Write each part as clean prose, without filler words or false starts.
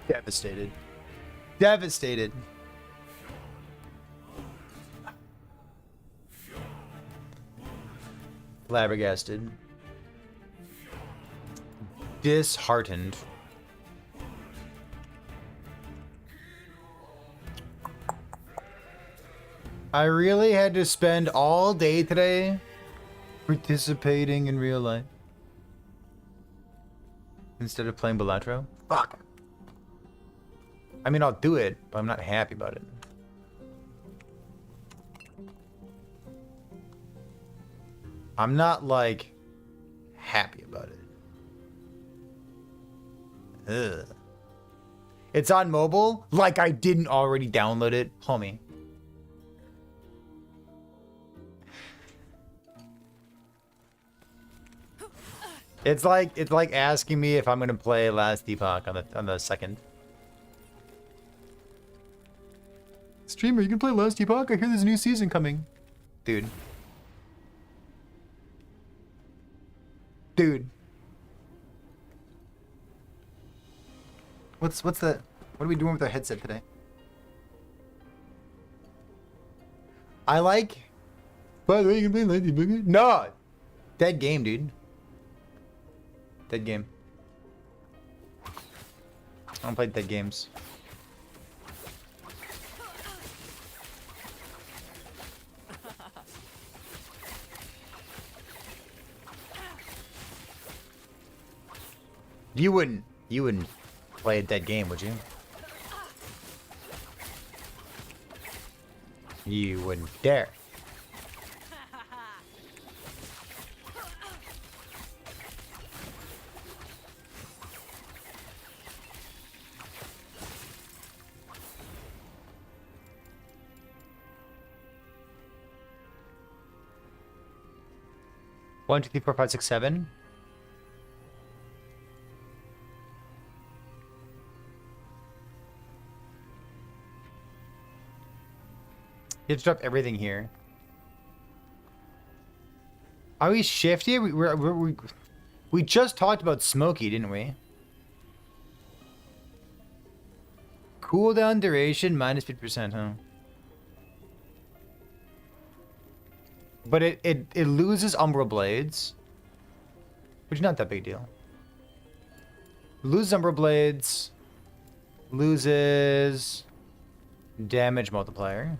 Devastated. Devastated. Flabbergasted. Disheartened. I really had to spend all day today participating in real life instead of playing Balatro. Fuck. I mean, I'll do it, but I'm not happy about it. I'm not, like, happy about it. Ugh. It's on mobile? Like I didn't already download it? Homie. It's like asking me if I'm gonna play Last Epoch on the second. Streamer, you can play Last Epoch? I hear there's a new season coming. Dude. Dude. What's that? What are we doing with our headset today? I like... By the way, you can play Last Epoch? No! Dead game, dude. Dead game. I don't play dead games. You wouldn't play a dead game, would you? You wouldn't dare. One, two, three, four, five, six, seven. You have to drop everything here. Are we shifty? We just talked about Smokey, didn't we? Cooldown duration minus 50%, huh? But it loses Umbra Blades, which is not that big deal. Loses Umbra Blades, loses damage multiplier.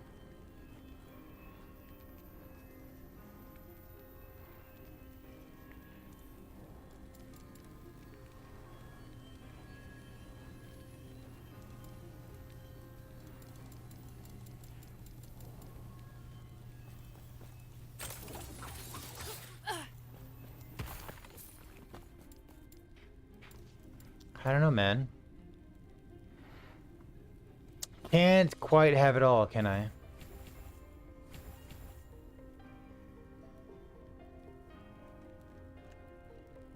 I don't know, man. Can't quite have it all, can I?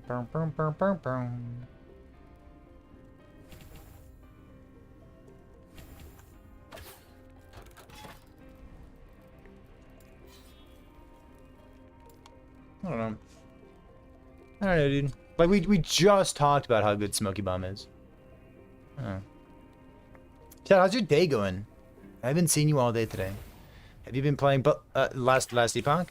Boom, boom, boom, boom, boom. I don't know. I don't know, dude. Like, we just talked about how good Smoky Bomb is. Oh. Chad, how's your day going? I haven't seen you all day today. Have you been playing last Epoch?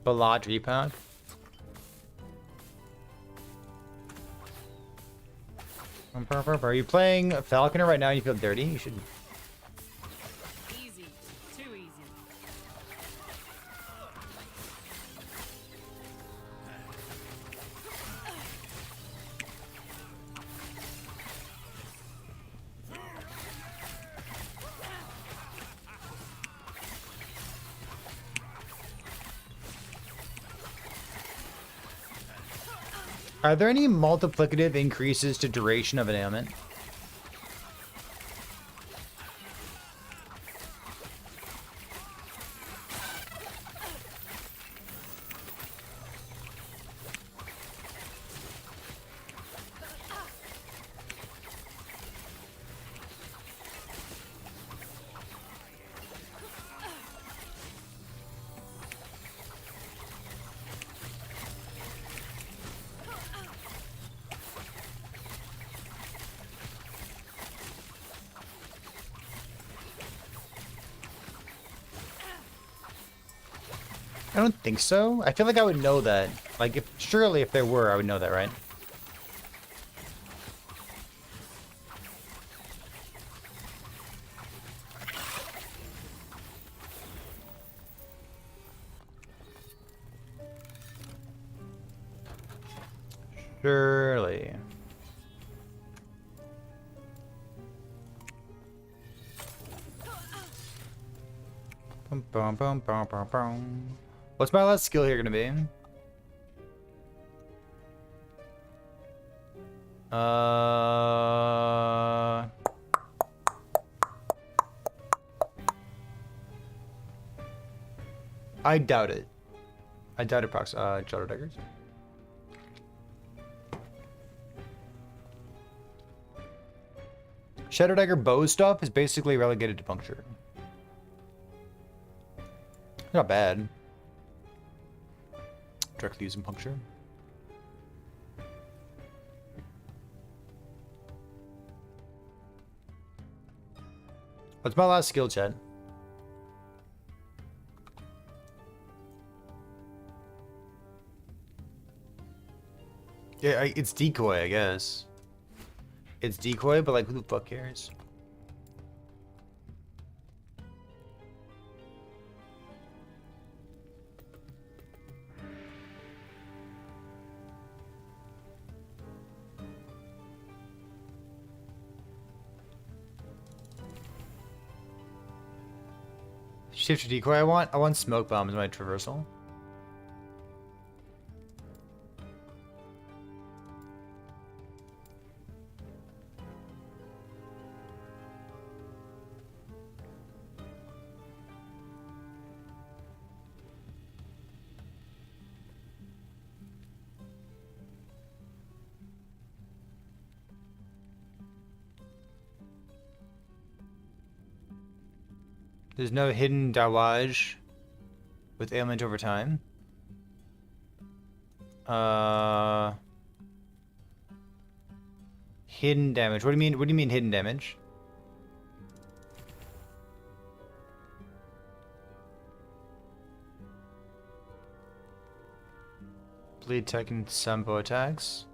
Balad Epoch? Are you playing Falconer right now and you feel dirty? You should... Easy. Too easy. Are there any multiplicative increases to duration of an ailment? I don't think so. I feel like I would know that. Like, surely if there were, I would know that, right? Surely. Bum, bum, bum, bum, bum, bum. What's my last skill here gonna be? I doubt it. I doubt it. Shadow Daggers. Shadow Dagger bow stuff is basically relegated to puncture. Not bad. Directly using puncture. What's my last skill, Chad? Yeah, it's decoy, I guess. It's decoy, but like, who the fuck cares? Shift to decoy. I want smoke bomb as my traversal. There's no hidden dowage with ailment over time. Hidden damage. What do you mean? What do you mean hidden damage? bleed tech and some bow attacks.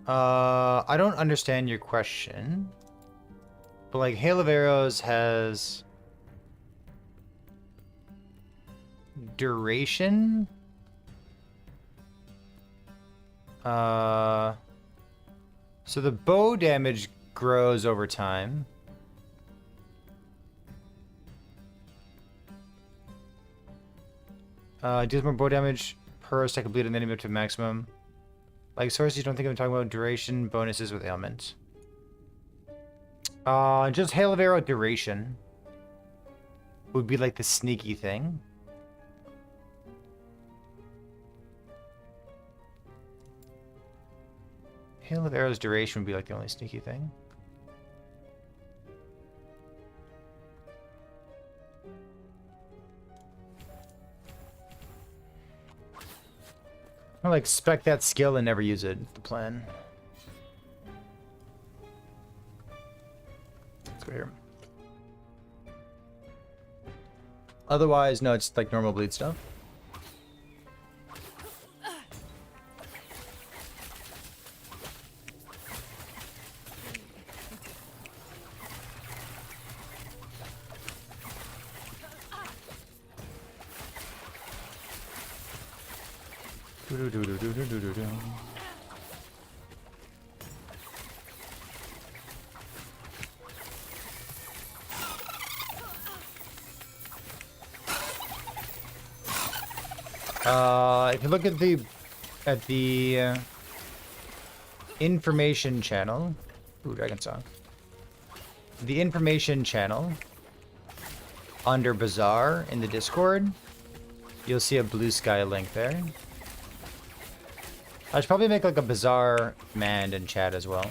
I don't understand your question. But like Hail of Arrows has duration. So the bow damage grows over time. Deals more bow damage per stack of bleed and enemy up to maximum. Like sources, you don't think I'm talking about duration bonuses with ailment. Just Hail of Arrow duration would be like the sneaky thing. Hail of Arrow's duration would be like the only sneaky thing. I like spec that skill and never use it. The plan. Let's go here. Otherwise, no, it's like normal bleed stuff. If you look at the information channel, ooh, Dragon Song. The information channel under Bazaar in the Discord, you'll see a blue sky link there. I should probably make like a Bazaar command in chat as well.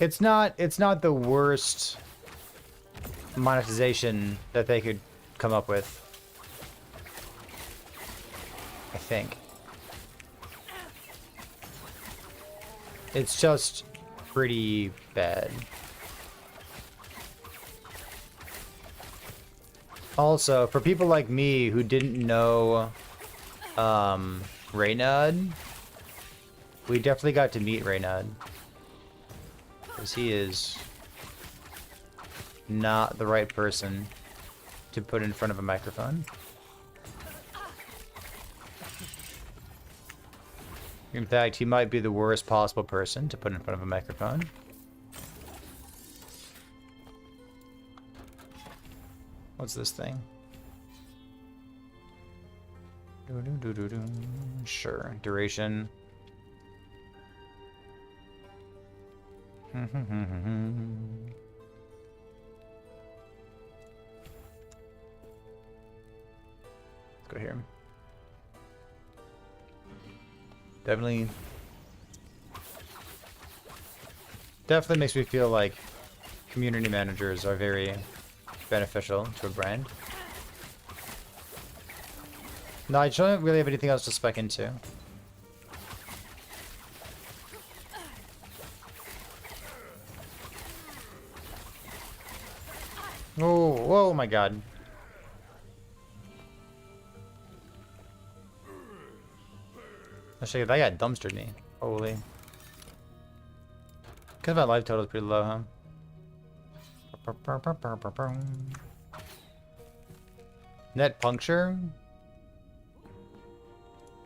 It's not the worst monetization that they could come up with, I think. It's just pretty bad. Also, for people like me who didn't know Reynad, we definitely got to meet Reynad. Because he is not the right person to put in front of a microphone. In fact, he might be the worst possible person to put in front of a microphone. What's this thing? Sure, duration. Let's go here. Definitely makes me feel like community managers are very beneficial to a brand. No, I don't really have anything else to spec into. Oh my god. Actually, that guy dumpstered me. Holy. Because my life total is pretty low, huh? Net puncture?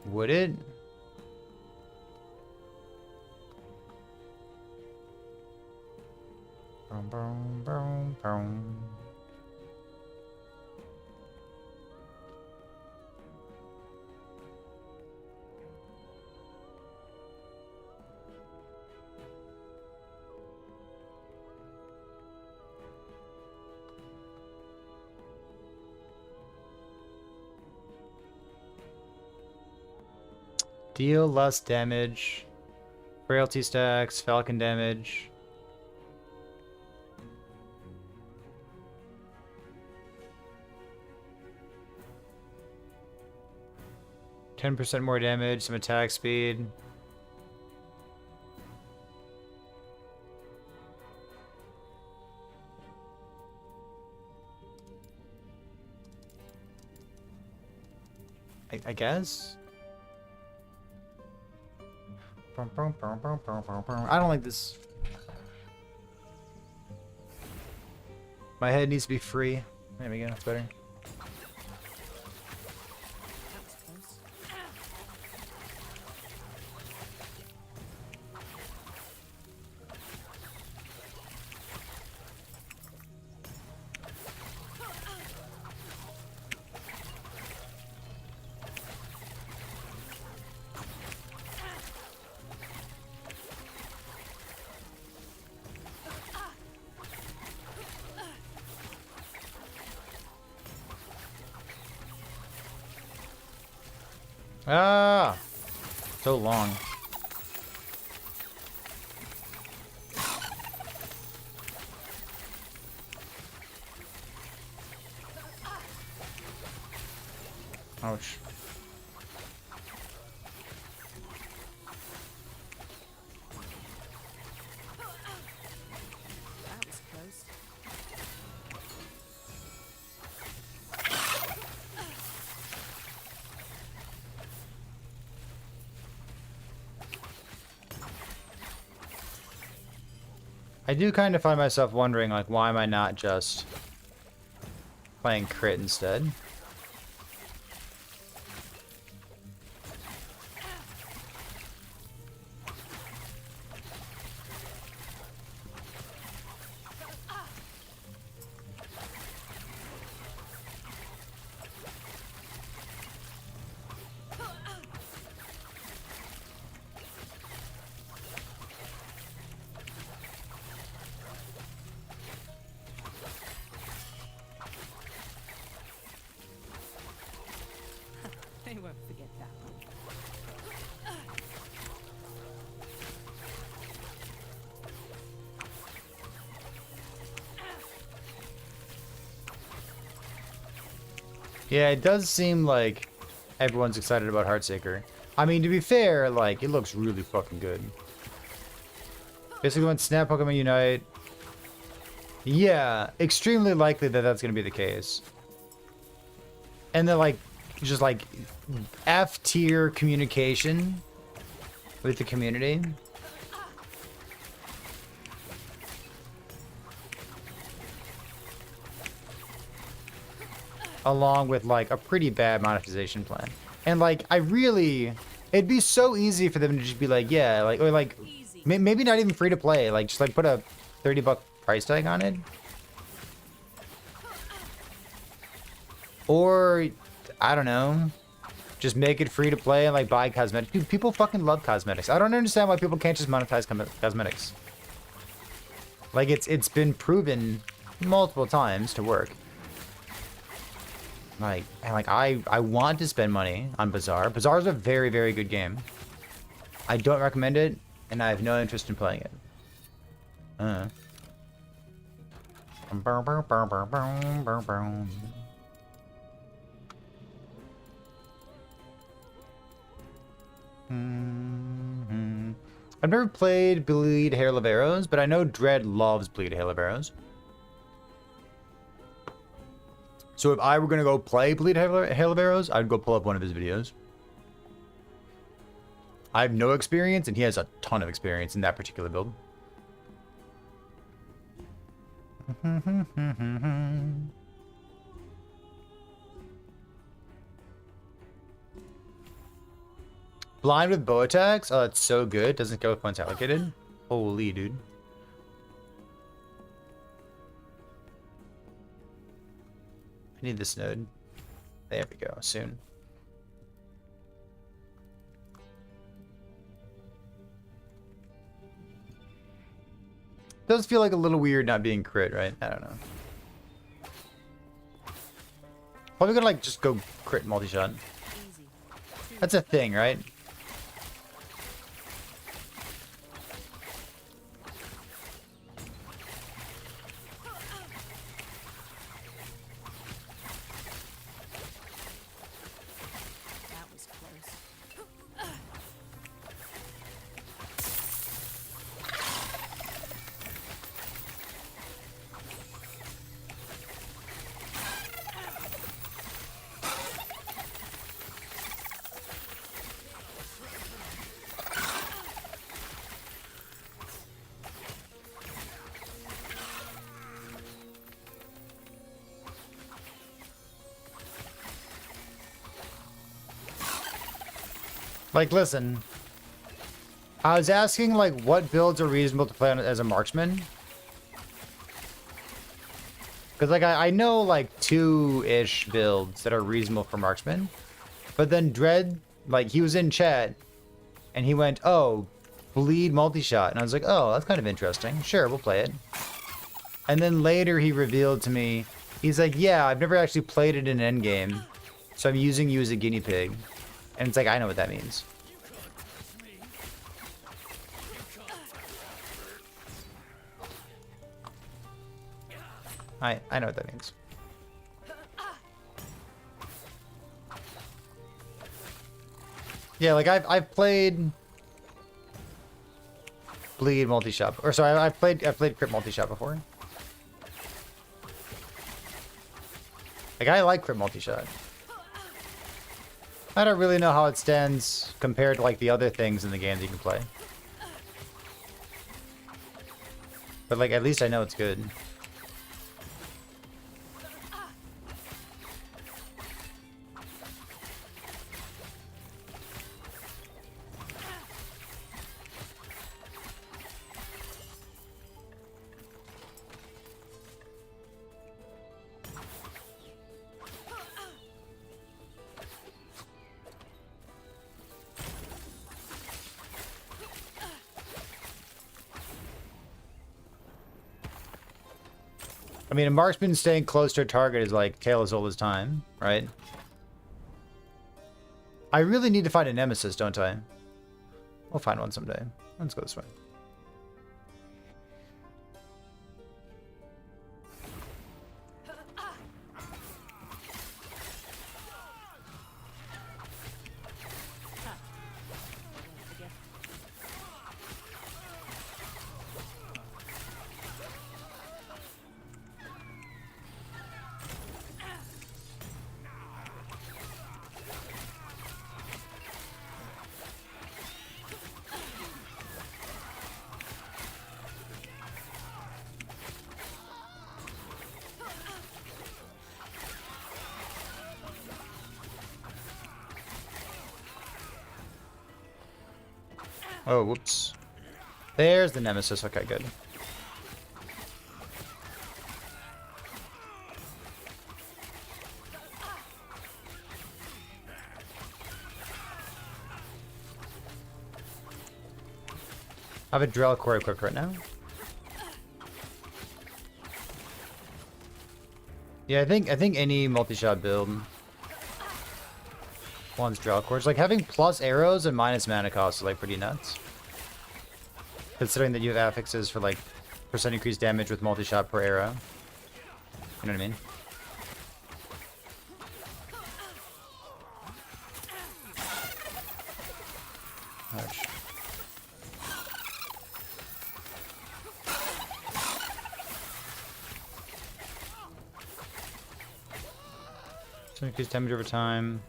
Would it? Deal less damage. Frailty stacks, falcon damage. 10% more damage, some attack speed. I guess? I don't like this. My head needs to be free. There we go, that's better. That was close. Ah! So long. Ouch. That was close. I do kind of find myself wondering, like, why am I not just playing crit instead? They won't forget that one. Yeah, it does seem like everyone's excited about Heartseeker. I mean, to be fair, like, it looks really fucking good. Basically, when Snap Pokemon Unite... Yeah, extremely likely that that's going to be the case. And then, like, just, like, F-tier communication with the community. Along with, like, a pretty bad monetization plan. And, like, I really... It'd be so easy for them to just be like, yeah, like, or, like, Easy. maybe not even free to play. Like, just, like, put a $30 price tag on it. Or, I don't know, just make it free to play and, like, buy cosmetics. Dude, people fucking love cosmetics. I don't understand why people can't just monetize cosmetics. Like, it's been proven multiple times to work. Like, and like I want to spend money on Bazaar. Bazaar is a very, very good game. I don't recommend it, and I have no interest in playing it. I've never played Bleed Hair of Arrows, but I know Dread loves Bleed Hair of Arrows. So if I were going to go play Bleed Hail of Arrows, I'd go pull up one of his videos. I have no experience, and he has a ton of experience in that particular build. Blind with bow attacks? Oh, that's so good. Doesn't go with points allocated. Holy, dude. I need this node. There we go, soon. Does feel like a little weird not being crit, right? I don't know. Probably gonna, like, just go crit multi-shot. Easy. That's a thing, right? That was close. Like, listen. I was asking, like, what builds are reasonable to play on as a marksman? Because, like, I know, like, 2-ish builds that are reasonable for marksman. But then Dread, like, he was in chat, and he went, oh, bleed multi-shot. And I was like, oh, that's kind of interesting. Sure, we'll play it. And then later he revealed to me, he's like, yeah, I've never actually played it in endgame, so I'm using you as a guinea pig. And it's like, I know what that means. I know what that means. Yeah, like I've played bleed multi-shot, or sorry, I've played crit multi-shot before. Like I like crit multi-shot. I don't really know how it stands compared to like the other things in the game that you can play. But like at least I know it's good. I mean, a marksman staying close to a target is like tale as old as time, right? I really need to find a nemesis, don't I? We'll find one someday. Let's go this way. Oh, whoops. There's the nemesis. Okay, good. I have a drill core equipped right now. Yeah, I think any multi-shot build wants drill cores. Like having plus arrows and minus mana cost is like pretty nuts. Considering that you have affixes for like percent increased damage with multi-shot per arrow. You know what I mean? Ouch. So increased damage over time.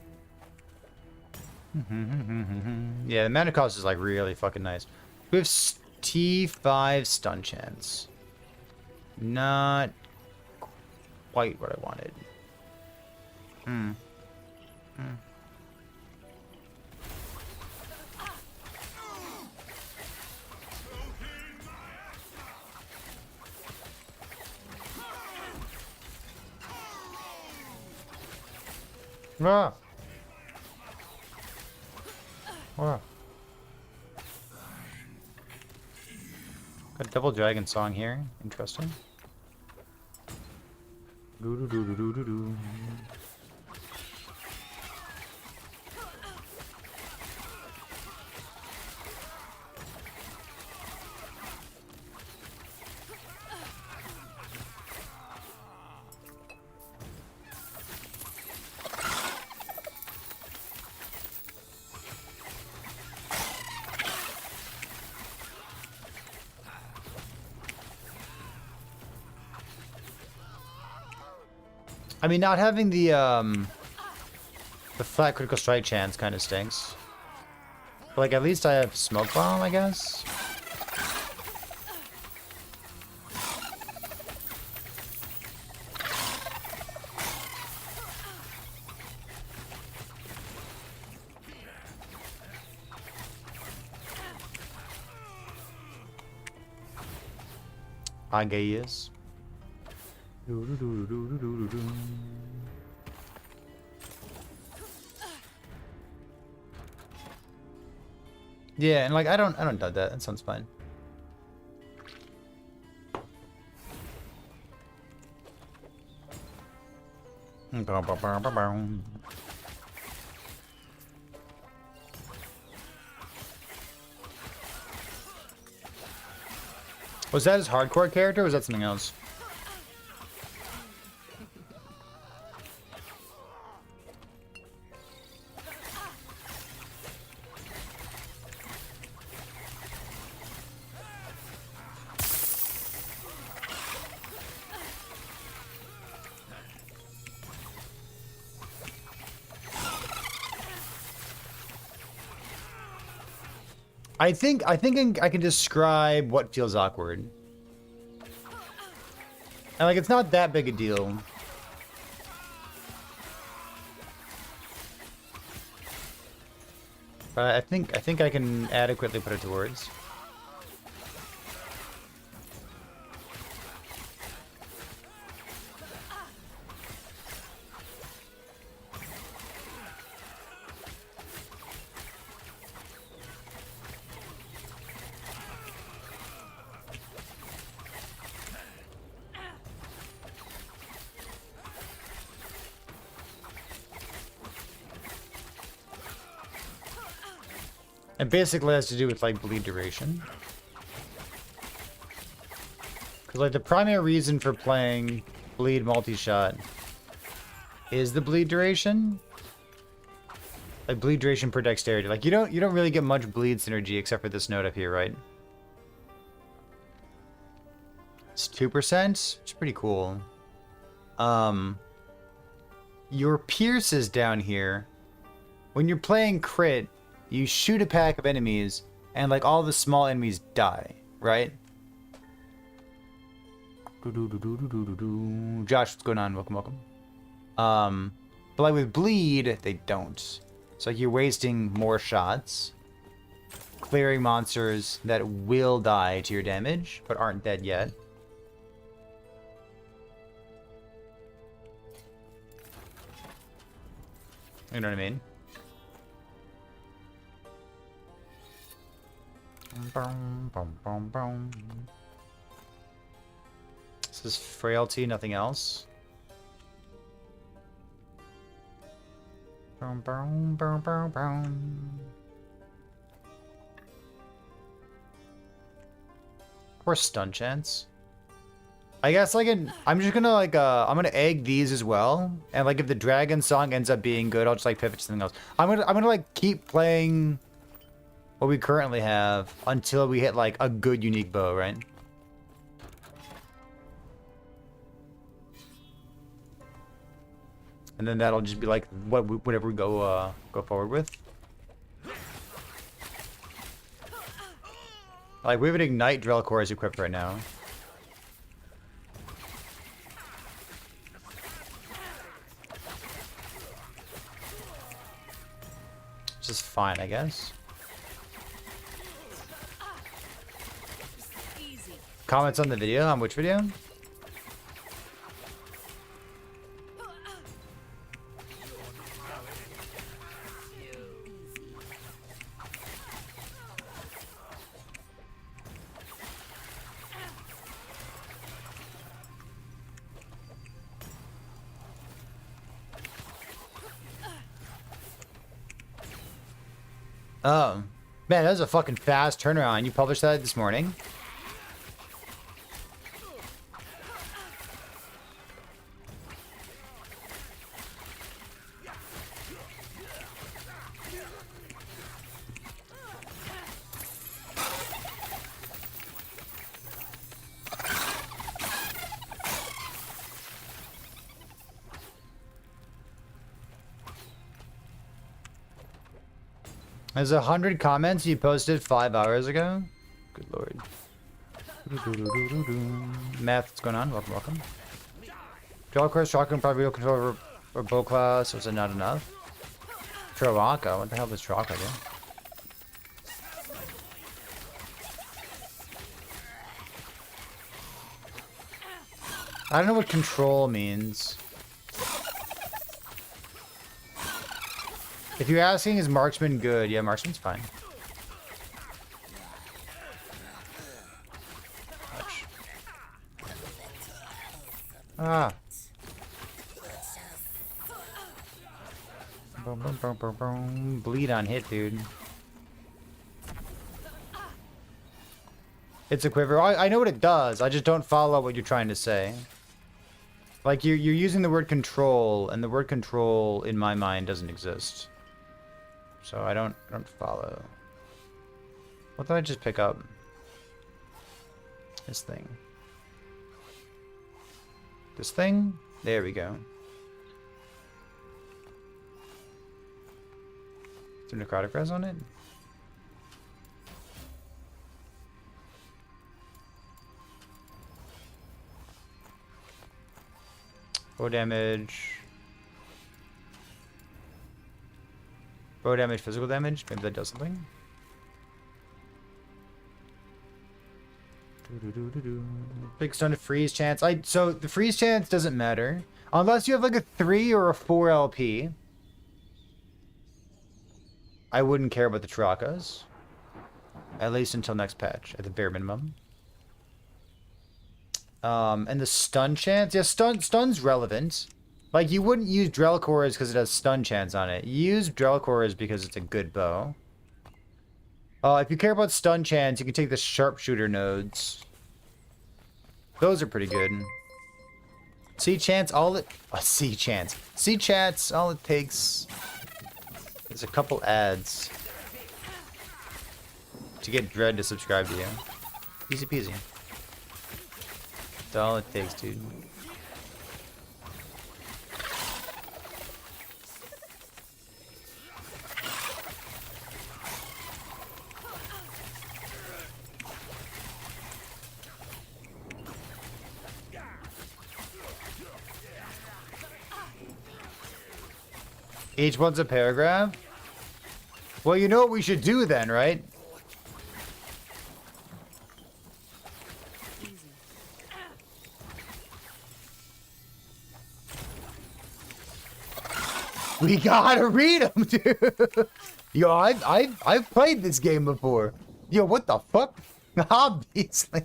Yeah, the mana cost is like really fucking nice. We have T5 stun chance. Not quite what I wanted. Ah. Wow. Got a double dragon song here. Interesting. Doo -doo -doo -doo -doo -doo -doo. I mean, not having the flat critical strike chance kind of stinks. But, like, at least I have smoke bomb, I guess. I guess. Yeah, and like I don't doubt that. That sounds fine. Was that his hardcore character or was that something else? I think I can describe what feels awkward. And like it's not that big a deal. But I think I can adequately put it to words. It basically has to do with like bleed duration. Because like the primary reason for playing bleed multi-shot is the bleed duration. Like bleed duration per dexterity. Like you don't really get much bleed synergy except for this node up here, right? It's 2%, which is pretty cool. Your pierce is down here. When you're playing crit, you shoot a pack of enemies, and like all the small enemies die, right? Josh, what's going on? Welcome. But like with bleed, they don't. So like you're wasting more shots, clearing monsters that will die to your damage, but aren't dead yet. You know what I mean? This is frailty, nothing else. Or stun chance. I guess like I'm just gonna like I'm gonna egg these as well, and like if the dragon song ends up being good, I'll just like pivot to something else. I'm gonna like keep playing what we currently have until we hit like a good unique bow, right? And then that'll just be like whatever we go forward with. Like we have an ignite drill core as equipped right now. Which is fine, I guess. Comments on the video? On which video? Oh, man, that was a fucking fast turnaround. You published that this morning? There's 100 comments you posted 5 hours ago? Good lord. Math, what's going on? Welcome. Draw course, shotgun, probably control or bow class. Was it not enough? Trawaka? What the hell does Trawaka do? I don't know what control means. If you're asking, is Marksman good? Yeah, Marksman's fine. Ouch. Ah. Boom, boom, boom, boom, boom. Bleed on hit, dude. It's a quiver. I know what it does. I just don't follow what you're trying to say. Like, you're using the word control, and the word control, in my mind, doesn't exist. So I don't follow. What did I just pick up? This thing. This thing? There we go. Is there necrotic res on it? Bow damage. Bow damage, physical damage. Maybe that does something. Big stun to freeze chance. So the freeze chance doesn't matter unless you have like a 3 or a 4 LP. I wouldn't care about the Tarakas. At least until next patch, at the bare minimum. And the stun chance? Yeah, stun's relevant. Like, you wouldn't use Drellcores because it has stun chance on it. You use Drellcores because it's a good bow. If you care about stun chance, you can take the sharpshooter nodes. Those are pretty good. C chance, C chance. C chance, all it takes is a couple ads to get Dread to subscribe to you. Easy peasy. That's all it takes, dude. Each one's a paragraph? Well, you know what we should do then, right? Easy. We gotta read them, dude. Yo, I've played this game before. Yo, what the fuck? Obviously.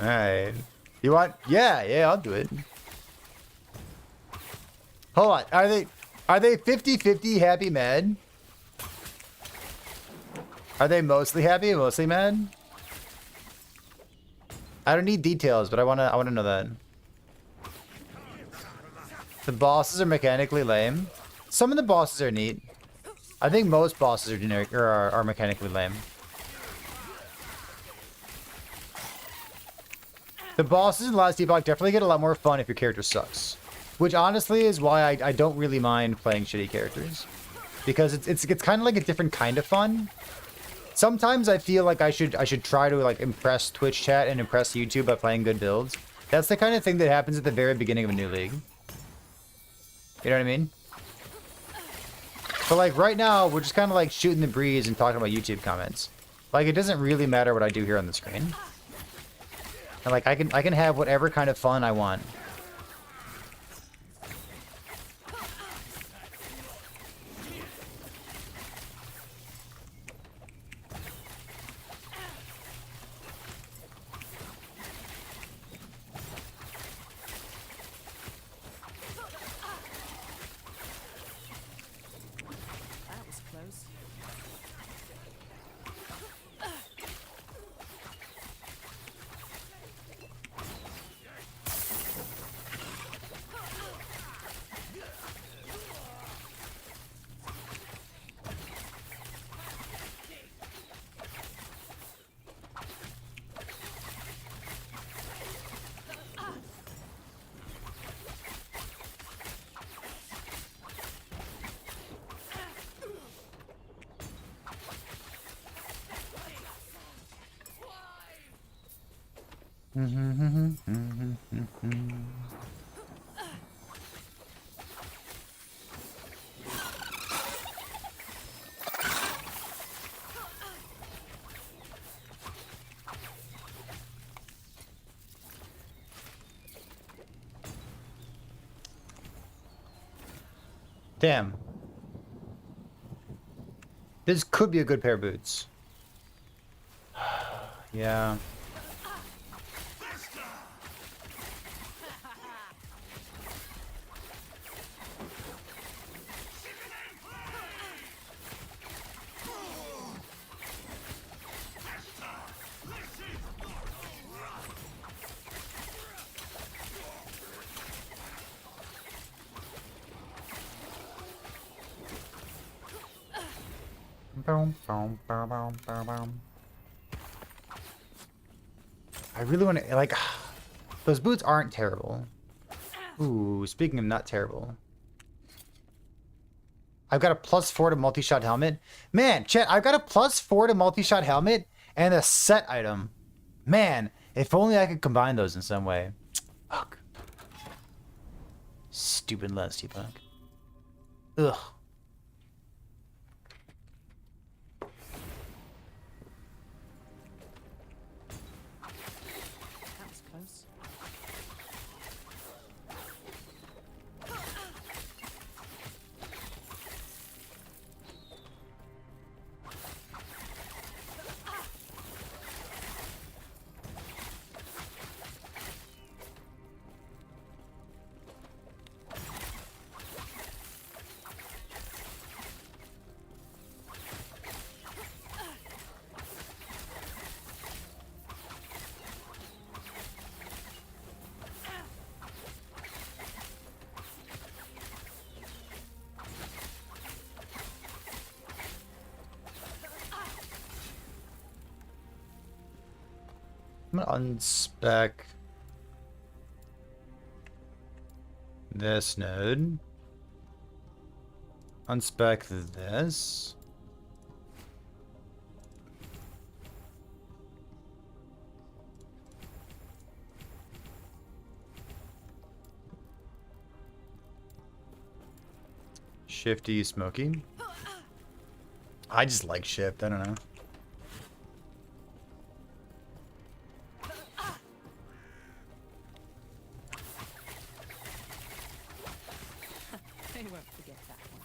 All right. You want? Yeah, I'll do it. Hold on. Are they 50-50 happy mad? Are they mostly happy, mostly mad? I don't need details, but I wanna know that. The bosses are mechanically lame. Some of the bosses are neat. I think most bosses are generic or are mechanically lame. The bosses in Last Epoch definitely get a lot more fun if your character sucks. Which honestly is why I don't really mind playing shitty characters. Because it's kind of like a different kind of fun. Sometimes I feel like I should try to like impress Twitch chat and impress YouTube by playing good builds. That's the kind of thing that happens at the very beginning of a new league. You know what I mean? But like right now, we're just kind of like shooting the breeze and talking about YouTube comments. Like it doesn't really matter what I do here on the screen. And like I can have whatever kind of fun I want. That was close. Damn. This could be a good pair of boots. Yeah. Boom, boom, boom, boom, boom, boom. I really want to, like, those boots aren't terrible. Ooh, speaking of not terrible. I've got a +4 to multi-shot helmet. Man, chat, I've got a +4 to multi-shot helmet and a set item. Man, if only I could combine those in some way. Fuck. Stupid lusty punk. Ugh. That was close. I'm gonna unspec this node. Unspec this. Shifty, smoky. I just like shift, I don't know. They won't forget that one.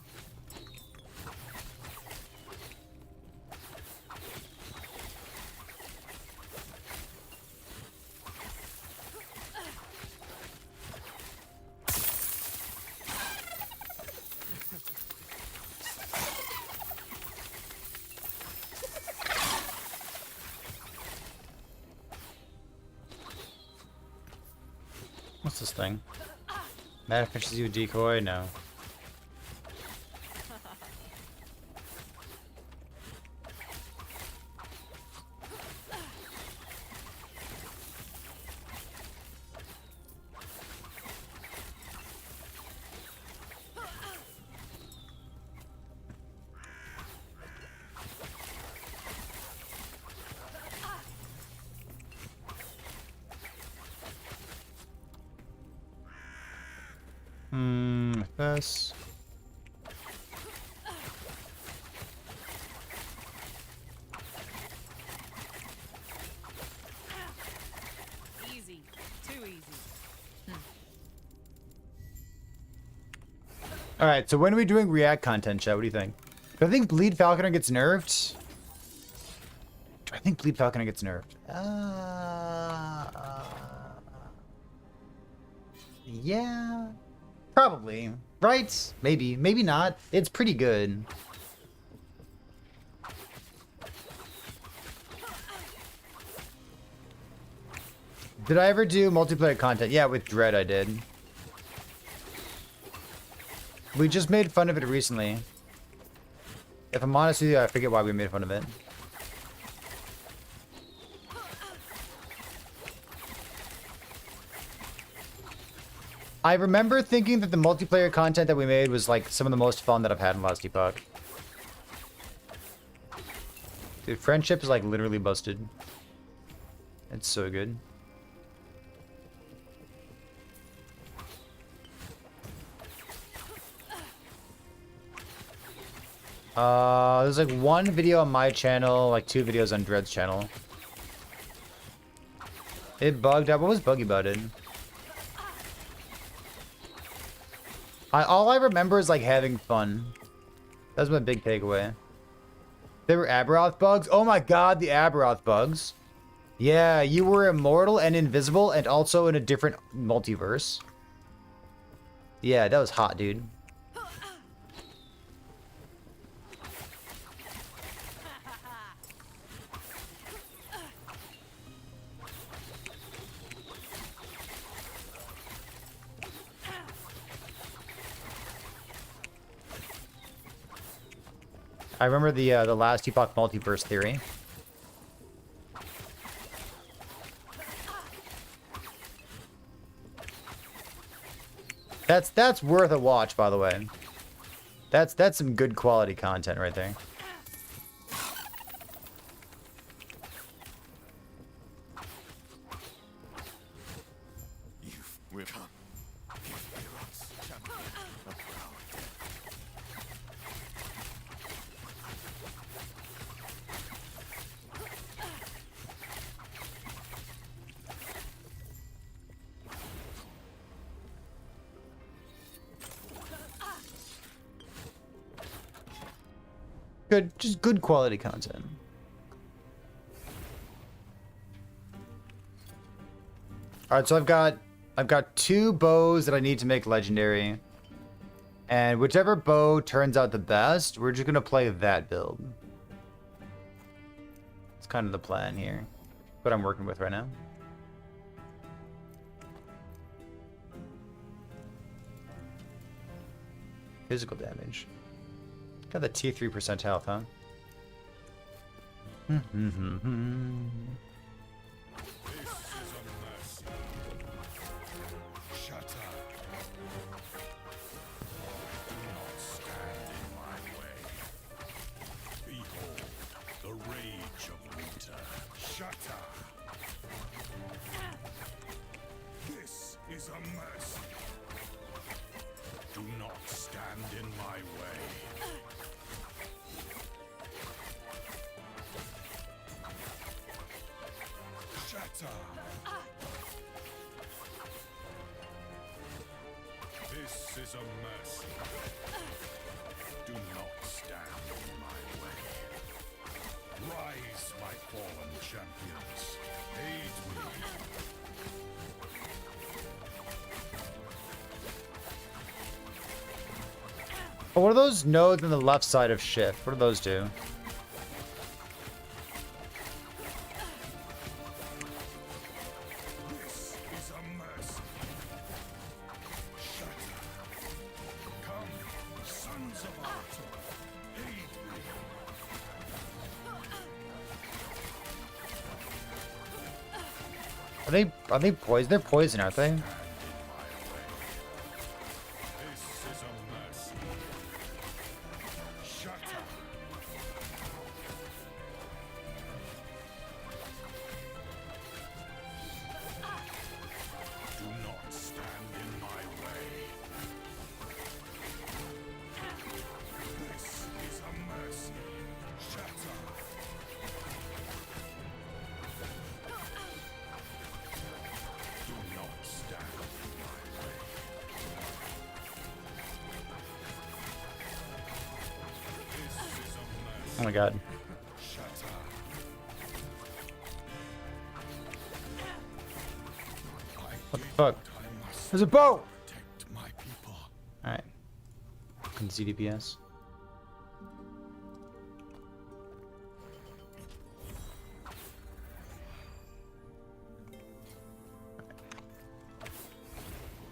What's this thing? Manifests you a decoy? No. This. Easy. Too easy. Alright, so when are we doing React content, chat? What do you think? Do I think Bleed Falconer gets nerfed? Do I think Bleed Falconer gets nerfed? Yeah. Probably. Right? Maybe. Maybe not. It's pretty good. Did I ever do multiplayer content? Yeah, with Dread I did. We just made fun of it recently. If I'm honest with you, I forget why we made fun of it. I remember thinking that the multiplayer content that we made was like some of the most fun that I've had in Last Epoch. Dude, friendship is like literally busted. It's so good. There's like one video on my channel, like 2 videos on Dread's channel. It bugged out. What was buggy about it? All I remember is like having fun. That's my big takeaway. There were Aberroth bugs. Oh my god, the Aberroth bugs. Yeah, you were immortal and invisible and also in a different multiverse. Yeah, that was hot, dude. I remember the last Epoch multiverse theory. That's worth a watch, by the way. That's some good quality content right there. You will come. Aberroth's champion of our Good, just good quality content. All right, so I've got 2 bows that I need to make legendary. And whichever bow turns out the best, we're just gonna play that build. It's kind of the plan here. What I'm working with right now. Physical damage. Got the T3% health, huh? This is a mercy. Shatter. Do not stand in my way. Behold the rage of winter. Shatter. This is a mercy. Do not stand in my way. Shatter. This is a mercy. Do not stand in my way. Rise, my fallen champions. Aid me. Oh, what are those nodes on the left side of shift? What do those do? This is a mercy. Shatter. Come, sons of Aberroth. Aid me. Are they poison? They're poison, aren't they? Stand in my way. This is a mercy. Shatter. Do not stand in my way. This is a mercy. Shatter. Do not stand in my way. This is a mercy. Oh my god. Shatter. What the fuck? There's a bow! Protect my people. Alright. Fucking ZDPS.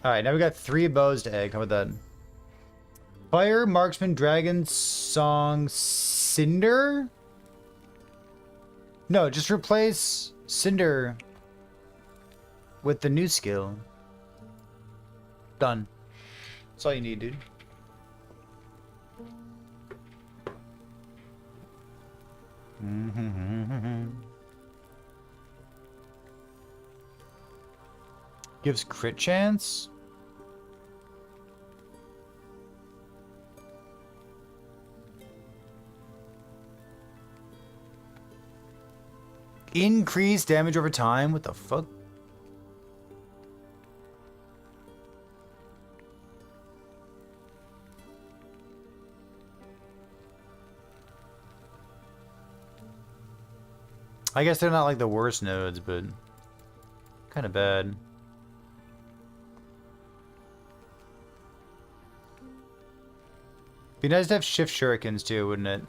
Alright, now we got 3 bows to egg. How about that? Fire, Marksman, Dragon, Song, Cinder? No, just replace Cinder with the new skill. Done. That's all you need, dude. Gives crit chance? Increase damage over time? What the fuck? I guess they're not like the worst nodes, but kind of bad. Be nice to have shift shurikens too, wouldn't it?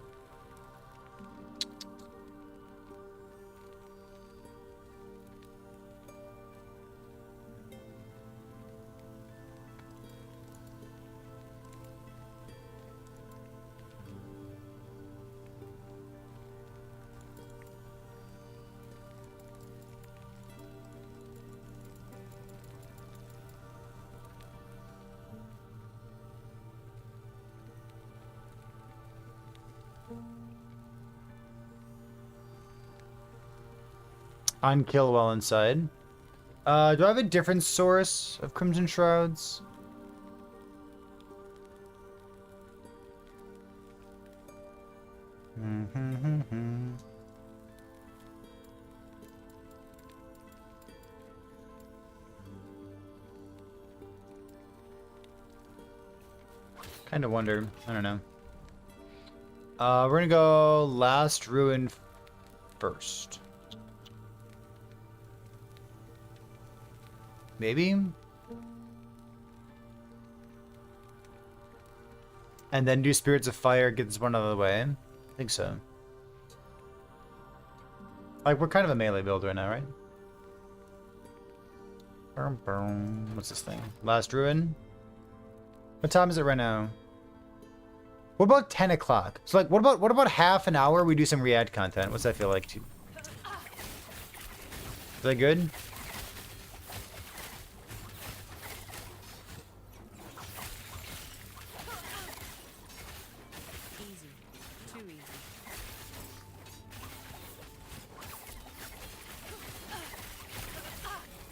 On kill while inside. Do I have a different source of Crimson Shrouds? Kind of wonder. I don't know. We're gonna go last ruin first. Maybe? And then do Spirits of Fire, get this one out of the way. I think so. Like, we're kind of a melee build right now, right? What's this thing? Last Ruin? What time is it right now? What about 10 o'clock? So, like, what about half an hour we do some React content? What's that feel like? Is that good?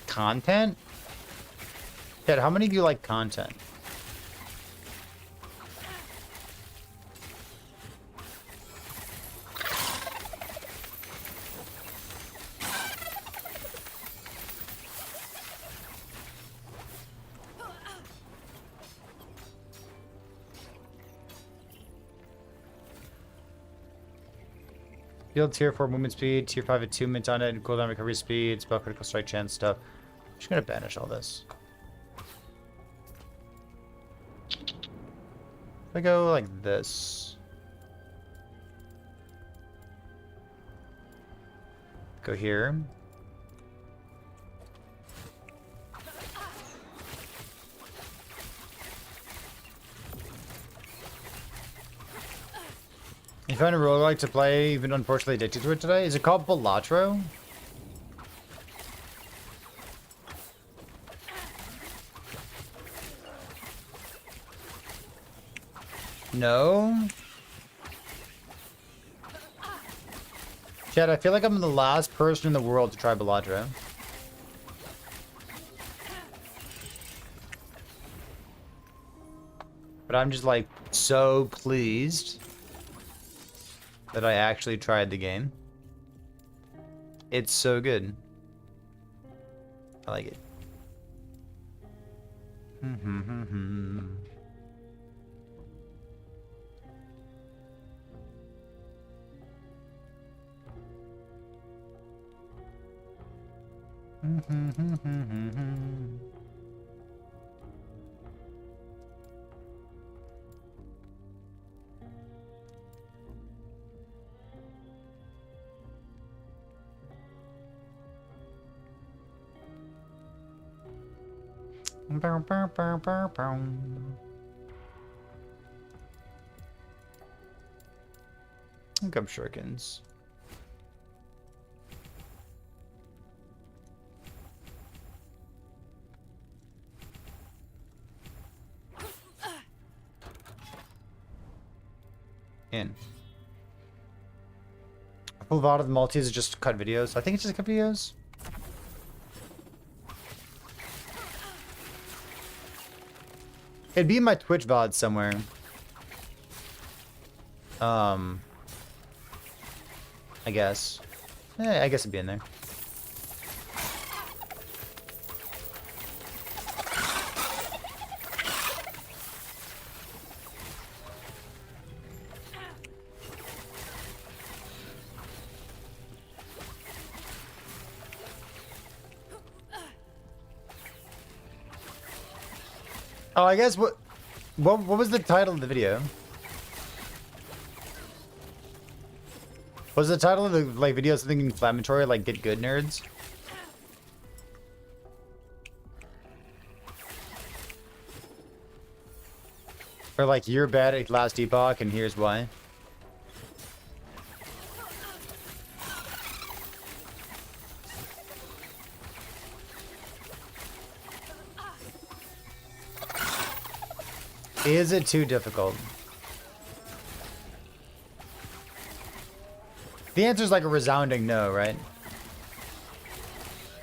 Content? Dad, how many of you like content? Field tier 4 movement speed, tier 5 attunement on it, and cooldown recovery speed, spell critical strike chance stuff. I'm just gonna banish all this. If I go like this. Go here. You found a roguelike to play, you've been unfortunately addicted to it today? Is it called Balatro? No? Chad, I feel like I'm the last person in the world to try Balatro. But I'm just like so pleased that I actually tried the game. It's so good. I like it. Gum shurikens. In. A lot of the multis are just cut videos. I think it's just cut videos. It'd be in my Twitch VOD somewhere. I guess. I guess it'd be in there. Oh, I guess what was the title of the video? Was the title of the like video something inflammatory like Get Good Nerds? Or like you're bad at Last Epoch and here's why? Is it too difficult? The answer is like a resounding no, right?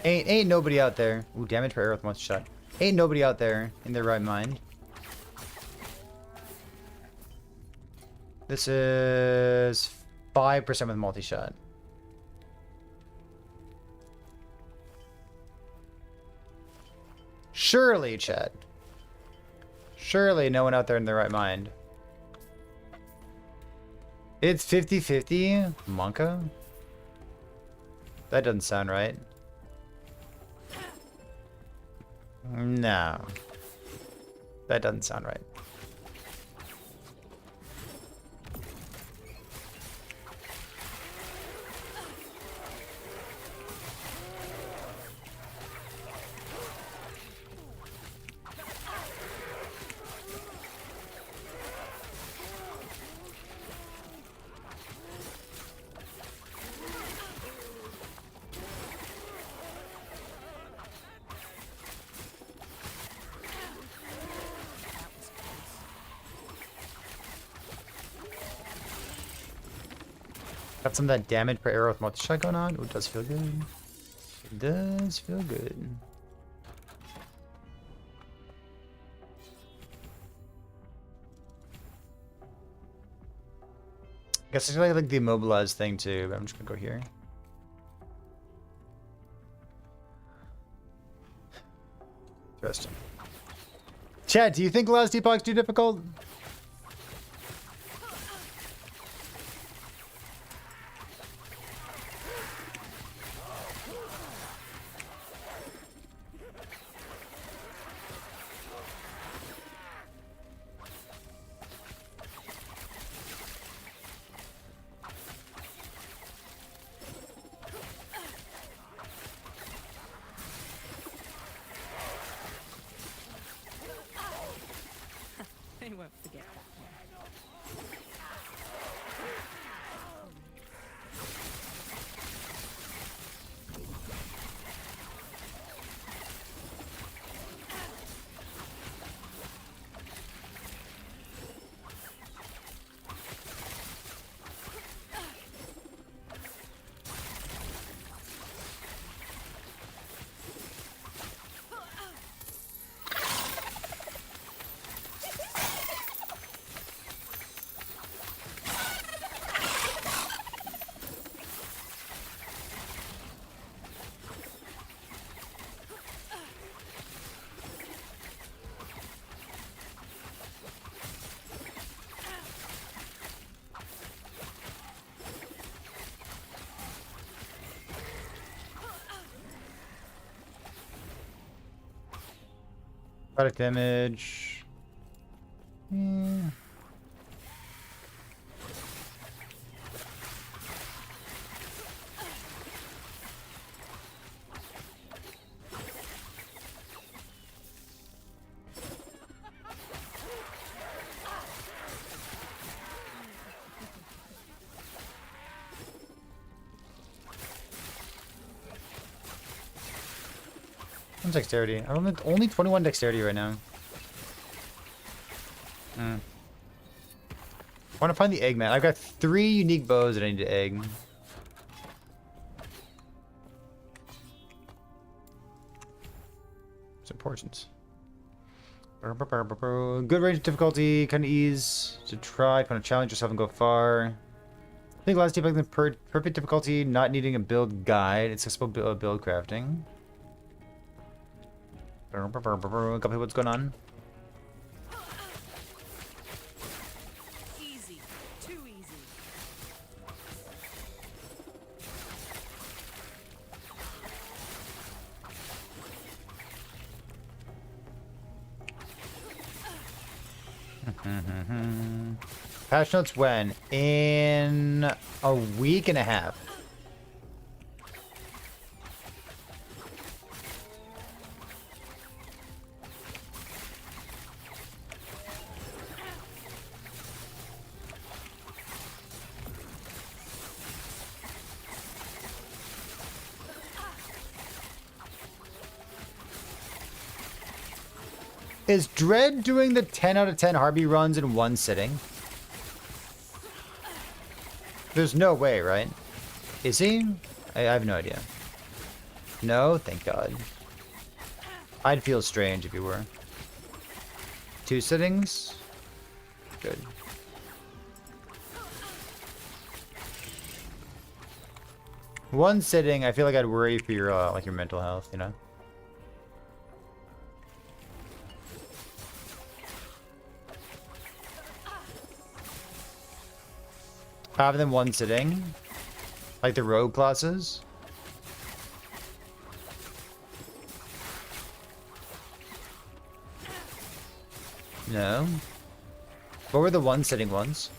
Ain't nobody out there. Ooh, damage per Aberroth once shot. Ain't nobody out there in their right mind. This is 5% with multi-shot. Surely, chat. Surely no one out there in their right mind. It's 50-50? Monka? That doesn't sound right. No. That doesn't sound right. Got some of that damage per arrow with multi-shot going on. Ooh, it does feel good. It does feel good. I guess it's like the immobilized thing too, but I'm just gonna go here. Interesting. Chad, do you think Last Epoch's too difficult? They won't forget that one. Product damage. Yeah. Dexterity. I'm only 21 dexterity right now. I want to find the egg, man. I've got 3 unique bows that I need to egg. It's important. Good range difficulty, kind of ease to try. Kind of challenge yourself and go far. I think last debugging perfect difficulty, not needing a build guide. It's accessible build crafting. Copy what's going on. Easy. Too easy. Patch notes when? In a week and a half. Is Dread doing the 10 out of 10 Harby runs in one sitting? There's no way, right? Is he? I have no idea. No? Thank God. I'd feel strange if you were. 2 sittings? Good. One sitting, I feel like I'd worry for your like your mental health, you know? Have them one sitting, like the rogue classes. No. What were the one sitting ones?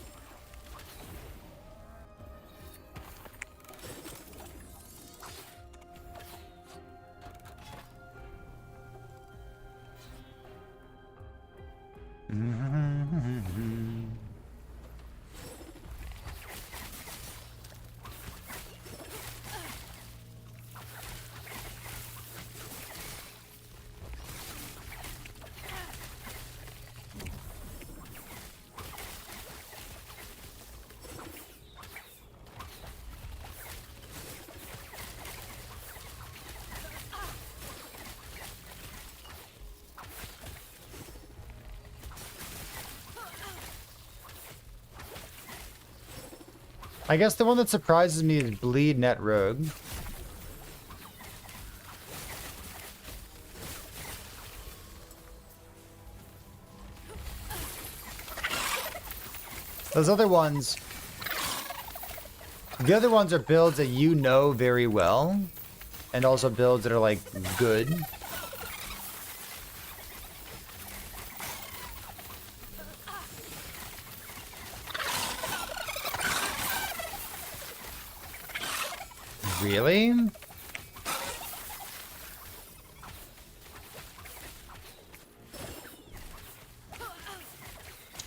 I guess the one that surprises me is Bleed Net Rogue. Those other ones... The other ones are builds that you know very well. And also builds that are, like, good. Really? When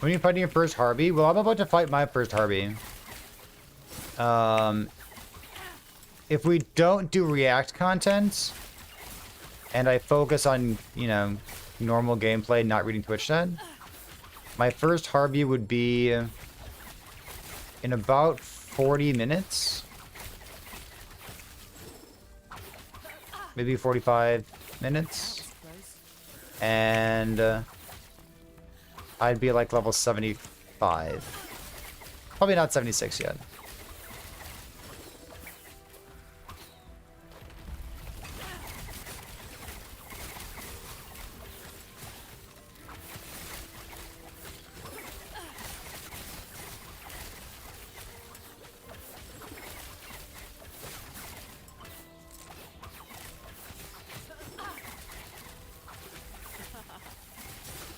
are you fighting your first Harby? Well, I'm about to fight my first Harby. If we don't do React content, and I focus on, you know, normal gameplay, not reading Twitch chat, my first Harby would be in about 40 minutes. Maybe 45 minutes. And I'd be like level 75. Probably not 76 yet.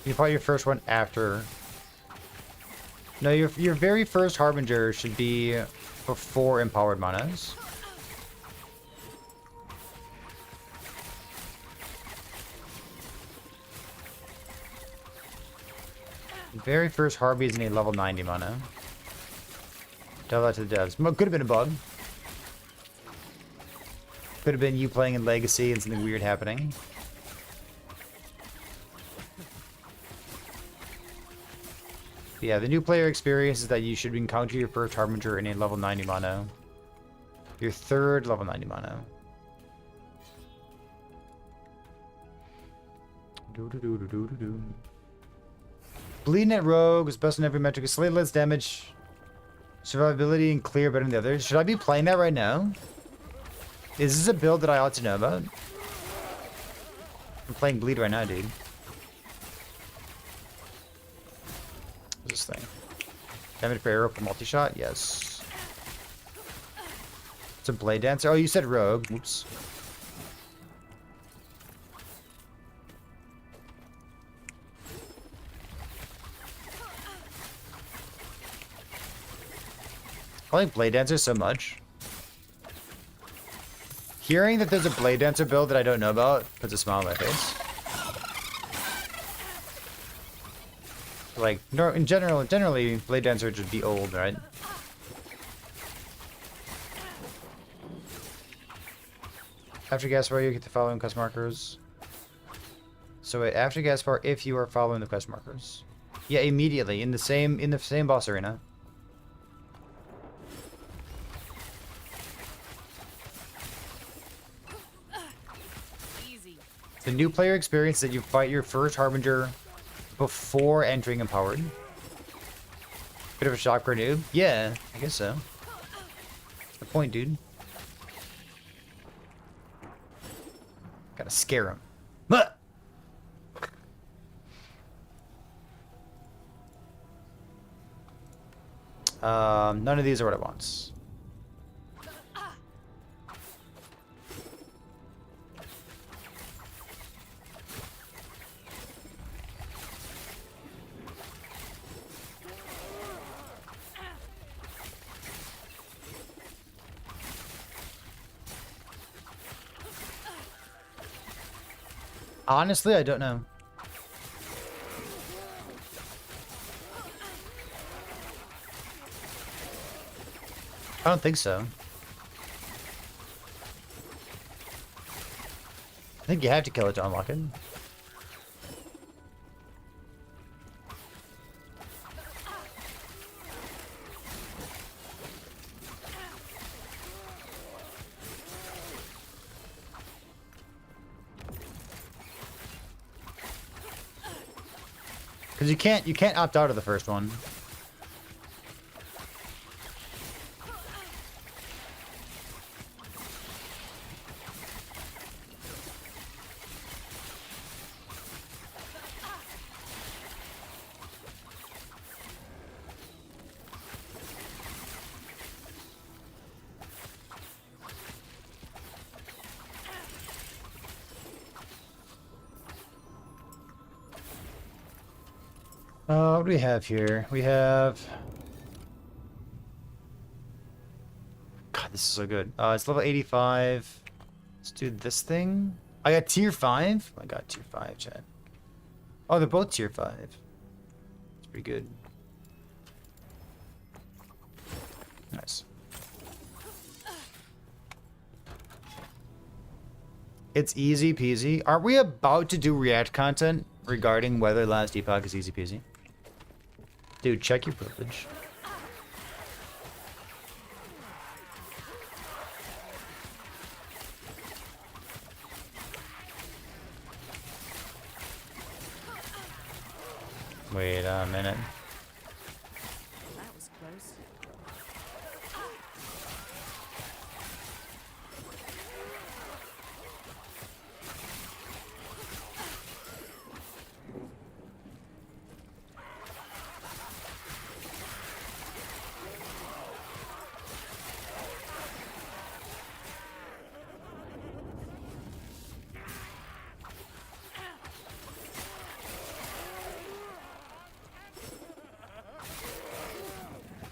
You fought your first one after. No, your very first Harbinger should be before Empowered Manas. Very first Harby is in a level 90 mana. Tell that to the devs. Could have been a bug. Could have been you playing in Legacy and something weird happening. Yeah, the new player experience is that you should encounter your first Harbinger in a level 90 mono. Your third level 90 mono. Bleeding at Rogue is best in every metric. Slay less damage, survivability, and clear better than the others. Should I be playing that right now? Is this a build that I ought to know about? I'm playing Bleed right now, dude. This thing. Damage per arrow per multi-shot? Yes. It's a blade dancer. Oh, you said rogue. Oops. I like Blade Dancer so much. Hearing that there's a Blade Dancer build that I don't know about puts a smile on my face. Like, no, generally, Blade Dancer would just be old, right? After gas bar, you get the following quest markers. So wait, after gas bar, if you are following the quest markers. Yeah, immediately in the same boss arena. Easy. The new player experience that you fight your first Harbinger before entering Empowered. Bit of a shock for a noob? Yeah, I guess so. That's the point, dude. Gotta scare him. None of these are what I want. Honestly, I don't know. I don't think so. I think you have to kill it to unlock it. Because you can't opt out of the first one. What do we have here? We have... God, this is so good. It's level 85. Let's do this thing. I got tier 5? I got tier 5, chat. Oh, they're both tier 5. It's pretty good. Nice. It's easy peasy. Aren't we about to do React content regarding whether Last Epoch is easy peasy? Dude, check your privilege. Wait a minute. That was close.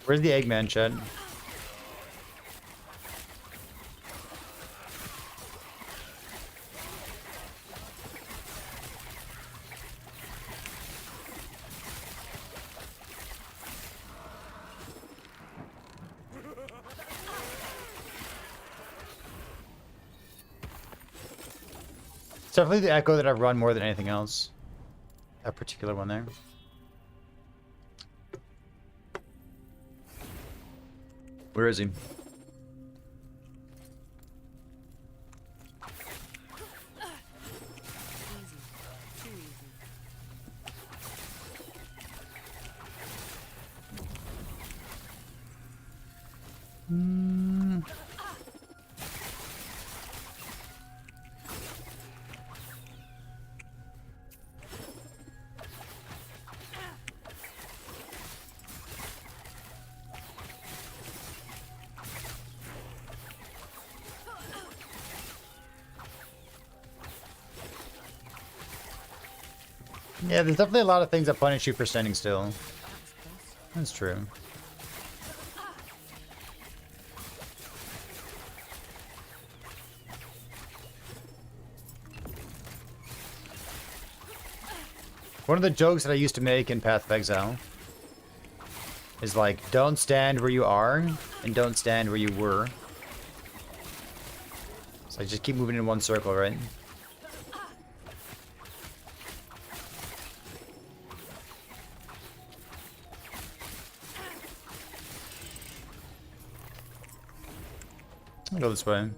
Where's the Eggman, chat? It's definitely the Echo that I've run more than anything else. That particular one there. Where is he? Easy. Too easy. Yeah, there's definitely a lot of things that punish you for standing still. That's true. One of the jokes that I used to make in Path of Exile is like, don't stand where you are, and don't stand where you were. So I just keep moving in one circle, right? I'll go this way.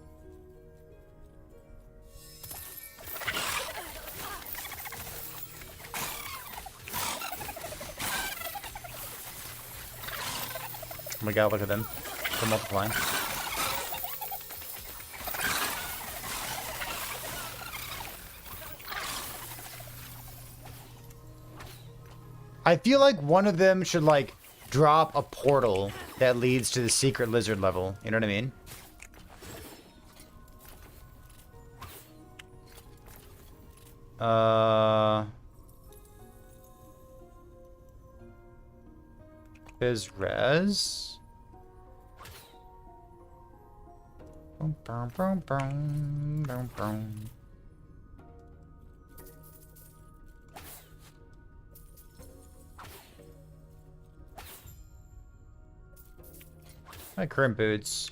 Oh my god, look at them. They're multiplying. I feel like one of them should, like, drop a portal that leads to the secret lizard level. You know what I mean? There's res. Boom, boom, boom, boom, boom, boom. My current boots.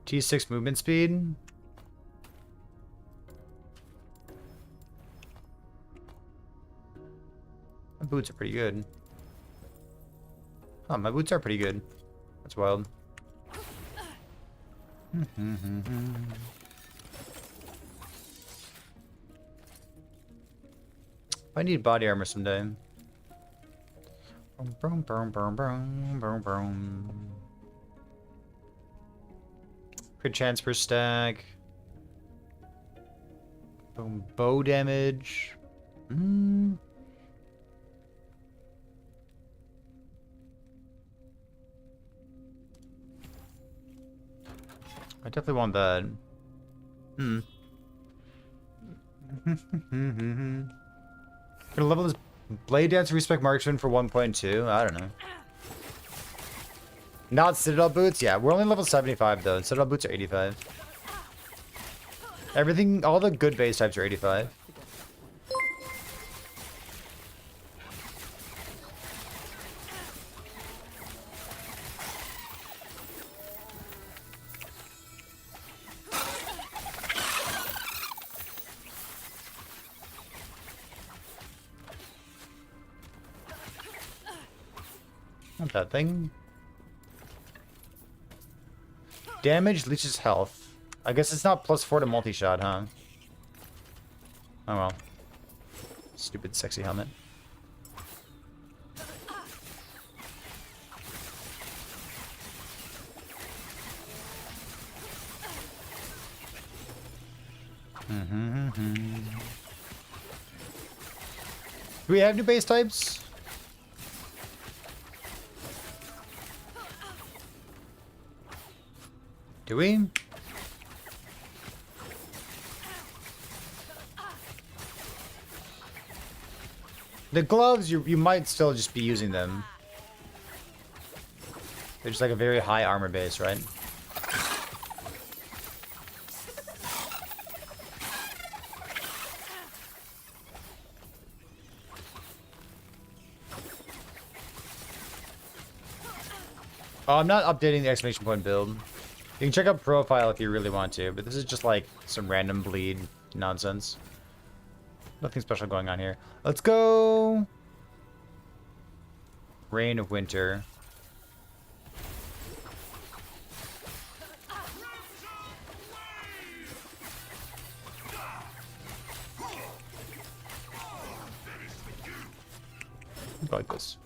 T6 movement speed. My boots are pretty good. Oh, my boots are pretty good. That's wild. I need body armor someday. Boom, boom, boom, boom, boom, boom, boom. Crit chance per stack. Boom, bow damage. I definitely want that. Gonna level this Blade Dance Respec Marksman for 1.2? I don't know. Not Citadel boots? Yeah, we're only level 75 though. Citadel boots are 85. Everything, all the good base types are 85. Not that thing. Damage leeches health. I guess it's not +4 to multi-shot, huh? Oh well. Stupid sexy helmet. Do we have new base types? Do we? The gloves, you might still just be using them. They're just like a very high armor base, right? Oh, I'm not updating the exclamation point build. You can check out profile if you really want to, but this is just like some random bleed nonsense. Nothing special going on here. Let's go. Reign of Winter. I like this.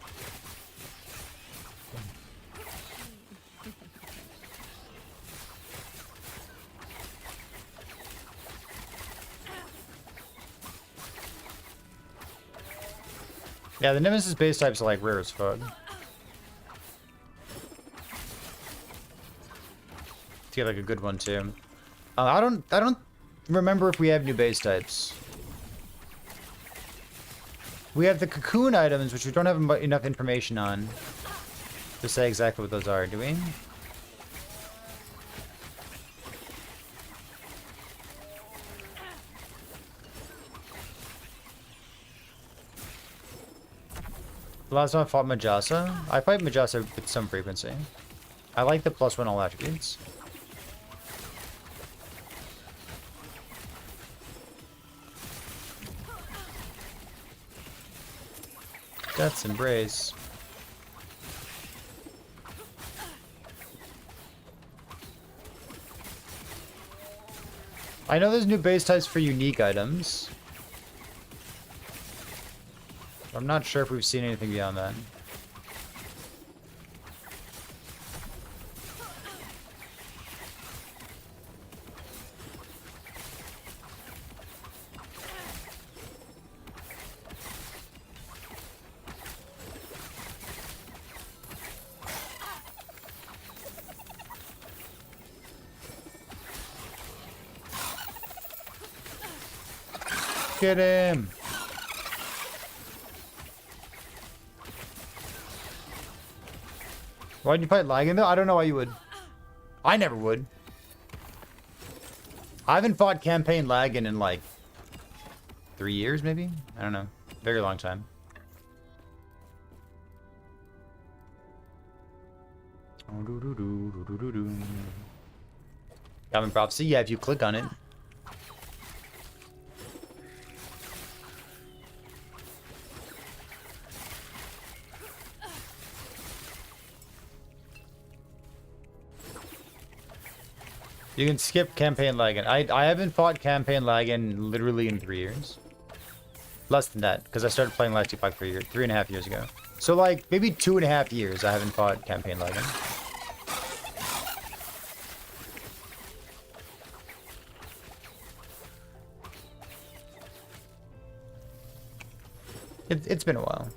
Yeah, the Nemesis base types are like rare as fuck. To get like a good one too. I don't remember if we have new base types. We have the cocoon items, which we don't have enough information on to say exactly what those are, do we? Last time I fought Majasa. I fight Majasa with some frequency. I like the +1 all attributes. Death's Embrace. I know there's new base types for unique items. I'm not sure if we've seen anything beyond that. Get him! Why'd you fight lagging though? I don't know why you would. I never would. I haven't fought campaign lagging in like 3 years maybe? I don't know. Very long time. Common Prophecy, yeah, if you click on it. You can skip campaign lagging. I haven't fought campaign lagging literally in 3 years. Less than that, because I started playing Last Epoch 3.5 years ago. So like maybe 2.5 years I haven't fought campaign lagging. It's been a while.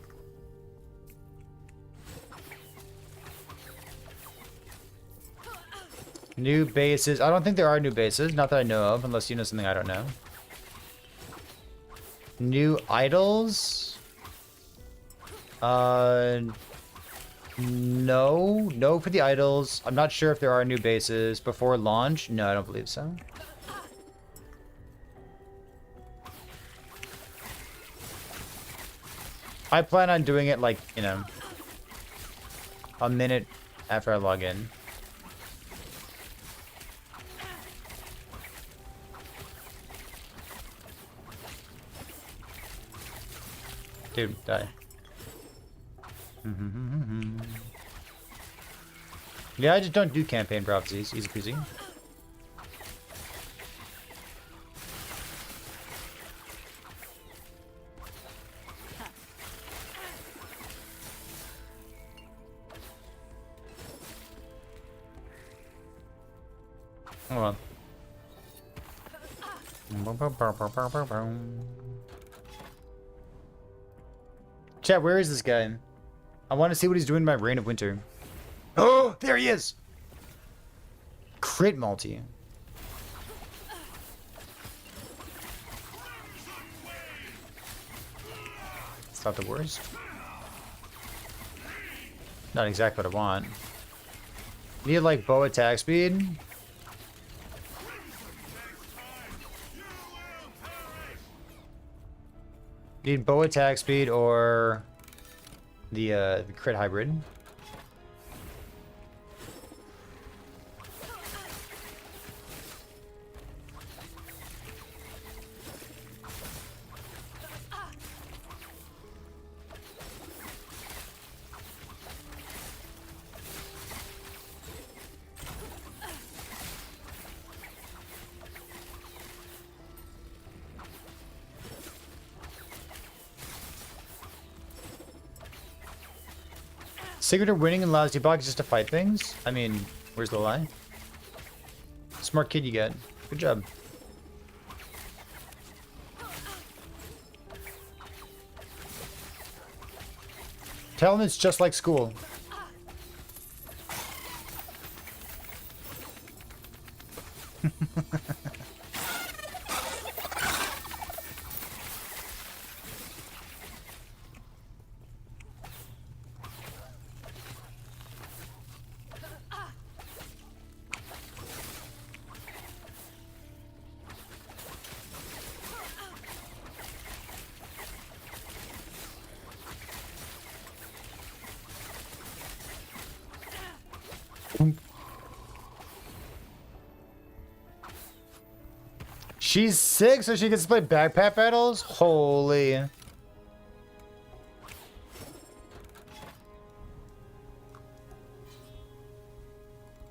New bases. I don't think there are new bases. Not that I know of, unless you know something I don't know. New idols? No. No for the idols. I'm not sure if there are new bases. Before launch? No, I don't believe so. I plan on doing it like, you know, a minute after I log in. Dude, die. Yeah, I just don't do campaign prophecies. Easy peasy. Hold on. Chat, where is this guy? I want to see what he's doing in my Reign of Winter. Oh, there he is! Crit multi. It's not the worst. Not exactly what I want. Need like bow attack speed. Need bow attack speed or the crit hybrid. Secret of winning in Last Epoch is just to fight things? I mean, where's the lie? Smart kid you get. Good job. Tell him it's just like school. She's 6, so she gets to play backpack battles? Holy.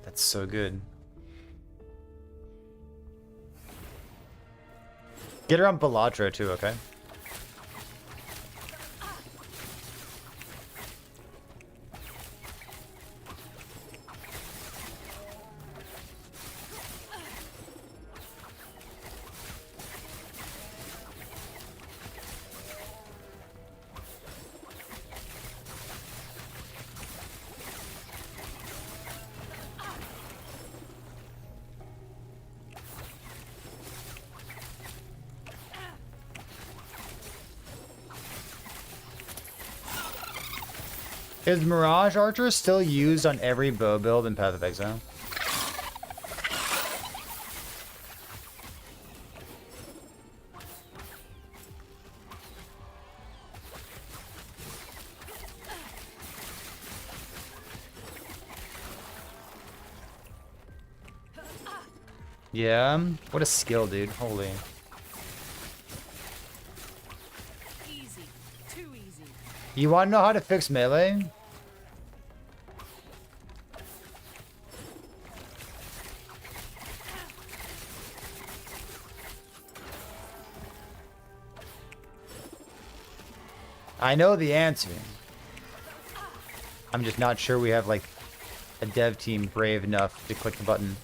That's so good. Get her on Baladra too, okay? Is Mirage Archer still used on every bow build in Path of Exile? Yeah, what a skill, dude. Holy. Easy. Too easy. You want to know how to fix melee? I know the answer. I'm just not sure we have, like, a dev team brave enough to click the button.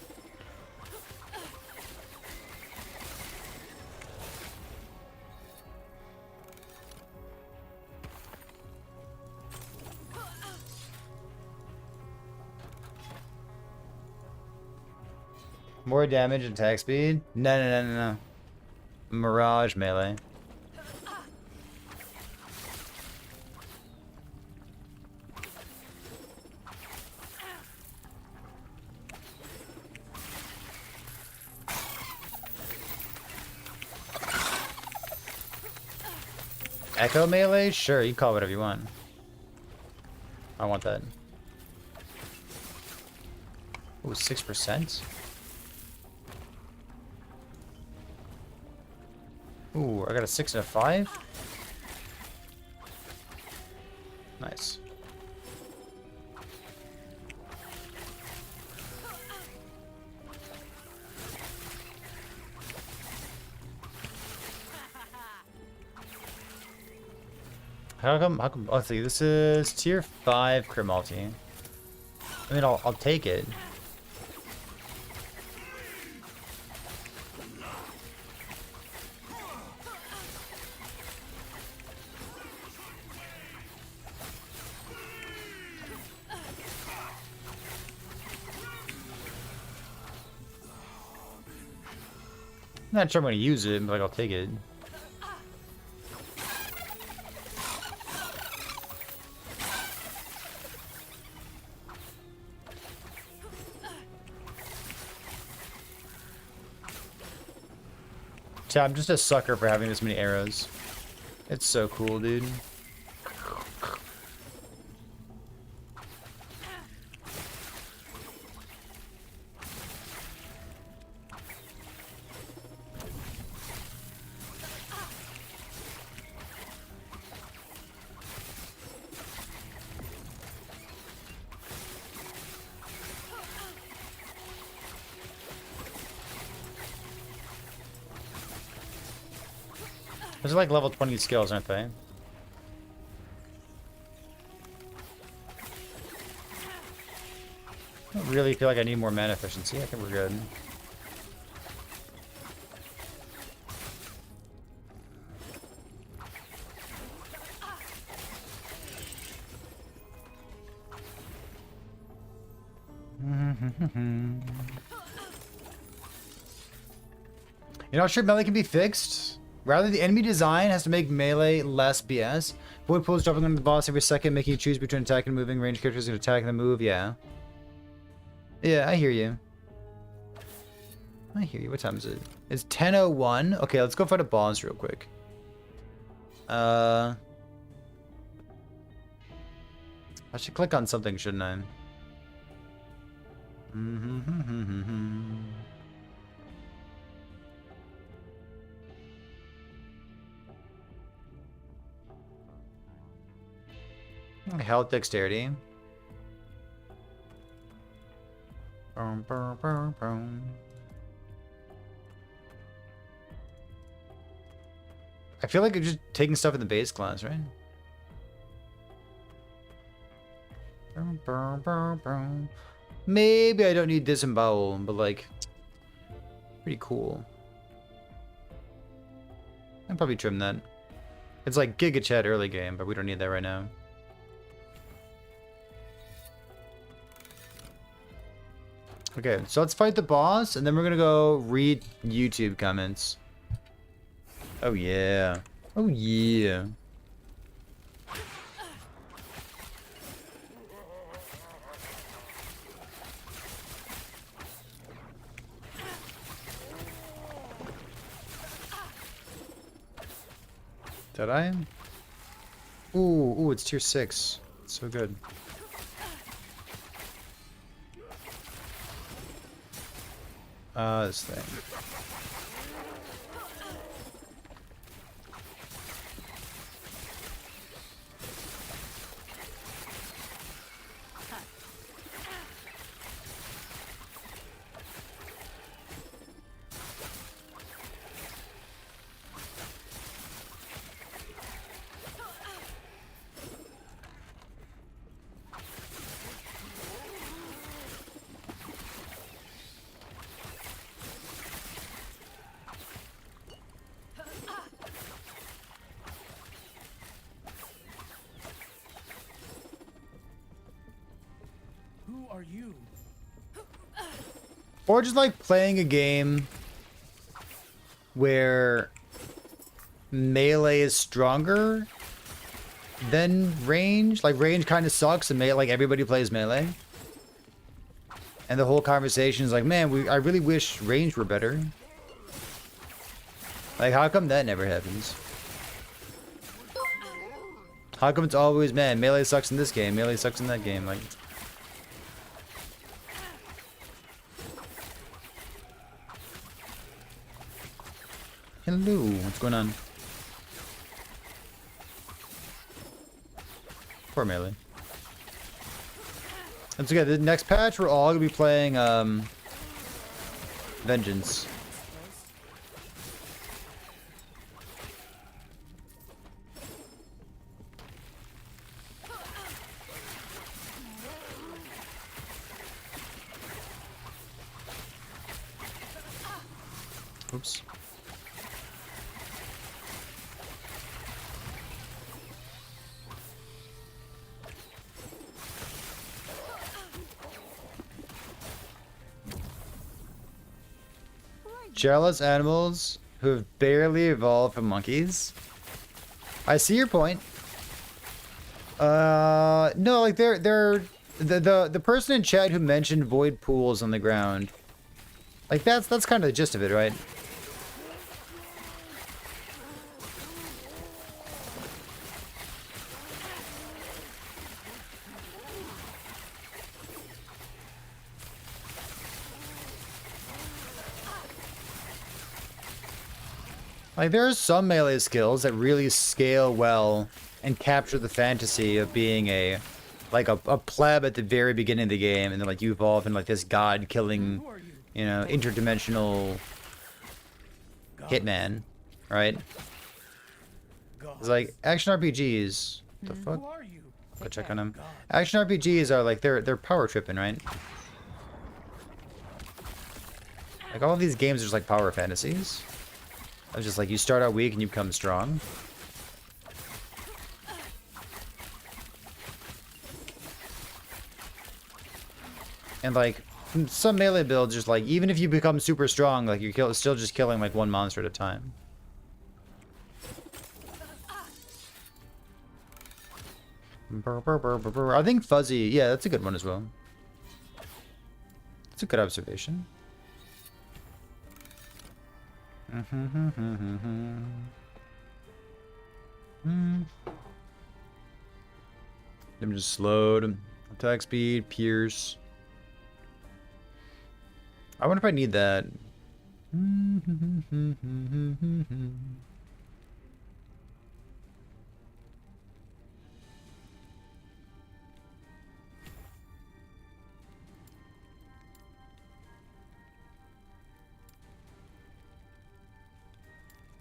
More damage and attack speed? No. Mirage melee. Echo melee? Sure, you can call it whatever you want. I want that. Ooh, 6%? Ooh, I got a 6 and a 5? Nice. How come, let's see, this is tier 5 crit multi. I mean, I'll take it. Not sure I'm gonna use it, but like, I'll take it. Yeah, I'm just a sucker for having this many arrows. It's so cool, dude. Those are like level 20 skills, aren't they? I don't really feel like I need more mana efficiency. I think we're good. You're not sure melee can be fixed? Rather, the enemy design has to make melee less BS. Void pulls dropping on the boss every second, making you choose between attacking and moving. Range characters can attack and then move, yeah. Yeah, I hear you. I hear you. What time is it? It's 10:01. Okay, let's go fight a boss real quick. I should click on something, shouldn't I? Health dexterity. Boom, boom, boom, boom. I feel like I'm just taking stuff in the base class, right? Boom, boom, boom, boom. Maybe I don't need disembowel, but like, pretty cool. I'll probably trim that. It's like Giga Chat early game, but we don't need that right now. Okay, so let's fight the boss, and then we're gonna go read YouTube comments. Oh yeah. Oh yeah. Did I? Ooh, it's tier 6. It's so good. This thing. Who are you? Or just like playing a game where melee is stronger than range. Like range kind of sucks and like everybody plays melee. And the whole conversation is like, man, I really wish range were better. Like, how come that never happens? How come it's always, man, melee sucks in this game, melee sucks in that game? Like, hello, what's going on? Poor melee. And so, yeah, the next patch, we're all gonna be playing, Vengeance. Oops. Jealous animals who have barely evolved from monkeys. I see your point. No, like they're the person in chat who mentioned void pools on the ground. Like that's kind of the gist of it, right? Like, there are some melee skills that really scale well and capture the fantasy of being a pleb at the very beginning of the game, and then, like, you evolve in, like, this god-killing, you know, interdimensional hitman, right? It's like, action RPGs... What the fuck? Go check on them. Action RPGs are, like, they're power tripping, right? Like, all of these games are just, like, power fantasies. I was just like, you start out weak and you become strong. And like, some melee builds just like, even if you become super strong, like you're still just killing like one monster at a time. I think Fuzzy, yeah, that's a good one as well. That's a good observation. Them just slowed. Attack speed, pierce. I wonder if I need that.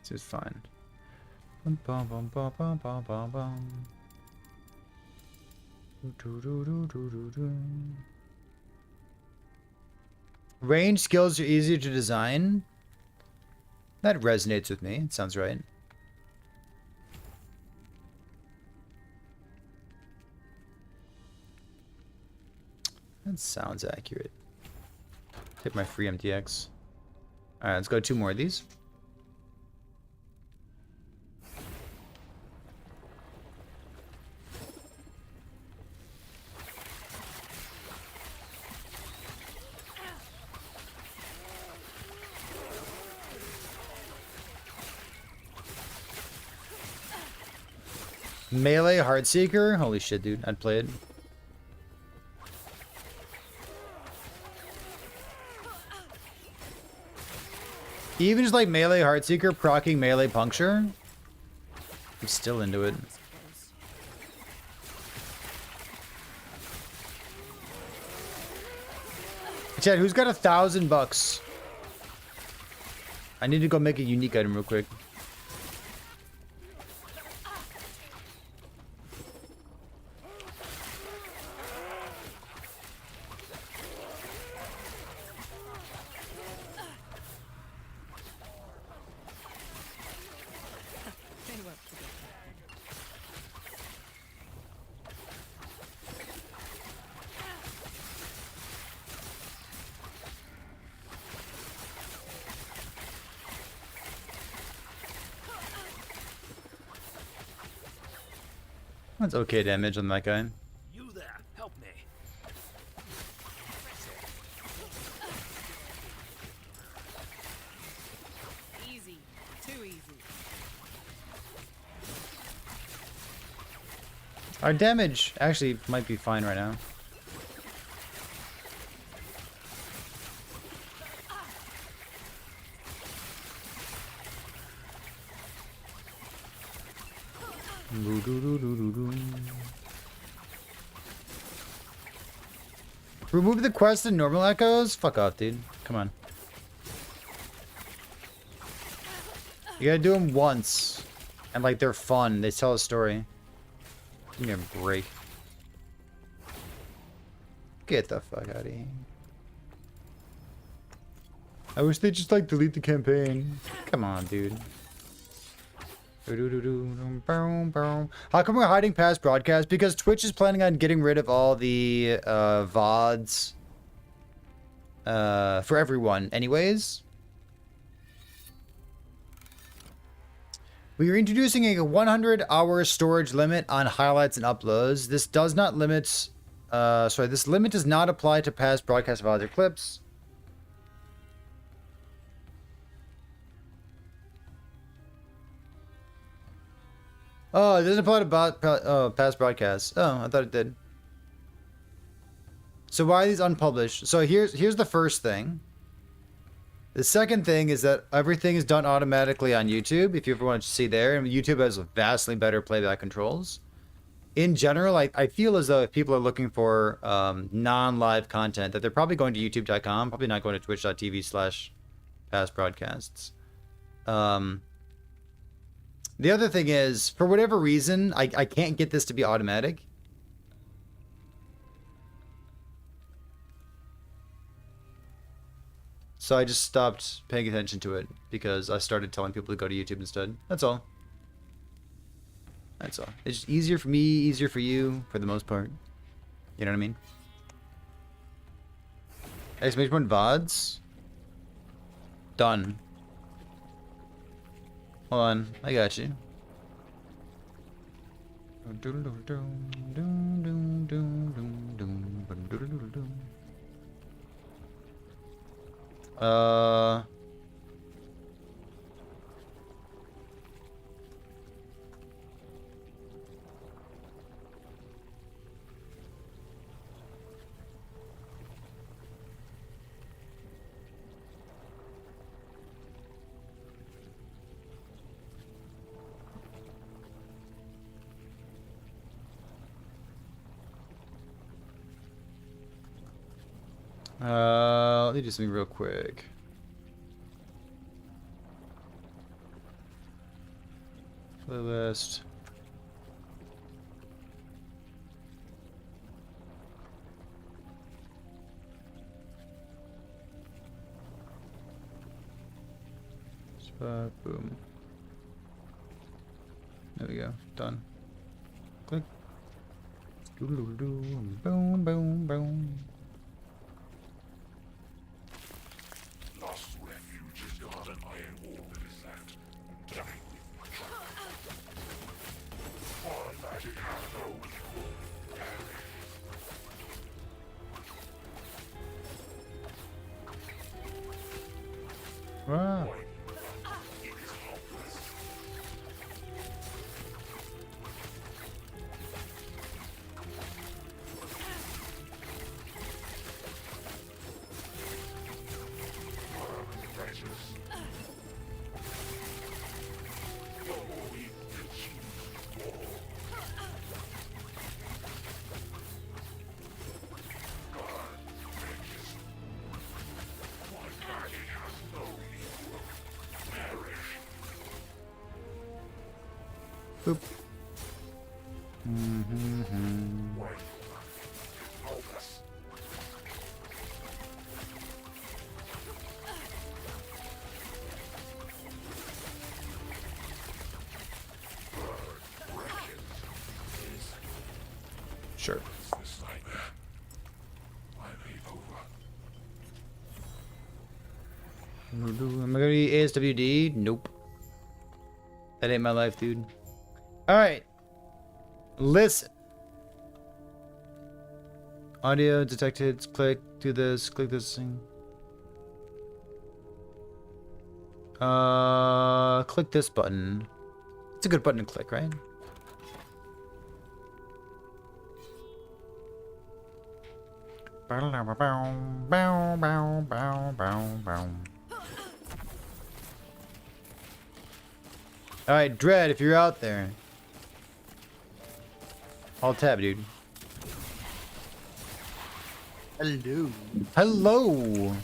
This is fine. Bum, bum, bum, bum, bum, bum, bum, bum. Do, do, do, do, do, do. Range skills are easier to design. That resonates with me. It sounds right. That sounds accurate. Take my free MTX. Alright, let's go 2 more of these. Melee Heartseeker? Holy shit, dude. I'd play it. Even just like Melee Heartseeker proccing Melee Puncture? I'm still into it. Chad, who's got $1,000? I need to go make a unique item real quick. That's okay damage on that guy. You there, help me. Easy. Too easy. Our damage actually might be fine right now. Remove the quest and normal echoes? Fuck off, dude. Come on. You gotta do them once. And like they're fun. They tell a story. Give me a break. Get the fuck out of here. I wish they'd just like delete the campaign. Come on, dude. How come we're hiding past broadcast? Because Twitch is planning on getting rid of all the VODs for everyone anyways. We are introducing a 100-hour storage limit on highlights and uploads. This does not limit this limit does not apply to past broadcast VODs or clips. Oh, it doesn't apply to past broadcasts. Oh, I thought it did. So why are these unpublished? So here's the first thing. The second thing is that everything is done automatically on YouTube, if you ever want to see there. And YouTube has vastly better playback controls. In general, I feel as though if people are looking for non-live content, that they're probably going to youtube.com, probably not going to twitch.tv/past broadcasts. The other thing is, for whatever reason, I can't get this to be automatic. So I just stopped paying attention to it because I started telling people to go to YouTube instead. That's all. That's all. It's just easier for me, easier for you, for the most part. You know what I mean? Exclamation point VODs. Done. Hold on, I got you. Let me do something real quick. Playlist. Spot, boom. There we go. Done. Click. Doodle-doo-doo. Boom, boom, boom. Lost refuge is not an iron wall that is left. Dying with our magic has no equal. Wow. It is hopeless. Precious. No more evil to choose war. God, precious. My magic has no equal. Perish. Boop. Mm-hmm. Hopeless. Sure. This nightmare. I leave over. Am I gonna be ASWD? Nope. That ain't my life, dude. Alright. Listen. Audio detected. Click. Do this. Click this thing. Click this button. It's a good button to click, right? Alright, Dread, if you're out there. Alt tab, dude. Hello. Hello!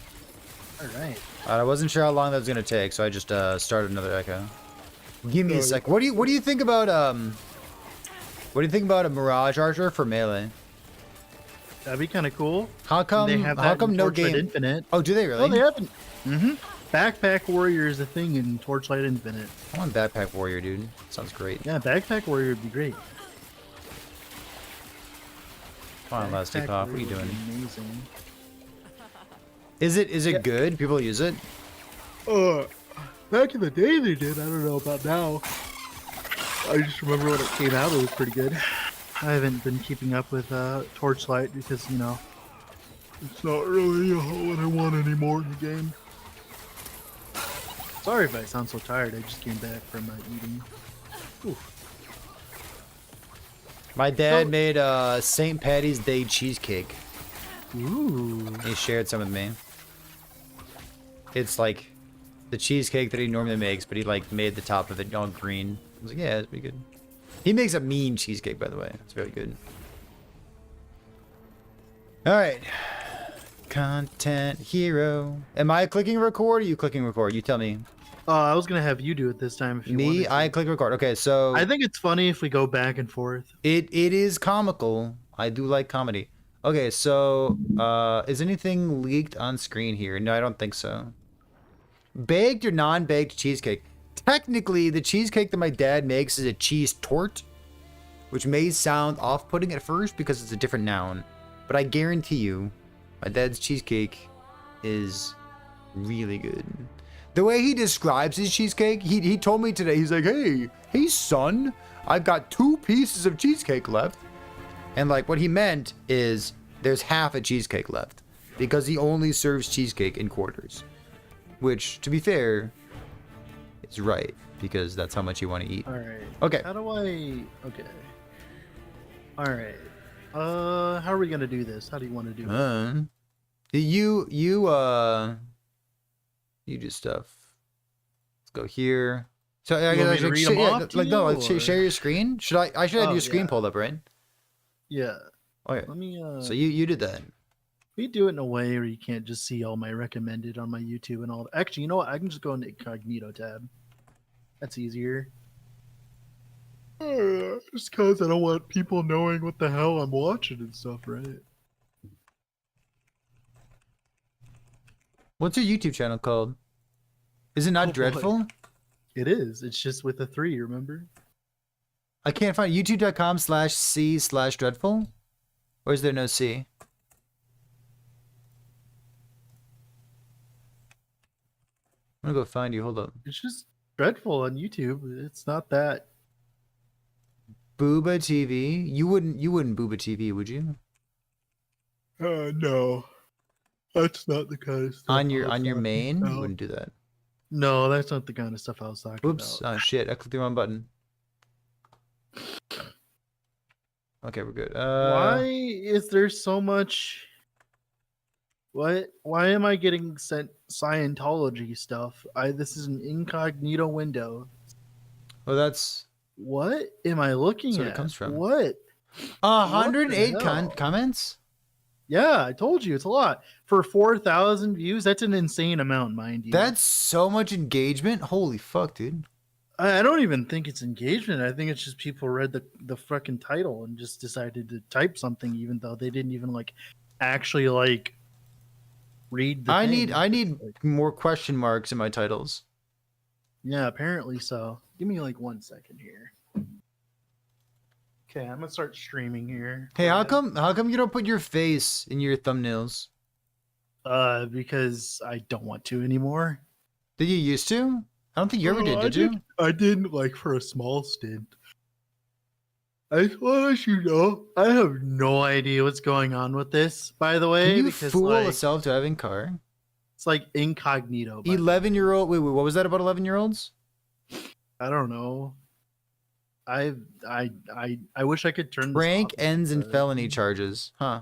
Alright. I wasn't sure how long that was gonna take, so I just started another echo. Give me a sec. What do you think about what do you think about a Mirage Archer for melee? That'd be kind of cool. How come They have how that come in no Torchlight game Infinite. Oh, do they really? Oh, they haven't. Backpack Warrior is a thing in Torchlight Infinite. I want Backpack Warrior, dude. Sounds great. Yeah, Backpack Warrior would be great. Come on, Lasty Backpack Pop, what are you Warrior would doing? be Amazing. Is it good? People use it? Back in the day they did. I don't know about now. I just remember when it came out, it was pretty good. I haven't been keeping up with Torchlight because, you know, it's not really what I want anymore in the game. Sorry if I sound so tired. I just came back from eating. Oof. My dad made St. Patty's Day cheesecake. Ooh. He shared some with me. It's like the cheesecake that he normally makes, but he like made the top of it all green. I was like, yeah, it's pretty good. He makes a mean cheesecake, by the way. It's very good. All right. Content hero. Am I clicking record or you clicking record? You tell me. I was gonna have you do it this time if you wanted Me? to. I click record. Okay, so I think it's funny if we go back and forth. it is comical. I do like comedy. Okay, so is anything leaked on screen here? No, I don't think so. Baked or non-baked cheesecake? Technically, the cheesecake that my dad makes is a cheese tort, which may sound off-putting at first because it's a different noun, but I guarantee you, my dad's cheesecake is really good. The way he describes his cheesecake, he told me today, he's like, hey son, I've got 2 pieces of cheesecake left. And like what he meant is there's half a cheesecake left because he only serves cheesecake in quarters, which to be fair is right because that's how much you want to eat. All right. Okay. How do I? Okay. All right. How are we gonna do this? How do you want to do it? You do stuff. Let's go here. So I You want me to read 'em off to like no, you, like, or- share your screen. I should have Oh, your screen yeah. pulled up, right? Yeah. Okay. Let me. So you did that. We do it in a way where you can't just see all my recommended on my YouTube and all. Actually, you know what? I can just go into incognito tab. That's easier. Just cause I don't want people knowing what the hell I'm watching and stuff, right? What's your YouTube channel called? Is it not Oh, boy. Dreadful? It is. It's just with a 3, remember? I can't find youtube.com/c/dreadful? Or is there no C? I'm gonna go find you. Hold up. It's just Dreadful on YouTube. It's not that. Booba TV? You wouldn't Booba TV, would you? No. That's not the kind of stuff. On I your was talking main? You about. wouldn't do that. No, that's not the kind of stuff I was talking Oops. about. Oh shit, I clicked the wrong button. Okay, we're good. Why is there so much? Why am I getting sent Scientology stuff? This is an incognito window. Well, that's What am I looking That's at? where it comes from. What? 108 What the hell? comments? Yeah, I told you it's a lot for 4,000 views. That's an insane amount, mind you. That's so much engagement. Holy fuck, dude. I don't even think it's engagement. I think it's just people read the fucking title and just decided to type something, even though they didn't even actually read the I thing. need more question marks in my titles. Yeah, apparently so. Give me 1 second here. Okay, I'm gonna start streaming here. Hey, how come you don't put your face in your thumbnails? Because I don't want to anymore. Did you used to? I don't think you ever did, I did you? I didn't for a small stint. As well as you know, I have no idea what's going on with this, by the way. Can you because, fool a self-driving car? It's incognito. by the way. 11-year-old. Wait, what was that about 11-year-olds? I don't know. I wish I could turn Prank this off, ends in but felony charges. Huh.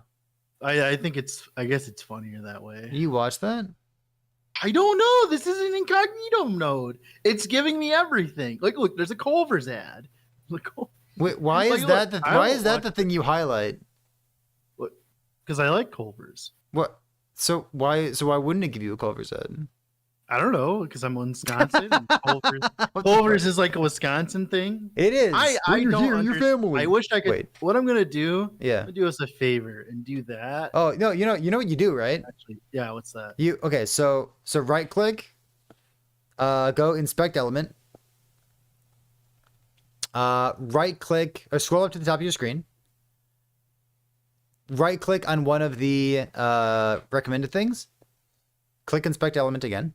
I think I guess it's funnier that way. You watch that? I don't know. This is an incognito mode. It's giving me everything. Look, there's a Culver's ad. Look, Wait, why Like, is look, that the I why don't is that watch the thing you highlight? because I like Culver's. What? So why wouldn't it give you a Culver's ad? I don't know because I'm in Wisconsin. And Culver's, What the Culver's fuck? is a Wisconsin thing. It is. I When you're don't here, your family. I wish I could. Wait. What I'm gonna do? Yeah. I'm gonna do us a favor and do that. Oh no, you know what you do, right? Actually, yeah. What's that? You okay? So right click, go inspect element. Right click or scroll up to the top of your screen. Right click on one of the recommended things. Click inspect element again.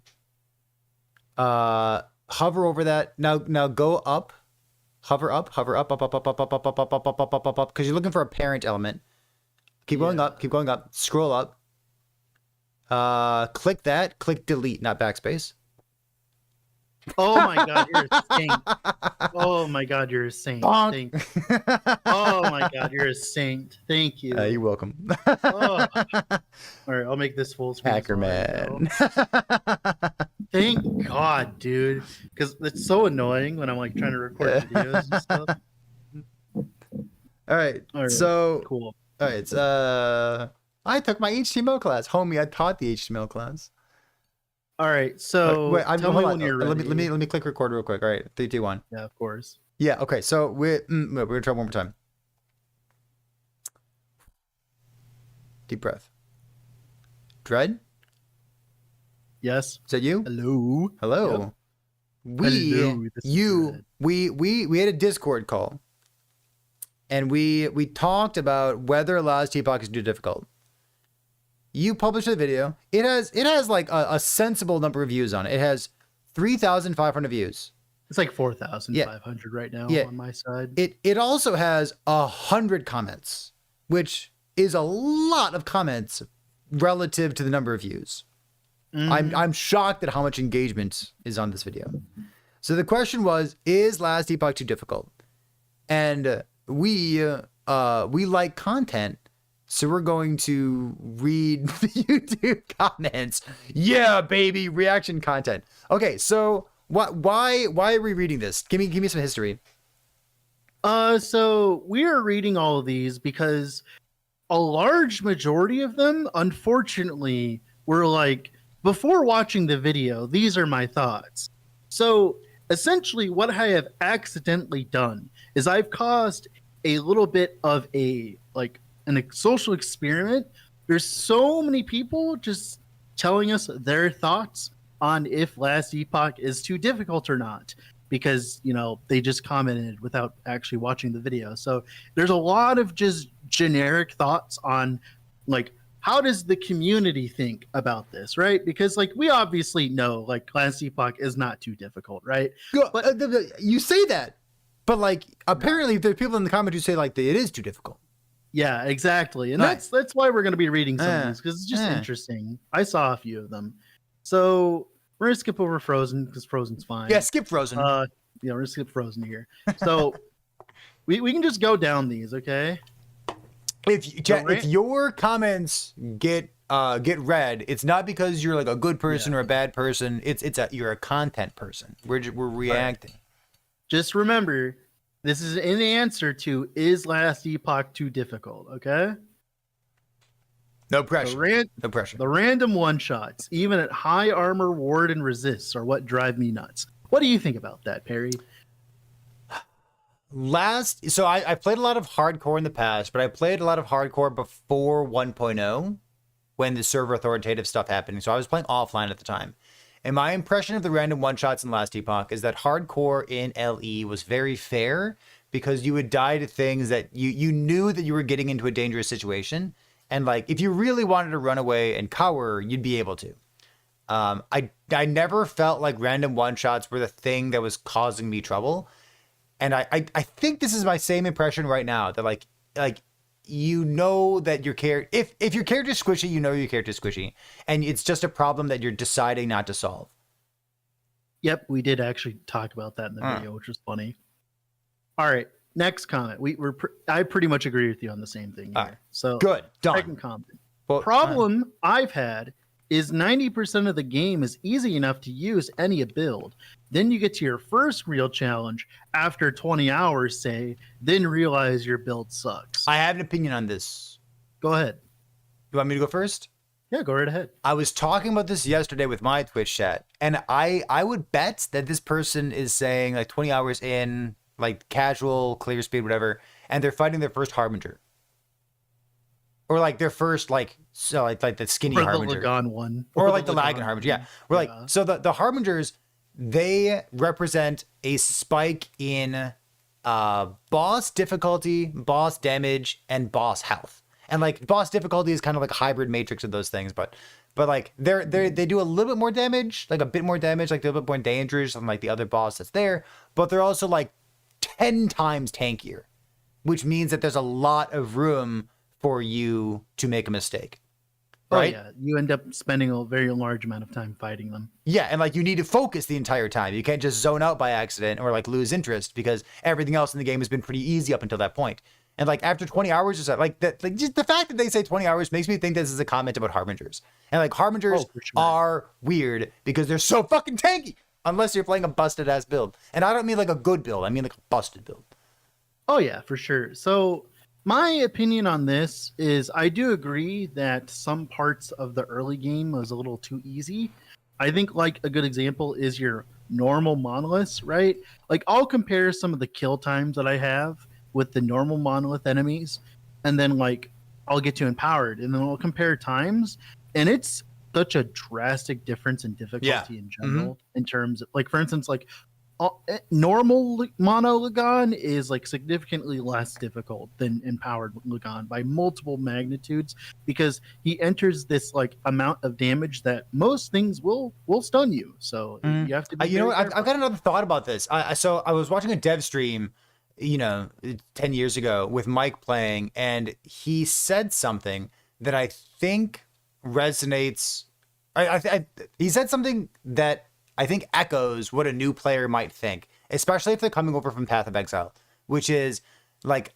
Hover over that. Now go up. Hover up, up, because you're looking for a parent element. Keep going up, scroll up. Click that, click delete, not backspace. Oh my god, you're a saint. Oh my god, you're a saint. Bonk. Oh my god, you're a saint. Thank you. You're welcome. Oh. All right, I'll make this full screen. Hacker man. Thank God, dude. Because it's so annoying when I'm trying to record videos and stuff. All right. All right, So cool. all right. I took my HTML class, homie. I taught the HTML class. All right, so Wait, tell me when you're ready. Let me click record real quick. All right, 3, 2, 1. Yeah, of course. Yeah. Okay. So we're gonna try one more time. Deep breath. Dread. Yes. Is that you? Hello. Hello. Hello, this is Dread. We had a Discord call, and we talked about whether Last Epoch is too difficult. You published a video. It has a sensible number of views on it. It has 3,500 views. It's 4,500 right now on my side. It also has 100 comments, which is a lot of comments relative to the number of views. I'm shocked at how much engagement is on this video. So the question was, is Last Epoch too difficult? And we like content, so we're going to read the YouTube comments. Yeah, baby, reaction content. Okay, so why are we reading this? Give me some history. So we are reading all of these because a large majority of them, unfortunately, were before watching the video, these are my thoughts. So essentially what I have accidentally done is I've caused a little bit of a social experiment. There's so many people just telling us their thoughts on if Last Epoch is too difficult or not, because they just commented without actually watching the video. So there's a lot of just generic thoughts on like, how does the community think about this, right? Because we obviously know Last Epoch is not too difficult, right? But you say that, but apparently there's people in the comments who say that it is too difficult. Yeah, exactly. And that's why we're going to be reading some of these, because it's just interesting. I saw a few of them. So we're going to skip over Frozen because Frozen's fine. Yeah, skip Frozen. We're going to skip Frozen here. So we can just go down these, okay? If your comments get read, it's not because you're a good person or a bad person. You're a content person. We're reacting. Right. Just remember, this is an answer to is Last Epoch too difficult, okay? No pressure. No pressure. The random one-shots, even at high armor, ward, and resists, are what drive me nuts. What do you think about that, Perry? So I played a lot of hardcore in the past, but I played a lot of hardcore before 1.0 when the server authoritative stuff happened. So I was playing offline at the time. And my impression of the random one-shots in Last Epoch is that hardcore in LE was very fair because you would die to things that you knew that you were getting into a dangerous situation. And if you really wanted to run away and cower, you'd be able to. I never felt like random one-shots were the thing that was causing me trouble. And I think this is my same impression right now, that that your character, if your character's squishy, your character's squishy, and it's just a problem that you're deciding not to solve. Yep, we did actually talk about that in the video, which was funny. All right, next comment. I pretty much agree with you on the same thing here. So good, done. Second comment. Problem I've had is 90% of the game is easy enough to use any build. Then you get to your first real challenge after 20 hours, say, then realize your build sucks. I have an opinion on this. Go ahead. You want me to go first? Yeah, go right ahead. I was talking about this yesterday with my Twitch chat, and I would bet that this person is saying 20 hours in, casual, clear speed, whatever, and they're fighting their first Harbinger. Or their first the skinny Harbinger. The Lagan one. Or the Lagan Harbinger. Yeah. We're so the Harbingers, they represent a spike in boss difficulty, boss damage, and boss health. And boss difficulty is kind of a hybrid matrix of those things, but they do a little bit more damage, a bit more damage, a little bit more dangerous than the other boss that's there, but they're also 10 times tankier, which means that there's a lot of room for you to make a mistake. Right? Oh, yeah. You end up spending a very large amount of time fighting them. Yeah, and you need to focus the entire time. You can't just zone out by accident or lose interest because everything else in the game has been pretty easy up until that point. And after 20 hours or so, just the fact that they say 20 hours makes me think this is a comment about Harbingers. And Harbingers are weird because they're so fucking tanky unless you're playing a busted ass build. And I don't mean a good build. I mean a busted build. Oh yeah, for sure. So my opinion on this is I do agree that some parts of the early game was a little too easy. I think a good example is your normal monoliths, right? I'll compare some of the kill times that I have with the normal monolith enemies, and then I'll get to empowered, and then I'll compare times, and it's such a drastic difference in difficulty in general. In terms of for instance, normal mono Lagan is significantly less difficult than empowered Lagan by multiple magnitudes, because he enters this amount of damage that most things will stun you. So you have to be I've got another thought about this. So I was watching a dev stream 10 years ago with Mike playing, and he said something that I think resonates. He said something that I think echoes what a new player might think, especially if they're coming over from Path of Exile, which is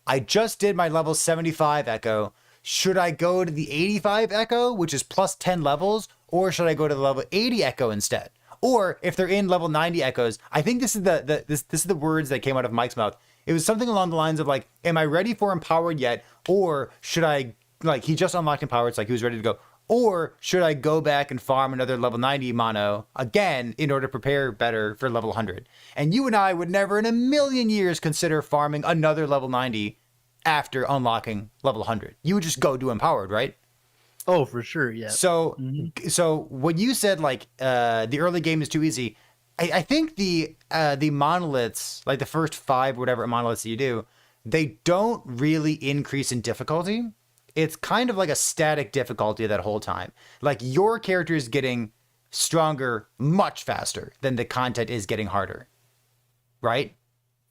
I just did my level 75 Echo. Should I go to the 85 Echo, which is plus 10 levels, or should I go to the level 80 Echo instead? Or if they're in level 90 Echoes, I think this is this is the words that came out of Mike's mouth. It was something along the lines of am I ready for empowered yet? Or should I, he just unlocked empowered, it's he was ready to go. Or should I go back and farm another level 90 mono again in order to prepare better for level 100? And you and I would never in a million years consider farming another level 90 after unlocking level 100. You would just go do empowered, right? Oh, for sure, yeah. So, so when you said like the early game is too easy, I think the monoliths, like the first 5 whatever monoliths you do, they don't really increase in difficulty. It's kind of like a static difficulty that whole time. Like your character is getting stronger much faster than the content is getting harder, right?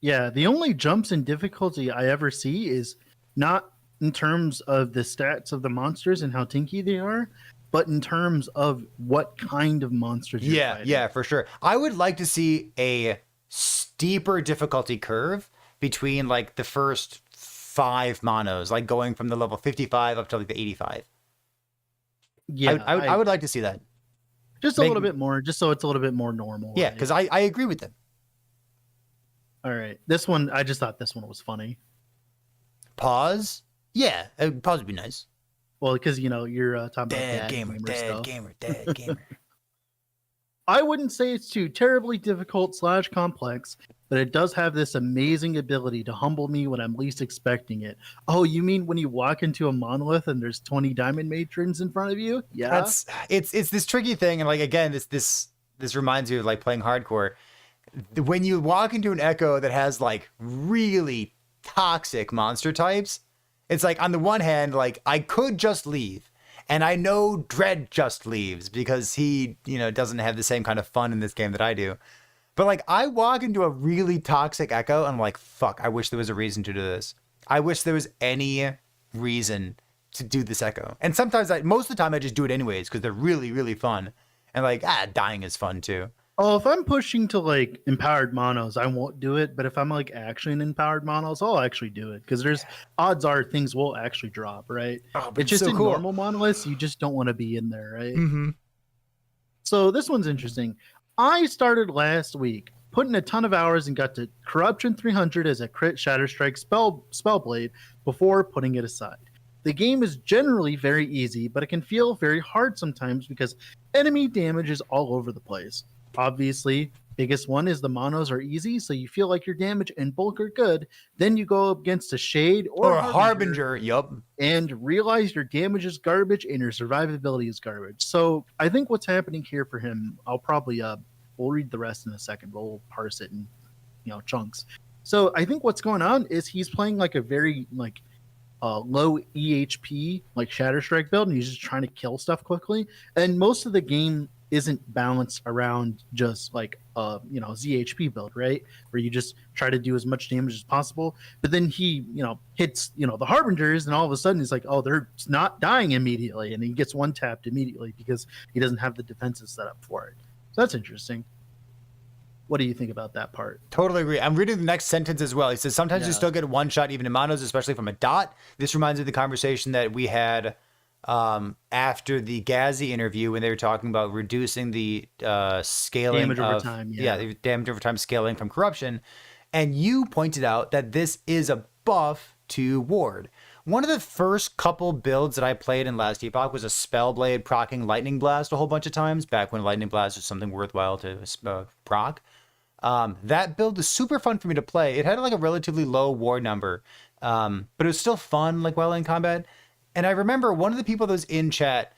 Yeah, the only jumps in difficulty I ever see is not in terms of the stats of the monsters and how tinky they are, but in terms of what kind of monsters you're fighting. Yeah, for sure. I would like to see a steeper difficulty curve between like the first 5 monos, like going from the level 55 up to like the 85. Yeah, I would like to see that. Just a little bit more, just so it's a little bit more normal. Yeah, right? because I agree with them. All right, this one, I just thought this one was funny. Pause? Yeah, pause would be nice. Well, because, you know, you're talking about Dead gamer, dead gamer. I wouldn't say it's too terribly difficult / complex, but it does have this amazing ability to humble me when I'm least expecting it. Oh, you mean when you walk into a monolith and there's 20 diamond matrons in front of you? Yeah. It's this tricky thing, and like again, this reminds you of like playing hardcore. When you walk into an echo that has like really toxic monster types, it's like on the one hand, like I could just leave. And I know Dread just leaves because he, you know, doesn't have the same kind of fun in this game that I do. But like I walk into a really toxic echo and I'm like, fuck, I wish there was a reason to do this. I wish there was any reason to do this echo. And sometimes most of the time I just do it anyways because they're really, really fun. And like, dying is fun too. Oh, if I'm pushing to like empowered monos, I won't do it. But if I'm like actually in empowered monos, I'll actually do it because there's odds are things will actually drop, right? Oh, but it's just so in cool. normal monoliths, you just don't want to be in there, right? Mm-hmm. So this one's interesting. I started last week, put in a ton of hours and got to Corruption 300 as a crit Shatterstrike spellblade before putting it aside. The game is generally very easy, but it can feel very hard sometimes because enemy damage is all over the place. Obviously, biggest one is the monos are easy, so you feel like your damage and bulk are good. Then you go up against a Shade or a Harbinger, yup, and realize your damage is garbage and your survivability is garbage. So I think what's happening here for him, I'll probably we'll read the rest in a second. We'll parse it in chunks. So I think what's going on is he's playing like a very low EHP like Shatterstrike build, and he's just trying to kill stuff quickly. And most of the game isn't balanced around just like ZHP build, right? Where you just try to do as much damage as possible. But then he, hits, the Harbingers, and all of a sudden he's like, oh, they're not dying immediately. And he gets one tapped immediately because he doesn't have the defenses set up for it. So that's interesting. What do you think about that part? Totally agree. I'm reading the next sentence as well. He says, sometimes you still get one shot even in monos, especially from a dot. This reminds me of the conversation that we had after the Gazi interview when they were talking about reducing the scaling damage over time. The damage over time scaling from corruption. And you pointed out that this is a buff to ward. One of the first couple builds that I played in Last Epoch was a Spellblade proccing Lightning Blast a whole bunch of times, back when Lightning Blast was something worthwhile to proc. That build was super fun for me to play. It had like a relatively low ward number, but it was still fun, like while in combat. And I remember one of the people that was in chat,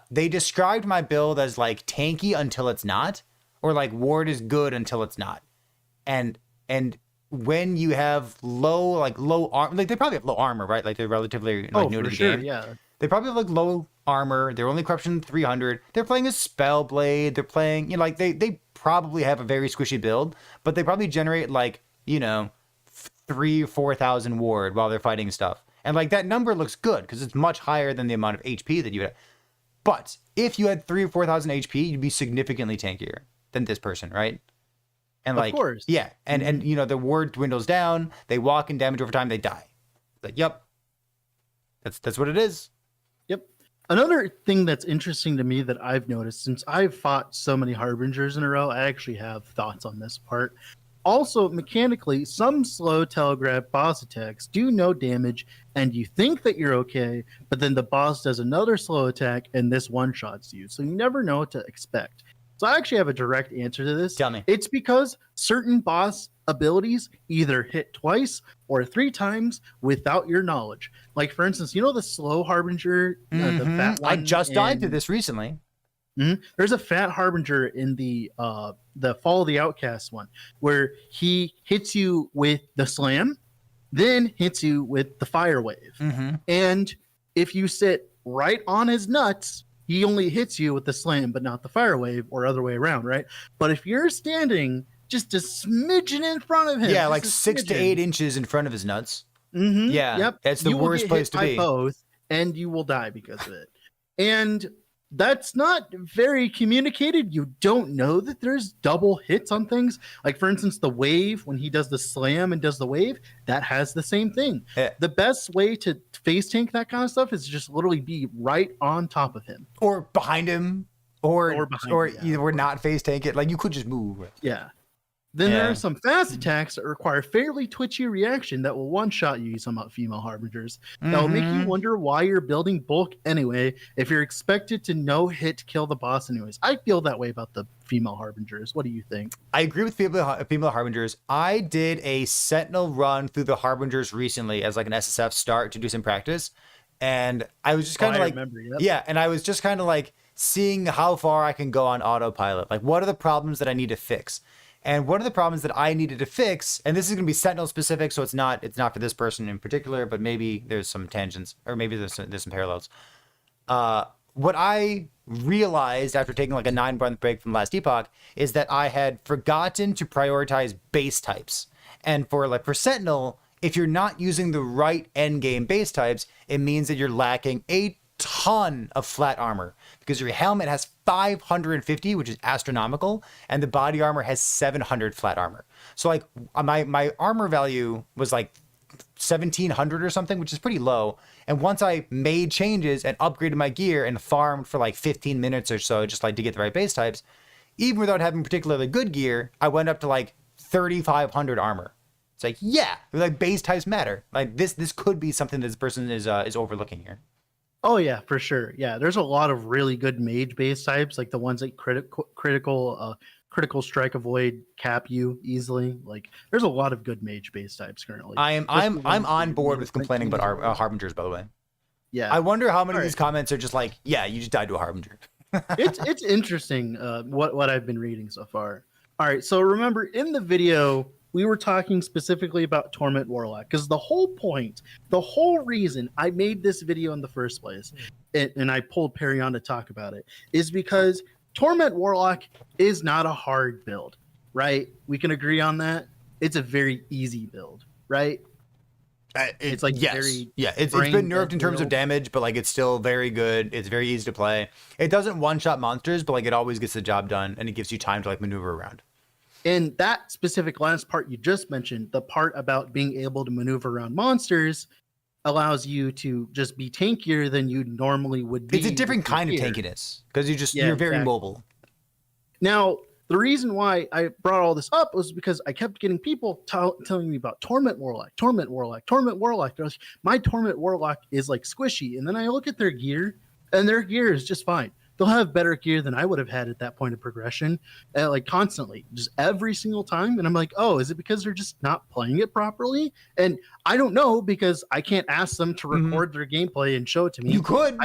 they described my build as like tanky until it's not, or like ward is good until it's not. And when you have low armor, like they probably have low armor, right? Like they're relatively new to the game. Yeah. They probably have like low armor. They're only corruption 300. They're playing a Spellblade. They're playing, they probably have a very squishy build, but they probably generate 3,000-4,000 ward while they're fighting stuff. And like that number looks good because it's much higher than the amount of HP that you have. But if you had 3,000 or 4,000 HP, you'd be significantly tankier than this person, right? And of course. Yeah. And the ward dwindles down. They walk in damage over time. They die. Like, yep. That's what it is. Yep. Another thing that's interesting to me that I've noticed since I've fought so many Harbingers in a row, I actually have thoughts on this part. Also, mechanically, some slow telegraph boss attacks do no damage, and you think that you're okay, but then the boss does another slow attack, and this one-shots you. So you never know what to expect. So I actually have a direct answer to this. Tell me. It's because certain boss abilities either hit twice or 3 times without your knowledge. Like, for instance, you know the slow Harbinger, the fat one? I just died to this recently. There's a fat Harbinger in the Fall of the Outcast one where he hits you with the slam, then hits you with the fire wave. And if you sit right on his nuts, he only hits you with the slam, but not the fire wave, or other way around, right? But if you're standing just a smidgen in front of him, Yeah, like 6 to 8 inches in front of his nuts. Yeah, yep, that's the you will worst get place hit to by be. both, and you will die because of it. And that's not very communicated. You don't know that there's double hits on things. Like, for instance, the wave, when he does the slam and does the wave, that has the same thing. Yeah. The best way to face tank that kind of stuff is just literally be right on top of him. Or behind him. Or behind him, yeah, either not face tank it. Like, you could just move. Yeah. Then there Yeah. are some fast attacks that require fairly twitchy reaction that will one-shot you, some female harbingers. That will make you wonder why you're building bulk anyway if you're expected to no-hit kill the boss anyways. I feel that way about the female harbingers. What do you think? I agree with female harbingers. I did a sentinel run through the harbingers recently as like an SSF start to do some practice. And I was just kind of like, remember, yep. yeah, and I was just kind of like seeing how far I can go on autopilot. Like, what are the problems that I need to fix? And one of the problems that I needed to fix, and this is going to be Sentinel specific, so it's not for this person in particular, but maybe there's some tangents, or maybe there's some parallels. What I realized after taking like a 9-month break from last epoch is that I had forgotten to prioritize base types. And for Sentinel, if you're not using the right endgame base types, it means that you're lacking a ton of flat armor, because your helmet has 550, which is astronomical, and the body armor has 700 flat armor. So like my armor value was like 1700 or something, which is pretty low. And once I made changes and upgraded my gear and farmed for like 15 minutes or so, just like to get the right base types, even without having particularly good gear, I went up to like 3500 armor. It's like, yeah, like base types matter. Like this could be something that this person is overlooking here. Oh yeah, for sure. Yeah, there's a lot of really good mage base types, like the ones that critical strike avoid cap you easily. Like, there's a lot of good mage base types currently. I'm on board with complaining about our harbingers, by the way. Yeah, I wonder how many of these comments are just like, yeah, you just died to a harbinger. it's interesting what I've been reading so far. All right, so remember in the video we were talking specifically about Torment Warlock, because the whole reason I made this video in the first place, and I pulled Perry on to talk about it, is because Torment Warlock is not a hard build, right? We can agree on that. It's a very easy build, right? It's like yes. very it's been nerfed in terms of damage, but like it's still very good. It's very easy to play. It doesn't one-shot monsters, but like it always gets the job done, and it gives you time to like maneuver around. And that specific last part you just mentioned, the part about being able to maneuver around monsters, allows you to just be tankier than you normally would be. It's a different kind of tankiness, because you're very mobile. Now, the reason why I brought all this up was because I kept getting people telling me about Torment Warlock. My Torment Warlock is like squishy. And then I look at their gear, and their gear is just fine. They'll have better gear than I would have had at that point of progression, like constantly, just every single time. And I'm like, oh, is it because they're just not playing it properly? And I don't know, because I can't ask them to record their gameplay and show it to me. You could.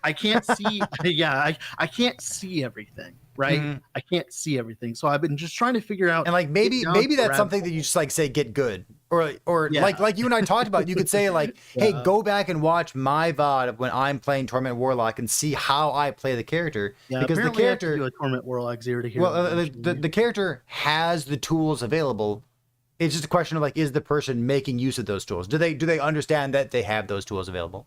I can't see. I can't see everything. Right. I can't see everything. So I've been just trying to figure out. And like maybe that's something that you just like say, get good. Or like you and I talked about, you could say like, hey, go back and watch my VOD of when I'm playing Torment Warlock and see how I play the character. Yeah, because the character, I have to do a Torment Warlock 0 to hero. Well, the character has the tools available. It's just a question of like, is the person making use of those tools? Do they understand that they have those tools available?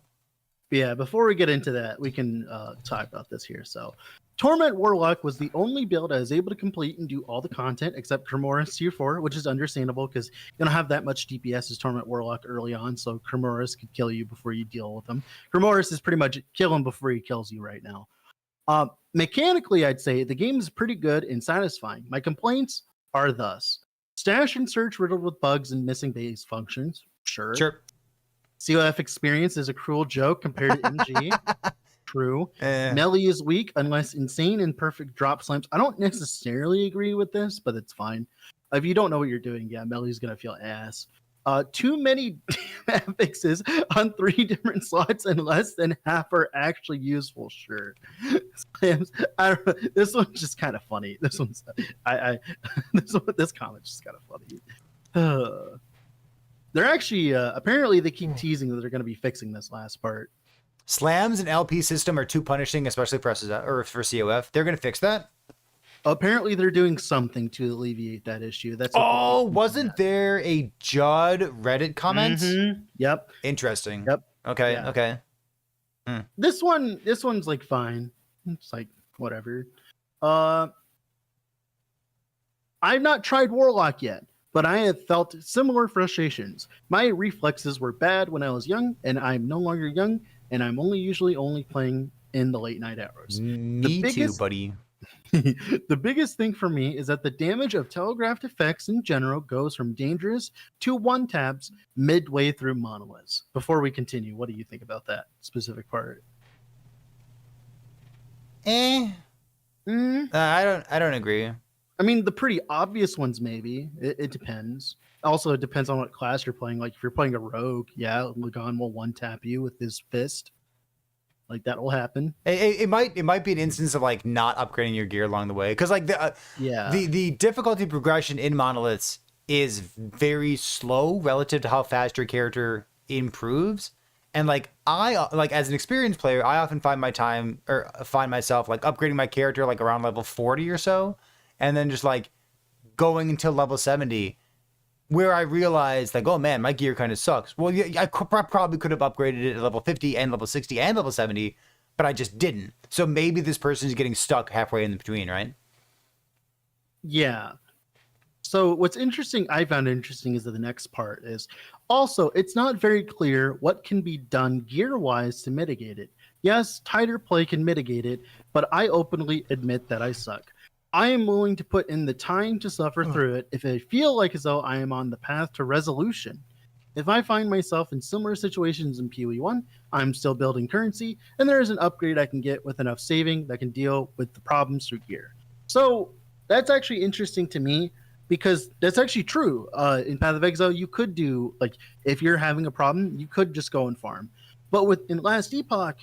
Yeah, before we get into that, we can talk about this here. So Torment Warlock was the only build I was able to complete and do all the content except Cremoris Tier 4, which is understandable because you don't have that much DPS as Torment Warlock early on, so Cremoris could kill you before you deal with him. Cremoris is pretty much kill him before he kills you right now. Mechanically, I'd say the game is pretty good and satisfying. My complaints are thus. Stash and search riddled with bugs and missing base functions. Sure. Sure. COF experience is a cruel joke compared to MG. True. Eh. Melee is weak unless insane and perfect drop slams. I don't necessarily agree with this, but it's fine. If you don't know what you're doing, yeah, Melee's gonna feel ass. Too many fixes on 3 different slots and less than half are actually useful. Sure. Slams. I don't know. This one's just kind of funny. This one's this comment's just kind of funny. They're actually apparently they keep teasing that they're going to be fixing this last part. Slams and LP system are too punishing, especially for for COF. They're gonna fix that. Apparently, they're doing something to alleviate that issue. That's wasn't there a Judd Reddit comment? Mm-hmm. Yep. Interesting. Yep. Okay. Yeah. Okay. This one's like fine. It's like whatever. I've not tried Warlock yet, but I have felt similar frustrations. My reflexes were bad when I was young, and I'm no longer young, and I'm usually only playing in the late night hours. Me too, buddy. The biggest thing for me is that the damage of telegraphed effects in general goes from dangerous to one taps midway through monoliths. Before we continue, what do you think about that specific part? I don't agree. I mean, the pretty obvious ones, maybe. It depends. Also, it depends on what class you're playing. Like, if you're playing a rogue, yeah, Lagan will one-tap you with his fist. Like, that will happen. It might be an instance of, like, not upgrading your gear along the way. Because, like, the difficulty progression in monoliths is very slow relative to how fast your character improves. And, like, as an experienced player, I often find myself, like, upgrading my character, like, around level 40 or so. And then just, like, going until level 70, where I realized, like, oh man, my gear kind of sucks. Well, yeah, I probably could have upgraded it at level 50 and level 60 and level 70, but I just didn't. So maybe this person is getting stuck halfway in between, right? Yeah. So what's interesting, I found interesting, is that the next part is also, it's not very clear what can be done gear-wise to mitigate it. Yes, tighter play can mitigate it, but I openly admit that I suck. I am willing to put in the time to suffer through it if I feel like as though I am on the path to resolution. If I find myself in similar situations in PoE1, I'm still building currency, and there is an upgrade I can get with enough saving that can deal with the problems through gear. So that's actually interesting to me, because that's actually true. In Path of Exile, you could do, like, if you're having a problem, you could just go and farm. But in Last Epoch,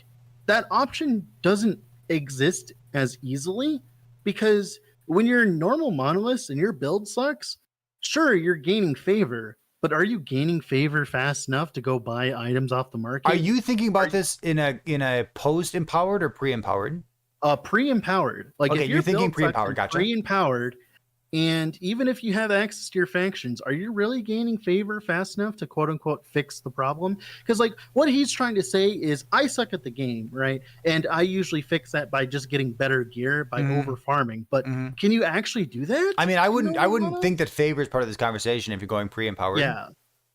that option doesn't exist as easily, because when you're in normal monoliths and your build sucks, sure, you're gaining favor, but are you gaining favor fast enough to go buy items off the market? Are you thinking about this in a post-empowered or pre-empowered? Pre-empowered. Like, okay, if you're thinking pre-empowered, gotcha. Pre-empowered, and even if you have access to your factions, are you really gaining favor fast enough to quote unquote fix the problem? Because, like, what he's trying to say is, I suck at the game, right? And I usually fix that by just getting better gear by over farming. But can you actually do that? I mean, I wouldn't think that favor is part of this conversation if you're going pre-empowered. Yeah.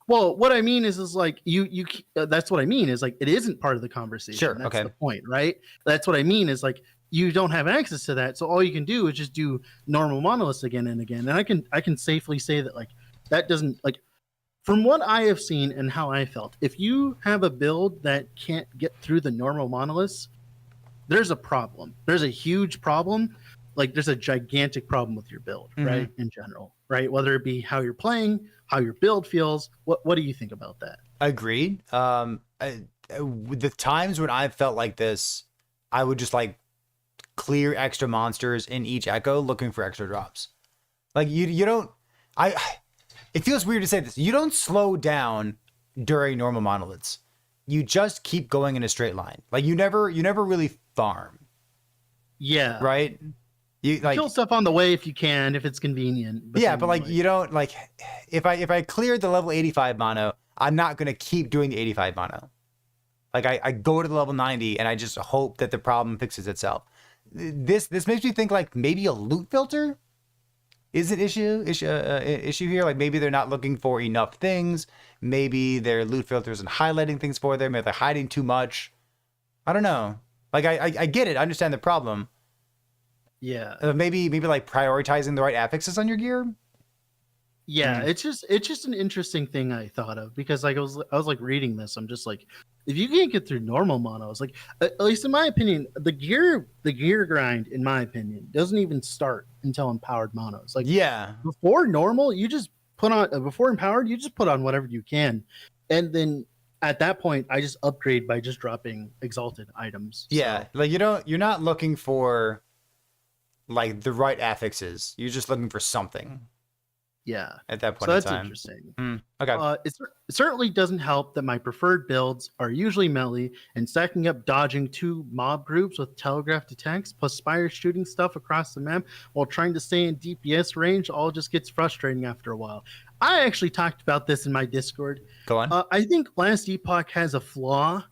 Well, what I mean is like you that's what I mean is, like, it isn't part of the conversation. Sure. That's okay. the point, right? That's what I mean is, like, you don't have access to that, so all you can do is just do normal monoliths again and again. And I can safely say that, like, that doesn't, like, from what I have seen and how I felt, if you have a build that can't get through the normal monoliths, there's a problem. There's a huge problem. Like, there's a gigantic problem with your build, right? In general, right? Whether it be how you're playing, how your build feels. What do you think about that? Agreed. The times when I felt like this, I would just, like, clear extra monsters in each echo looking for extra drops. Like, you don't, it feels weird to say this, you don't slow down during normal monoliths. You just keep going in a straight line. Like, you never really farm. Yeah. Right? You, like, kill stuff on the way if you can, if it's convenient. But but like, you don't, like, if I cleared the level 85 mono, I'm not going to keep doing the 85 mono. Like, I go to the level 90 and I just hope that the problem fixes itself. This makes me think, like, maybe a loot filter is an issue here. Like, maybe they're not looking for enough things. Maybe their loot filter isn't highlighting things for them. Maybe they're hiding too much. I don't know. Like, I get it. I understand the problem. Yeah. Maybe like prioritizing the right affixes on your gear. Yeah, it's just an interesting thing I thought of because like I was like reading this. I'm just like, if you can't get through normal monos, like at least in my opinion, the gear grind, in my opinion, doesn't even start until empowered monos. Like Yeah. before normal, you just put on before empowered, you just put on whatever you can, and then at that point, I just upgrade by just dropping exalted items. Yeah, So, like you're not looking for like the right affixes. You're just looking for something yeah. at that So point in that's time. interesting. Okay. It certainly doesn't help that my preferred builds are usually melee, and stacking up dodging 2 mob groups with telegraphed attacks plus spire shooting stuff across the map while trying to stay in DPS range all just gets frustrating after a while. I actually talked about this in my Discord. Go on. I think Last Epoch has a flaw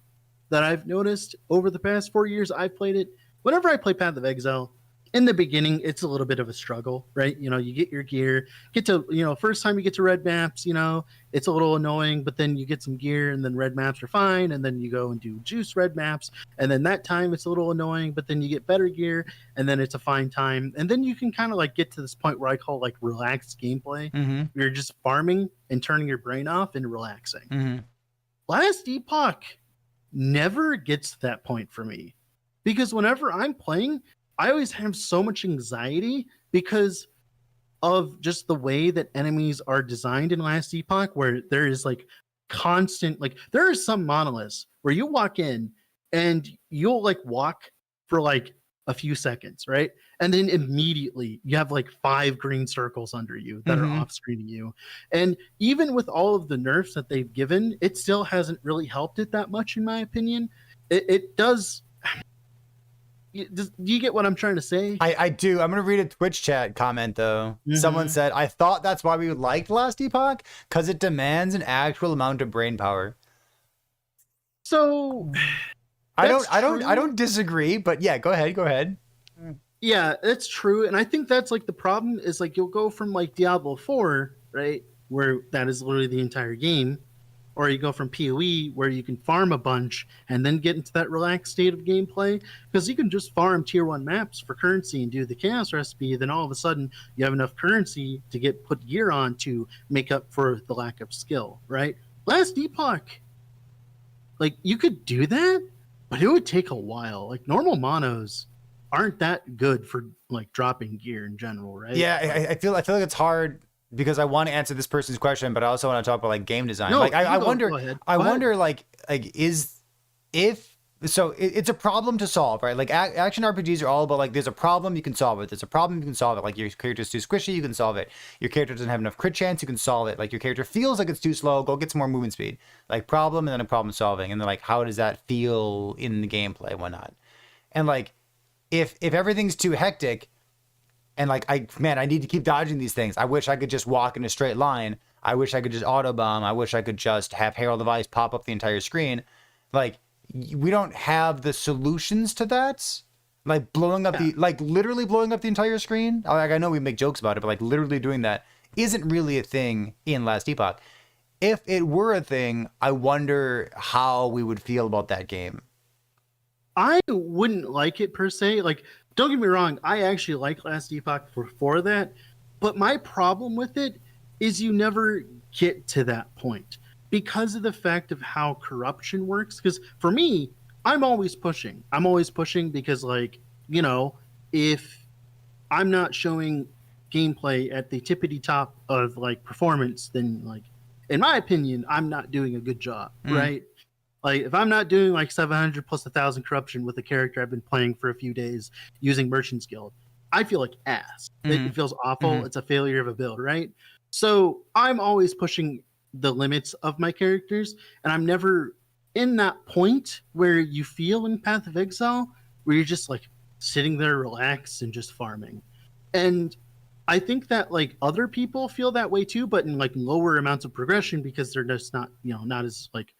that I've noticed over the past 4 years I've played it. Whenever I play Path of Exile, in the beginning, it's a little bit of a struggle, right? You know, you get your gear, get to, first time you get to red maps, it's a little annoying, but then you get some gear and then red maps are fine. And then you go and do juice red maps. And then that time it's a little annoying, but then you get better gear and then it's a fine time. And then you can kind of like get to this point where I call like relaxed gameplay. Mm-hmm. You're just farming and turning your brain off and relaxing. Mm-hmm. Last Epoch never gets to that point for me because whenever I'm playing, I always have so much anxiety because of just the way that enemies are designed in Last Epoch, where there is like constant, like there are some monoliths where you walk in and you'll like walk for like a few seconds, right? And then immediately you have like 5 green circles under you that are off screening you. And even with all of the nerfs that they've given, it still hasn't really helped it that much, in my opinion. It does. Do you get what I'm trying to say? I do. I'm going to read a Twitch chat comment, though. Someone said, I thought that's why we liked Last Epoch, because it demands an actual amount of brain power. So I don't disagree, but yeah, go ahead. Yeah, that's true. And I think that's like the problem is like you'll go from like Diablo 4, right? Where that is literally the entire game. Or you go from PoE where you can farm a bunch and then get into that relaxed state of gameplay, because you can just farm tier 1 maps for currency and do the chaos recipe. Then all of a sudden you have enough currency to put gear on to make up for the lack of skill, right? Last Epoch, like you could do that, but it would take a while. Like normal monos aren't that good for like dropping gear in general, right? Yeah, I feel like it's hard because I want to answer this person's question, but I also want to talk about like game design. No, like I wonder, go ahead. like it's a problem to solve, right? Like action RPGs are all about like there's a problem, you can solve it. There's a problem, you can solve it. Like your character's too squishy, you can solve it. Your character doesn't have enough crit chance, you can solve it. Like your character feels like it's too slow, go get some more movement speed. Like problem and then a problem solving, and then like how does that feel in the gameplay, whatnot. And like if everything's too hectic, and like I need to keep dodging these things. I wish I could just walk in a straight line. I wish I could just auto bomb. I wish I could just have Herald of Ice pop up the entire screen. Like we don't have the solutions to that. Like blowing up literally blowing up the entire screen. Like I know we make jokes about it, but like literally doing that isn't really a thing in Last Epoch. If it were a thing, I wonder how we would feel about that game. I wouldn't like it per se. Like, don't get me wrong, I actually like Last Epoch for that, but my problem with it is you never get to that point because of the fact of how corruption works. Because for me, I'm always pushing. I'm always pushing because, like, if I'm not showing gameplay at the tippity top of like performance, then like, in my opinion, I'm not doing a good job, right? Like if I'm not doing like 700 plus 1,000 corruption with a character I've been playing for a few days using Merchant's Guild, I feel like ass. It feels awful. It's a failure of a build, right? So I'm always pushing the limits of my characters, and I'm never in that point where you feel in Path of Exile where you're just like sitting there relaxed and just farming. And I think that like other people feel that way too, but in like lower amounts of progression because they're just not, not as like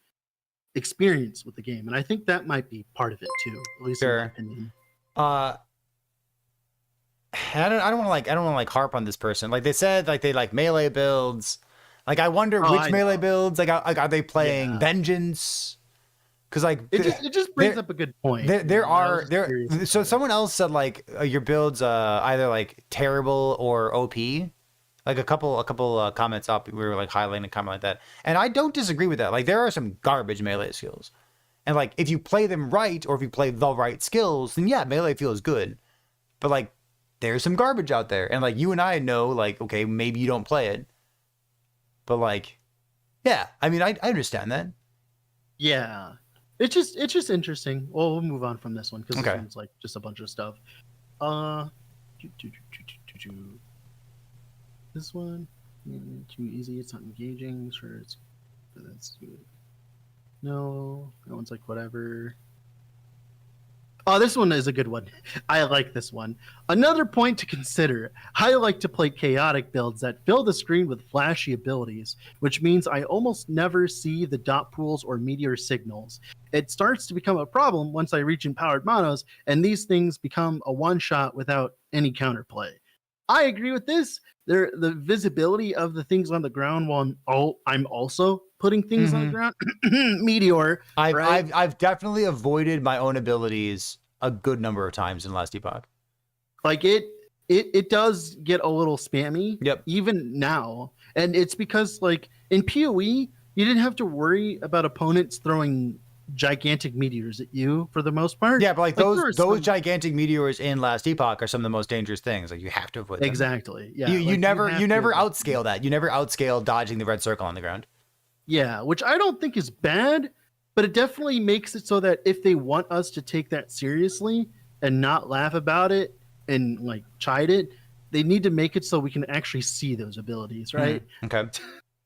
experience with the game. And I think that might be part of it too, at least in my opinion. I don't want to harp on this person. Like they said, like they like melee builds. Like I wonder which melee builds. Like are they playing Vengeance? Because like it just brings up a good point. So someone else said like your builds either like terrible or OP. Like a couple comments up, we were like highlighting a comment like that, and I don't disagree with that. Like there are some garbage melee skills, and like if you play them right, or if you play the right skills, then yeah, melee feels good. But like there's some garbage out there, and like you and I know, like okay, maybe you don't play it, but like yeah, I mean I understand that. Yeah. It's just interesting. Well, we'll move on from this one because Okay. this one's like just a bunch of stuff. This one too easy. It's not engaging. Sure, that's good. No, that one's like whatever. Oh, this one is a good one. I like this one. Another point to consider. I like to play chaotic builds that fill the screen with flashy abilities, which means I almost never see the dot pools or meteor signals. It starts to become a problem once I reach empowered monos, and these things become a one-shot without any counterplay. I agree with this. The visibility of the things on the ground while I'm also putting things on the ground. Meteor. Right? I've definitely avoided my own abilities a good number of times in Last Epoch. Like it does get a little spammy. Yep. Even now, and it's because like in PoE you didn't have to worry about opponents throwing gigantic meteors at you for the most part. Yeah, but like there those are some- gigantic meteors in Last Epoch are some of the most dangerous things. Like you have to avoid them. Exactly. Yeah. You like, never have to outscale that. You never outscale dodging the red circle on the ground. Yeah, which I don't think is bad, but it definitely makes it so that if they want us to take that seriously and not laugh about it and like chide it, they need to make it so we can actually see those abilities, right? Okay.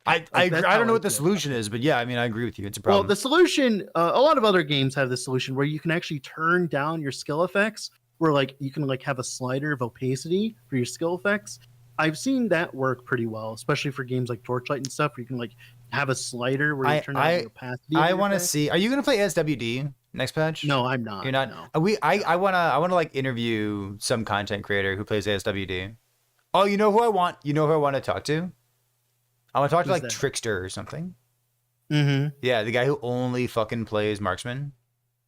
I that's don't how know I what the feel. solution is, but yeah, I mean, I agree with you. It's a Well, problem. the solution, a lot of other games have this solution where you can actually turn down your skill effects, where like you can like have a slider of opacity for your skill effects. I've seen that work pretty well, especially for games like Torchlight and stuff, where you can like have a slider where you turn down the opacity. I want to see. Are you going to play SWD next patch? No, I'm not. You're not. No. I wanna like interview some content creator who plays ASWD. Oh, you know who I want? You know who I want to talk to? I want to talk to Who's like that? Trickster or something. Mm-hmm. Yeah, the guy who only fucking plays Marksman.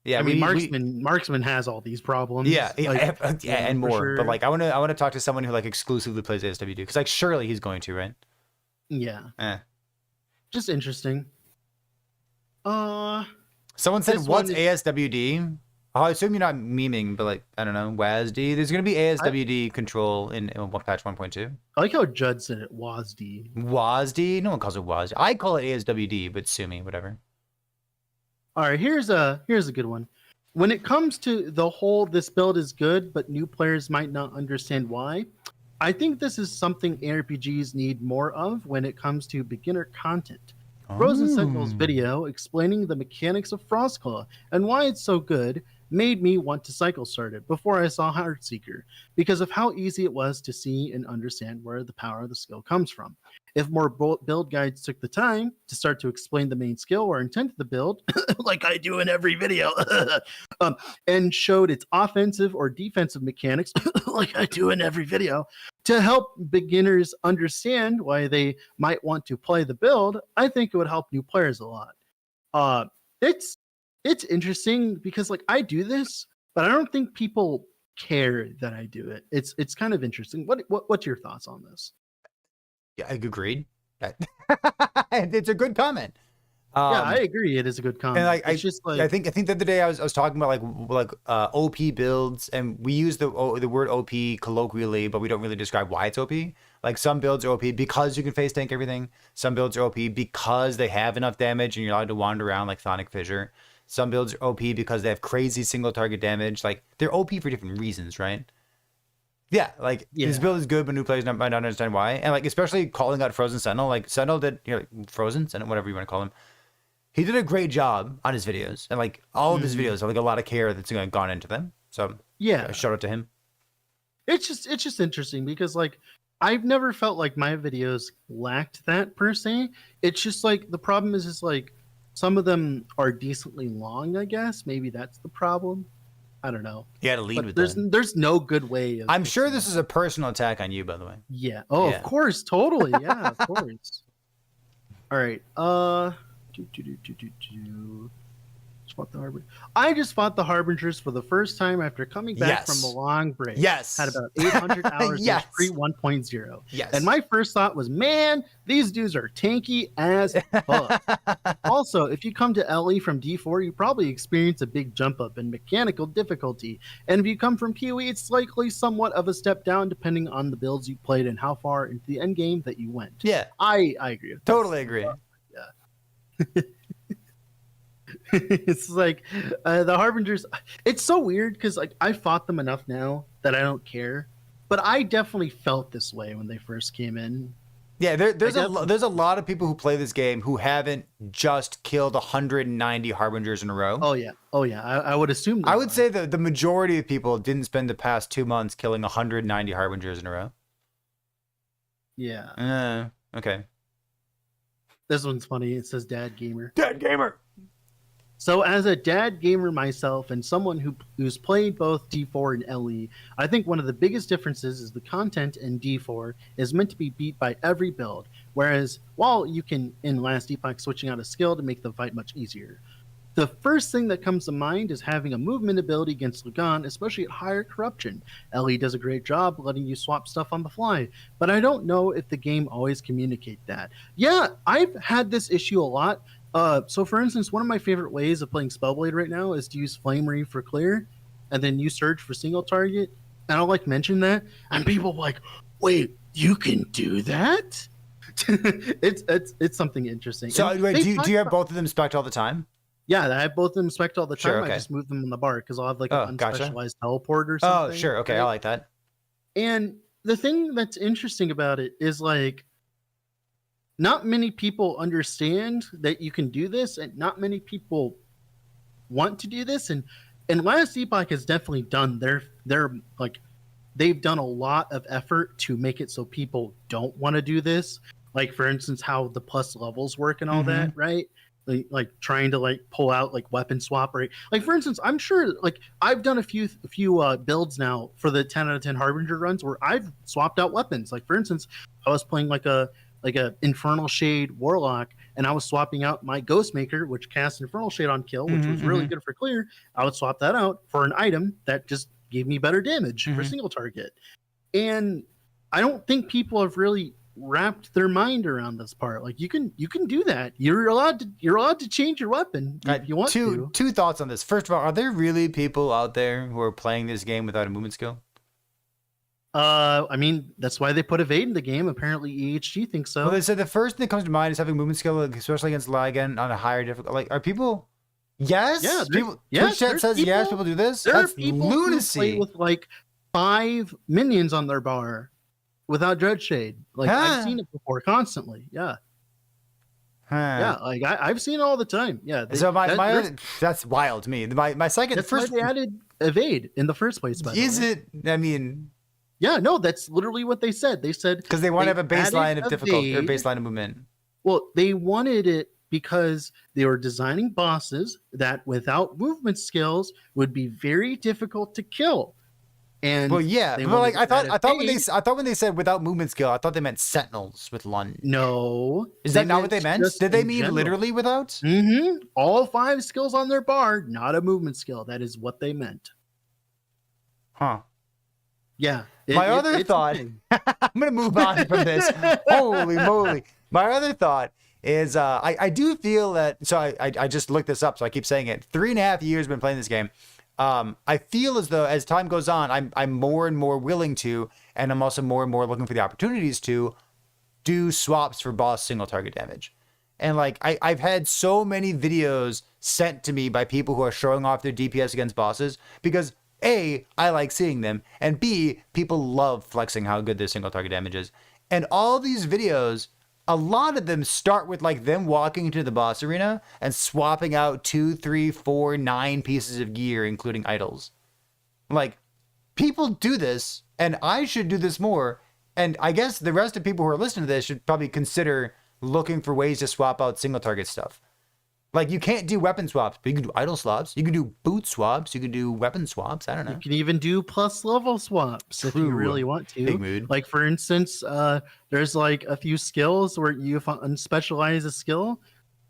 Yeah, I mean, Marksman has all these problems. Yeah, like, and for more. sure. But like, I want to talk to someone who like exclusively plays ASWD because like surely he's going to, right? Yeah, just interesting. Someone said, This "What's one is- ASWD?" Oh, I assume you're not memeing, but like I don't know, WASD. There's gonna be ASWD control in patch 1.2. I like how Judd said it. WASD. WASD? No one calls it WASD. I call it ASWD, but sue me, whatever. All right, here's a good one. When it comes to the whole, this build is good, but new players might not understand why. I think this is something ARPGs need more of when it comes to beginner content. Frozen Sentinel's video explaining the mechanics of Frostclaw and why it's so good made me want to cycle start it before I saw Heartseeker because of how easy it was to see and understand where the power of the skill comes from. If more build guides took the time to start to explain the main skill or intent of the build, like I do in every video, and showed its offensive or defensive mechanics, like I do in every video, to help beginners understand why they might want to play the build, I think it would help new players a lot. It's interesting because like I do this, but I don't think people care that I do it. It's kind of interesting. What's your thoughts on this? Yeah, I agreed. It's a good comment. Yeah, I agree. It is a good comment. And like, it's just like I think the other day I was talking about like OP builds, and we use the word OP colloquially, but we don't really describe why it's OP. Like some builds are OP because you can face tank everything. Some builds are OP because they have enough damage and you're allowed to wander around like Sonic Fissure. Some builds are OP because they have crazy single target damage. Like they're OP for different reasons, right? Yeah, like this build is good, but new players might not understand why. And like especially calling out Frozen Sentinel, like Sentinel did, Frozen Sentinel, whatever you want to call him. He did a great job on his videos, and like all of his videos have like a lot of care that's gone into them. So yeah, shout out to him. It's just interesting because like I've never felt like my videos lacked that per se. It's just like the problem is like some of them are decently long. I guess maybe that's the problem. I don't know. You had to lead but with there's that. There's no good way. I'm sure this is a personal attack on you, by the way. Yeah. Oh, Yeah. of course, totally. Yeah, of course. All right. fought the Harbinger. I just fought the Harbingers for the first time after coming back from a long break. Yes. Had about 800 hours Yes. pre 1.0. Yes. And my first thought was, man, these dudes are tanky as fuck. Also, if you come to LE from D4, you probably experience a big jump up in mechanical difficulty. And if you come from PoE, it's likely somewhat of a step down depending on the builds you played and how far into the end game that you went. Yeah. I agree with Totally agree. It's like the Harbingers. It's so weird because like I fought them enough now that I don't care, but I definitely felt this way when they first came in. Yeah, there's a lot of people who play this game who haven't just killed 190 Harbingers in a row. Oh yeah. I would assume. I would say that the majority of people didn't spend the past 2 months killing 190 Harbingers in a row. Yeah. Okay. This one's funny. It says Dad Gamer. Dad Gamer. So as a dad gamer myself and someone who's played both D4 and LE, I think one of the biggest differences is the content in D4 is meant to be beat by every build, whereas while you can in Last Epoch switching out a skill to make the fight much easier. The first thing that comes to mind is having a movement ability against Lugan, especially at higher corruption. LE does a great job letting you swap stuff on the fly, but I don't know if the game always communicates that. Yeah, I've had this issue a lot. So for instance, one of my favorite ways of playing Spellblade right now is to use Flame Reeve for clear, and then use Surge for single target. And I'll like mention that, and people are like, "Wait, you can do that?" it's something interesting. So And wait, they do you talk have about- both of them spec'd all the time? Yeah, I have both of them spec'd all the time. Sure, okay. I just move them on the bar because I'll have like Oh, an gotcha. unspecialized teleport or something. Oh, sure. Okay, I like that. And the thing that's interesting about it is like not many people understand that you can do this, and not many people want to do this. And Last Epoch has definitely done their like they've done a lot of effort to make it so people don't want to do this. Like for instance, how the plus levels work and all that, right? Like trying to like pull out like weapon swap, right? Like for instance, I'm sure like I've done a few builds now for the 10 out of 10 Harbinger runs where I've swapped out weapons. Like for instance, I was playing like a Infernal Shade Warlock, and I was swapping out my Ghostmaker, which casts Infernal Shade on kill, which was really good for clear. I would swap that out for an item that just gave me better damage for single target. And I don't think people have really wrapped their mind around this part. Like you can do that. You're allowed to change your weapon if you want to. Two thoughts on this. First of all, are there really people out there who are playing this game without a movement skill? I mean, that's why they put Evade in the game. Apparently EHG thinks so. Well, they said the first thing that comes to mind is having movement skill, especially against Lygan on a higher difficulty. Like, are people? Yes. Yeah, People. yes, Twitch chat says people, yes. People do this. There That's are people lunacy. who play with like 5 minions on their bar without Dread Shade. Like I've seen it before constantly. Yeah. Yeah, like I've seen it all the time. Yeah. So that's wild to me. My second. That's first, why they added Evade in the first place. By the way. it? I mean. Yeah, no, that's literally what they said. They said because they want to have a baseline of difficulty or Evade. baseline of movement. Well, they wanted it because they were designing bosses that without movement skills would be very difficult to kill. And well, yeah, they but like wanted I thought Evade. when they said without movement skill, I thought they meant sentinels with lunge. No, Is that not what they meant? just Did they in mean general. literally without? Mm-hmm. All 5 skills on their bar, not a movement skill. That is what they meant. Huh. Yeah. My other it's thought, a thing. I'm going to move on from this. Holy moly. My other thought is I do feel that, so I just looked this up, so I keep saying it. 3.5 years been playing this game. I feel as though as time goes on, I'm more and more willing to, and I'm also more and more looking for the opportunities to do swaps for boss single target damage. And like I've had so many videos sent to me by people who are showing off their DPS against bosses because A, I like seeing them, and B, people love flexing how good their single target damage is. And all these videos, a lot of them start with like them walking into the boss arena and swapping out 2, 3, 4, 9 pieces of gear, including idols. Like, people do this, and I should do this more. And I guess the rest of people who are listening to this should probably consider looking for ways to swap out single target stuff. Like, you can't do weapon swaps, but you can do idol swaps. You can do boot swaps. You can do weapon swaps. I don't know. You can even do plus level swaps if you True. really want to. Big mood. Like for instance, there's like a few skills where you unspecialize a skill,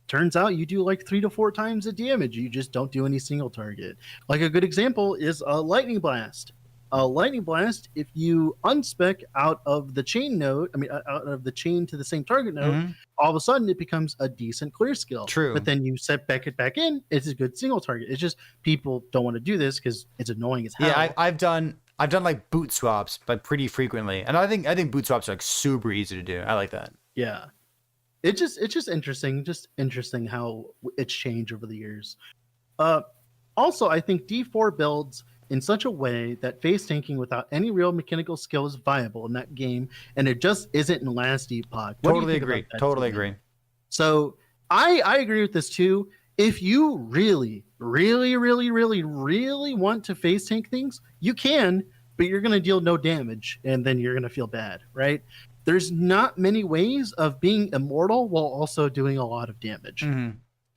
turns out you do like 3 to 4 times the damage. You just don't do any single target. Like a good example is a lightning blast. A lightning blast, if you unspec out of the chain node, out of the chain to the same target node, all of a sudden it becomes a decent clear skill. True. But then you set it back in, it's a good single target. It's just people don't want to do this because it's annoying as hell. Yeah, I've done like boot swaps, but pretty frequently, and I think boot swaps are like super easy to do. I like that. Yeah, it's just interesting how it's changed over the years. Also, I think D4 builds in such a way that face tanking without any real mechanical skill is viable in that game, and it just isn't in Last Epoch. Totally agree. Totally agree. So I agree with this too. If you really want to face tank things, you can, but you're going to deal no damage, and then you're going to feel bad, right? There's not many ways of being immortal while also doing a lot of damage.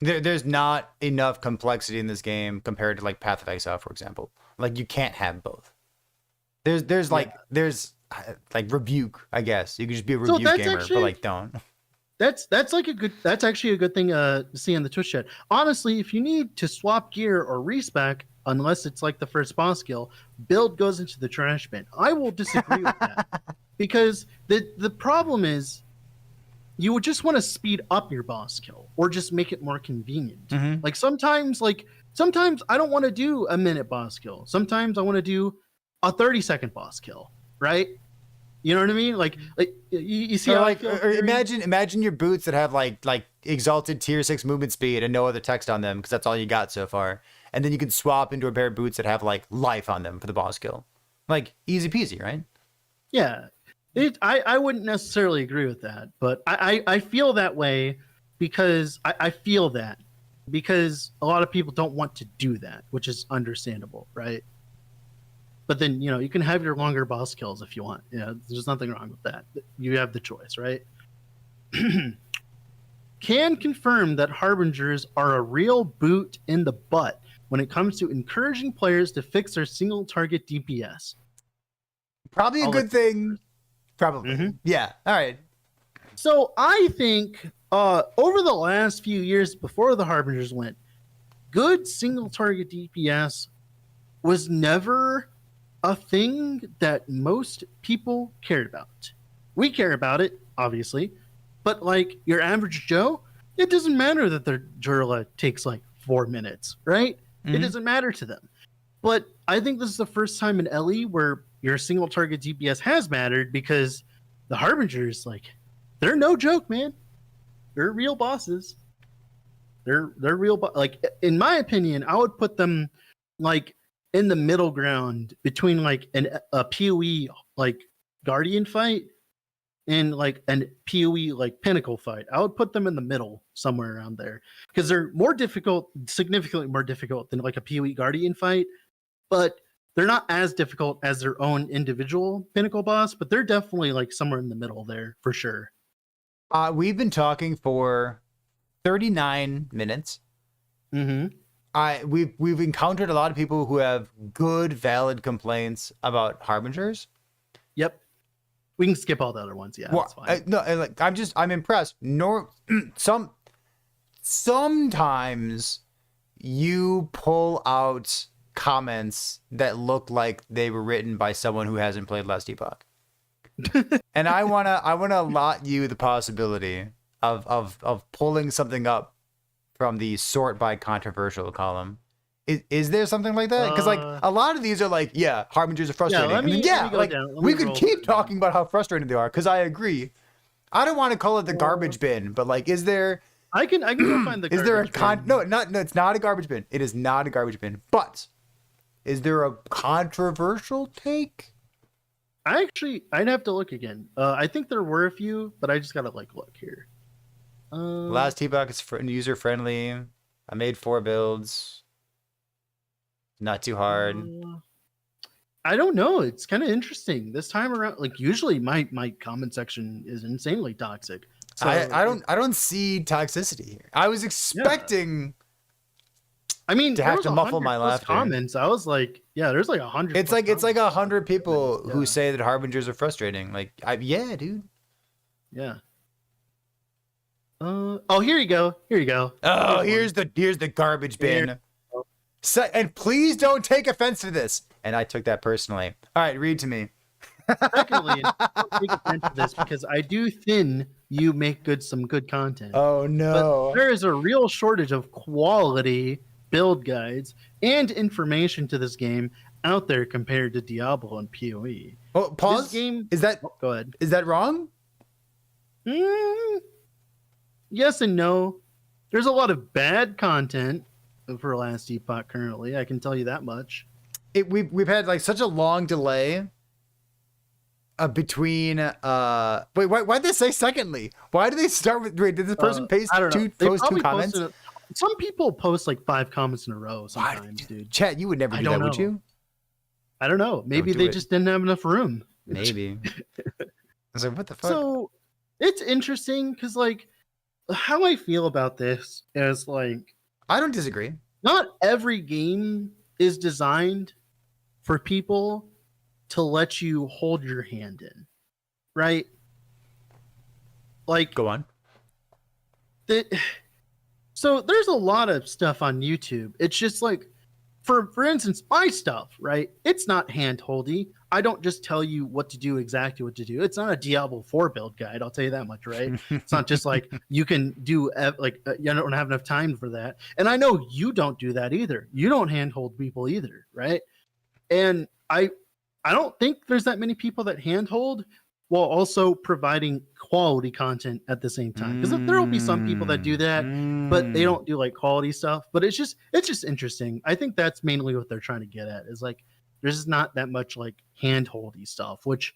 There's not enough complexity in this game compared to like Path of Exile, for example. Like you can't have both. There's like Rebuke, I guess. You could just be a Rebuke gamer, but like don't. That's actually a good thing to see in the Twitch chat. Honestly, if you need to swap gear or respec, unless it's like the first boss kill, build goes into the trash bin. I will disagree with that. Because the problem is you would just want to speed up your boss kill or just make it more convenient. Like sometimes I don't want to do a minute boss kill. Sometimes I want to do a 30-second boss kill, right? You know what I mean? Like you see how or imagine your boots that have like exalted tier 6 movement speed and no other text on them because that's all you got so far. And then you can swap into a pair of boots that have like life on them for the boss kill. Like easy peasy, right? Yeah. I wouldn't necessarily agree with that, but I feel that way because I feel that because a lot of people don't want to do that, which is understandable, right? But then, you can have your longer boss kills if you want. There's nothing wrong with that. You have the choice, right? Can confirm that Harbingers are a real boot in the butt when it comes to encouraging players to fix their single target DPS. Probably a good thing. Probably. Yeah. All right. So I think over the last few years before the Harbingers went, good single target DPS was never a thing that most people cared about. We care about it, obviously, but like your average Joe, it doesn't matter that their Jurla takes like 4 minutes, right? It doesn't matter to them. But I think this is the first time in LE where your single target DPS has mattered because the Harbingers, like, they're no joke, man. They're real bosses. They're real, like, in my opinion, I would put them like in the middle ground between like a PoE like Guardian fight and like an PoE like Pinnacle fight. I would put them in the middle somewhere around there because they're more difficult, significantly more difficult than like a PoE Guardian fight, but they're not as difficult as their own individual Pinnacle boss, but they're definitely like somewhere in the middle there for sure. We've been talking for 39 minutes. We've encountered a lot of people who have good, valid complaints about Harbingers. Yep. We can skip all the other ones. Yeah, that's fine. I'm impressed. Sometimes you pull out comments that look like they were written by someone who hasn't played Last Epoch. And I wanna allot you the possibility of pulling something up from the sort by controversial column. Is there something like that? Because like a lot of these are like, yeah, Harbingers are frustrating. We could keep talking about how frustrating they are because I agree. I don't want to call it the garbage bin, but like, is there? I can go find the. Is there a no? It's not a garbage bin. It is not a garbage bin. But is there a controversial take? I'd have to look again. I think there were a few, but I just gotta like look here. Last Epoch is user friendly. I made 4 builds. Not too hard. I don't know. It's kind of interesting this time around. Like usually, my comment section is insanely toxic. So I don't see toxicity here. I was expecting. I mean, to have to muffle my laughter. Comments. I was like, yeah, there's like 100. It's like 100 people who say that Harbingers are frustrating. Like, yeah, dude. Yeah. Oh, here you go. Here you go. Oh, Here's here's the garbage bin. Here. So, and please don't take offense to this. And I took that personally. All right, read to me. Secondly, don't take offense to this because I do think you make some good content. Oh But no. there is a real shortage of quality build guides and information to this game out there compared to Diablo and PoE. Oh, pause. This game. Is that Oh, go ahead. wrong? Yes and no. There's a lot of bad content for Last Epoch currently. I can tell you that much. We've had like such a long delay between wait, why'd they say secondly? Why did they start with did this person paste I don't know. They post two probably comments? some people post like 5 comments in a row sometimes, dude. Chat, you would never I do don't that, would know. you? I don't know. Maybe do they it. just didn't have enough room. Maybe. I was like, what the fuck? So it's interesting because like how I feel about this is like I don't disagree. not every game is designed for people to let you hold your hand in, right? Like Go on. that. So there's a lot of stuff on YouTube. It's just like, for instance, my stuff, right? It's not hand holdy. I don't just tell you what to do, exactly what to do. It's not a Diablo 4 build guide. I'll tell you that much, right? It's not just like you can do you don't have enough time for that. And I know you don't do that either. You don't handhold people either, right? And I don't think there's that many people that handhold while also providing quality content at the same time. Because there will be some people that do that, but they don't do like quality stuff. But it's just interesting. I think that's mainly what they're trying to get at is like there's just not that much like hand-holdy stuff, which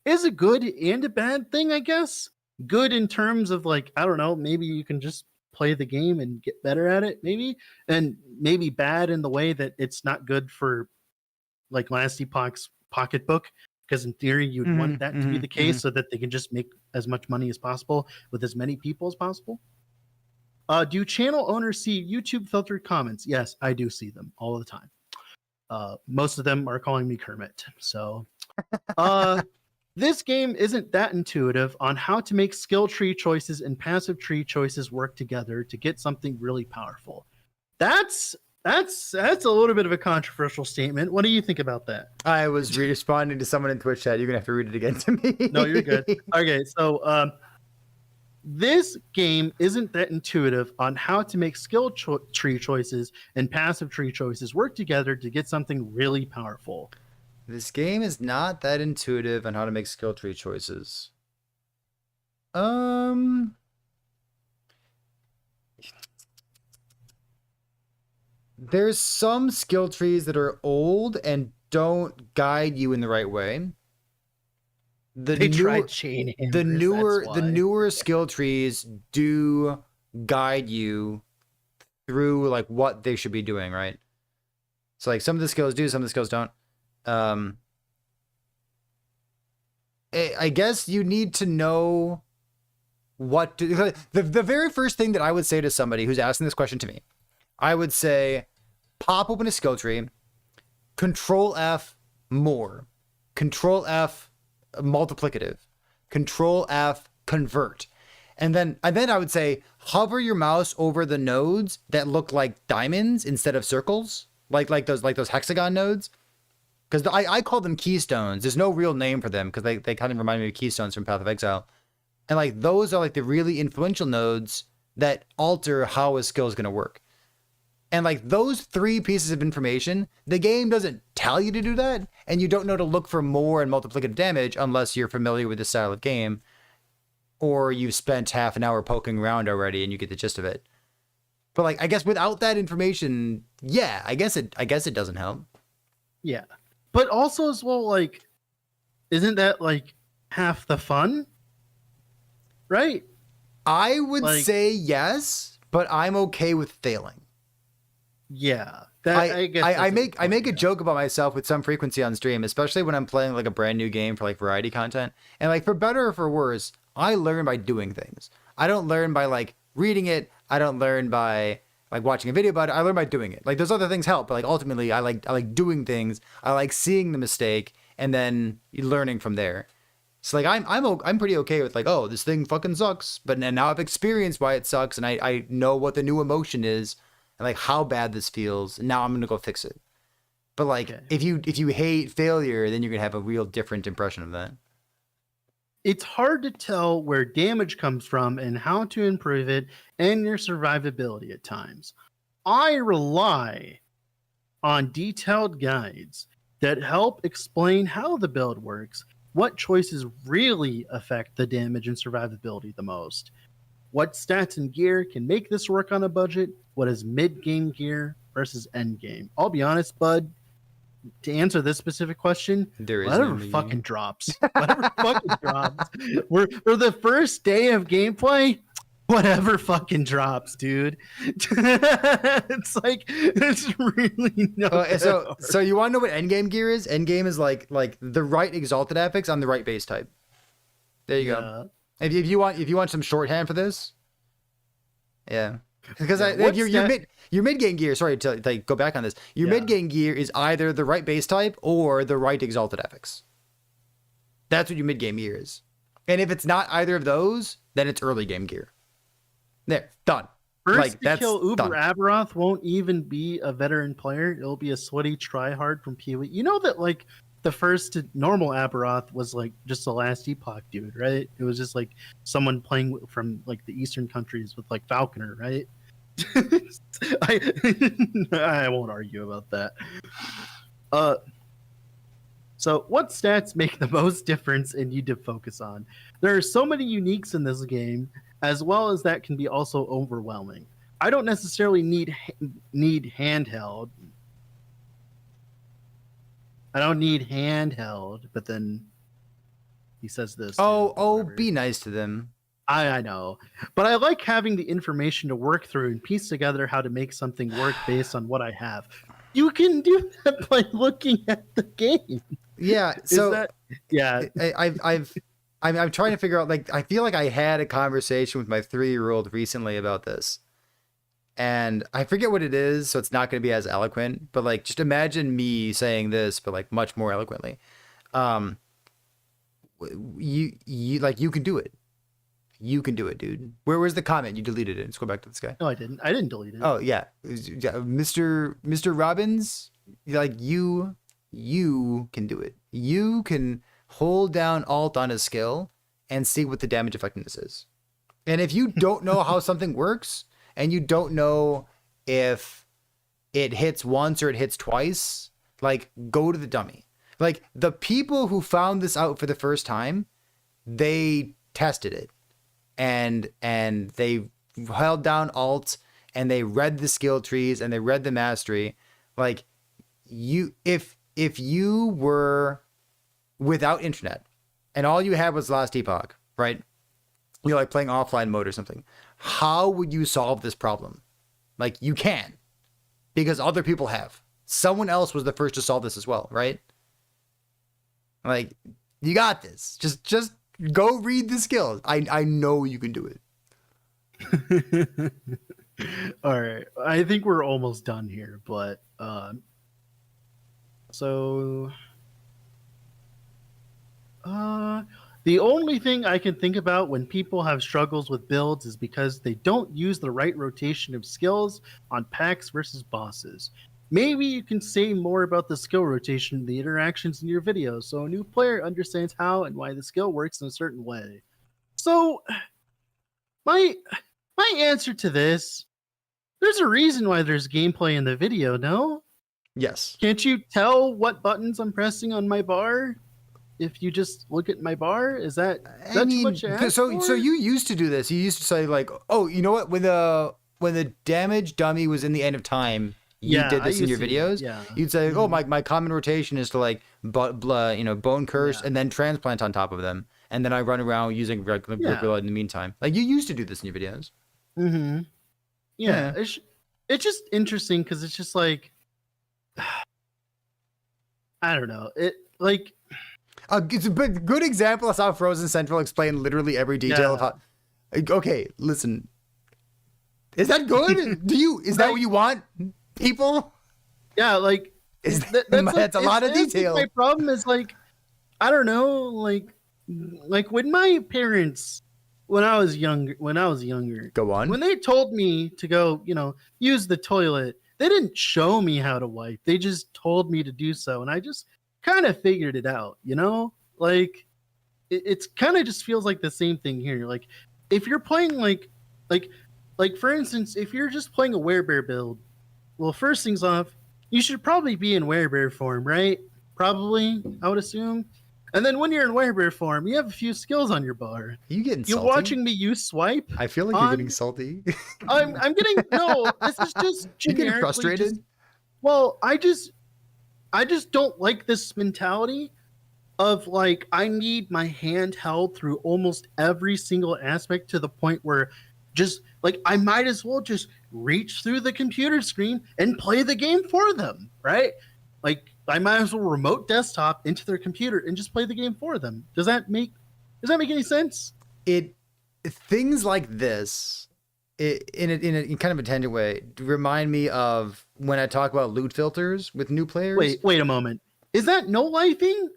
is a good and a bad thing, I guess. Good in terms of like, I don't know, maybe you can just play the game and get better at it, maybe. And maybe bad in the way that it's not good for like Last Epoch's pocketbook. Because in theory, you'd want that to be the case so that they can just make as much money as possible with as many people as possible. Do channel owners see YouTube filtered comments? Yes, I do see them all the time. Most of them are calling me Kermit. So this game isn't that intuitive on how to make skill tree choices and passive tree choices work together to get something really powerful. That's a little bit of a controversial statement. What do you think about that? I was responding to someone in Twitch chat. You're gonna have to read it again to me. No, you're good. Okay, so this game isn't that intuitive on how to make skill tree choices and passive tree choices work together to get something really powerful. This game is not that intuitive on how to make skill tree choices. There's some skill trees that are old and don't guide you in the right way. They tried chain hammers, the that's why. newer skill trees do guide you through like what they should be doing, right? So like some of the skills do, some of the skills don't. I guess you need to know what to, the very first thing that I would say to somebody who's asking this question to me, I would say, pop open a skill tree, Control F more, Control F multiplicative, Control F convert. And then I would say, hover your mouse over the nodes that look like diamonds instead of circles, like those hexagon nodes. Because I call them keystones. There's no real name for them because they kind of remind me of keystones from Path of Exile. And like those are like the really influential nodes that alter how a skill is going to work. And like those 3 pieces of information, the game doesn't tell you to do that. And you don't know to look for more and multiplicative damage unless you're familiar with this style of game. Or you've spent half an hour poking around already and you get the gist of it. But like, I guess without that information, yeah, I guess it doesn't help. Yeah. But also as well, like, isn't that like half the fun? Right? I would Like- say yes, but I'm okay with failing. Yeah. I guess I that's make a good point, joke about myself with some frequency on stream, especially when I'm playing like a brand new game for like variety content. And like for better or for worse, I learn by doing things. I don't learn by like reading it. I don't learn by like watching a video about it. I learn by doing it. Like those other things help, but like ultimately I like doing things. I like seeing the mistake and then learning from there. So like I'm pretty okay with like, oh, this thing fucking sucks, but now I've experienced why it sucks, and I know what the new emotion is, and like how bad this feels, and now I'm gonna go fix it. But like, Okay. if you hate failure, then you're gonna have a real different impression of that. It's hard to tell where damage comes from and how to improve it and your survivability at times. I rely on detailed guides that help explain how the build works, what choices really affect the damage and survivability the most, what stats and gear can make this work on a budget, what is mid-game gear versus end-game. I'll be honest, bud, to answer this specific question, There is whatever no fucking mid-game. drops. Whatever fucking drops. For the first day of gameplay, whatever fucking drops, dude. It's like it's really no. So you want to know what endgame gear is? Endgame is like the right exalted affix on the right base type. There you go. If you want some shorthand for this, yeah. Because your mid game gear. Sorry to like, go back on this. Your mid game gear is either the right base type or the right exalted affix. That's what your mid game gear is. And if it's not either of those, then it's early game gear. There, done. First to that's kill Uber done. Aberroth won't even be a veteran player. It'll be a sweaty tryhard from PoE. You know that like the first normal Aberroth was like just the last epoch dude, right? It was just like someone playing from like the eastern countries with like Falconer, right? I won't argue about that. So what stats make the most difference and you to focus on? There are so many uniques in this game, as well as that can be also overwhelming. I don't necessarily need handheld. I don't need handheld, but then he says this. Oh, be nice to them. I know. But I like having the information to work through and piece together how to make something work based on what I have. You can do that by looking at the game. Yeah. So yeah. I'm trying to figure out, like, I feel like I had a conversation with my 3-year-old recently about this. And I forget what it is, so it's not going to be as eloquent. But, like, just imagine me saying this, but, like, much more eloquently. You can do it. You can do it, dude. Where was the comment? You deleted it. Let's go back to this guy. No, I didn't. I didn't delete it. Oh, yeah. Mr. Robbins, like, you can do it. You can hold down Alt on a skill and see what the damage effectiveness is. And if you don't know how something works, and you don't know if it hits once or it hits twice, like, go to the dummy. Like, the people who found this out for the first time, they tested it. And they held down Alt, and they read the skill trees, and they read the mastery. Like, if you were without internet, and all you had was Last Epoch, right? You're like playing offline mode or something. How would you solve this problem? Like, you can, because other people have. Someone else was the first to solve this as well, right? Like, you got this. Just go read the skills. I know you can do it. All right. I think we're almost done here, but the only thing I can think about when people have struggles with builds is because they don't use the right rotation of skills on packs versus bosses. Maybe you can say more about the skill rotation and the interactions in your videos so a new player understands how and why the skill works in a certain way. So, my answer to this, there's a reason why there's gameplay in the video, no? Yes. Can't you tell what buttons I'm pressing on my bar? If you just look at my bar, is that too much to ask so for? you used to do this. You used to say, like, oh, you know what? When the damage dummy was in the end of time, you did this in your videos. Yeah. You'd say, oh, my common rotation is to, like, bone curse and then transplant on top of them, and then I run around using regular blood in the meantime. Like, you used to do this in your videos. Mm-hmm. Yeah. It's just interesting because it's just like, I don't know. It like. It's a good example of how Frozen Central explained literally every detail of how. Okay, listen. Is that good? Is that what you want, people? Yeah, like that's a lot of detail. My problem is, like, I don't know, like, like when my parents, when I was younger, Go on. when they told me to go, use the toilet, they didn't show me how to wipe. They just told me to do so, and I just kind of figured it out. Like it's kind of just feels like the same thing here. Like if you're playing like for instance, if you're just playing a werebear build, well, first things off, you should probably be in werebear form, right? Probably, I would assume. And then when you're in werebear form, you have a few skills on your bar. Are you getting You're salty? watching me use swipe. I feel like you're getting salty. I'm getting no. This is just You're getting generically frustrated? I just don't like this mentality of like I need my hand held through almost every single aspect to the point where just like I might as well just reach through the computer screen and play the game for them, right? Like I might as well remote desktop into their computer and just play the game for them. Does that make any sense? Things like this, in a kind of a tangent way, remind me of when I talk about loot filters with new players. Wait a moment. Is that no lifing?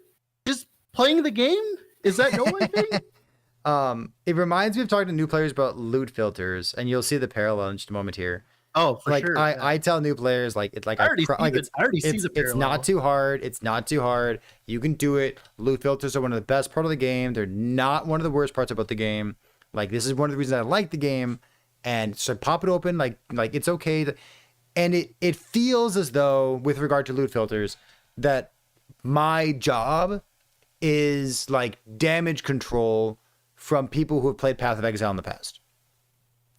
Just playing the game? Is that no lifing? It reminds me of talking to new players about loot filters, and you'll see the parallel in just a moment here. Oh, for like sure. I tell new players like it's like I already see the parallel. it's not too hard. It's not too hard. You can do it. Loot filters are one of the best part of the game. They're not one of the worst parts about the game. Like this is one of the reasons I like the game. And so pop it open like it's okay. And it feels as though with regard to loot filters that my job is like damage control from people who have played Path of Exile in the past.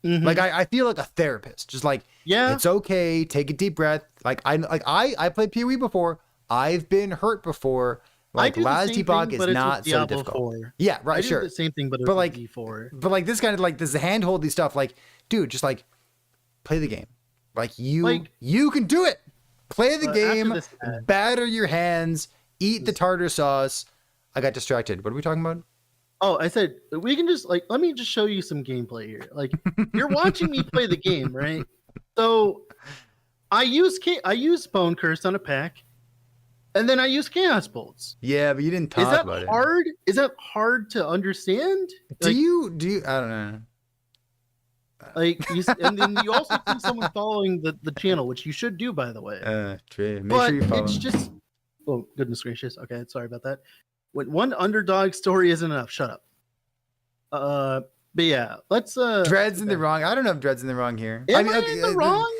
Mm-hmm. Like I feel like a therapist, just like, yeah, it's okay. Take a deep breath. I played PoE before. I've been hurt before. Like Laz T-Bog is not so difficult. 4. Yeah, right. Sure. The same thing, but like D4. But like this kind of like this handholdy stuff. Like, dude, just like play the game. Like you can do it. Play the game. Batter your hands. Eat the tartar sauce. I got distracted. What are we talking about? Oh, I said we can just like let me just show you some gameplay here. Like you're watching me play the game, right? So I use Bone Curse on a pack, and then I use Chaos Bolts. Yeah, but you didn't talk about it. Is that hard? Is that hard to understand? Do you? I don't know. Like, and then you also see someone following the channel, which you should do, by the way. True. Make but sure you follow. It's just, oh goodness gracious. Okay, sorry about that. When one underdog story isn't enough, shut up. But yeah, let's. Dread's in the wrong. I don't know if Dread's in the wrong here. Am I in the wrong?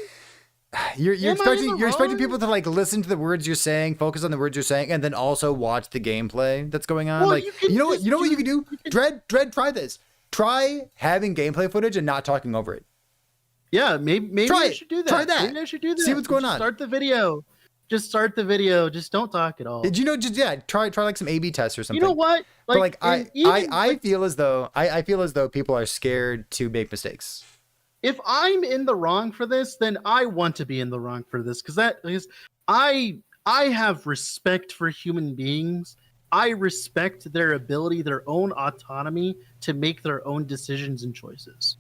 You're expecting people to like listen to the words you're saying, focus on the words you're saying, and then also watch the gameplay that's going on. Well, like you know what you can do? Dread, try this. Try having gameplay footage and not talking over it. Yeah, maybe I should do that. Try that. Maybe I should do that. See what's going on. Start the video. Just start the video. Just don't talk at all. Did you know? Just try like some A/B tests or something. You know what? Like, but I feel as though people are scared to make mistakes. If I'm in the wrong for this, then I want to be in the wrong for this because I have respect for human beings. I respect their ability, their own autonomy to make their own decisions and choices.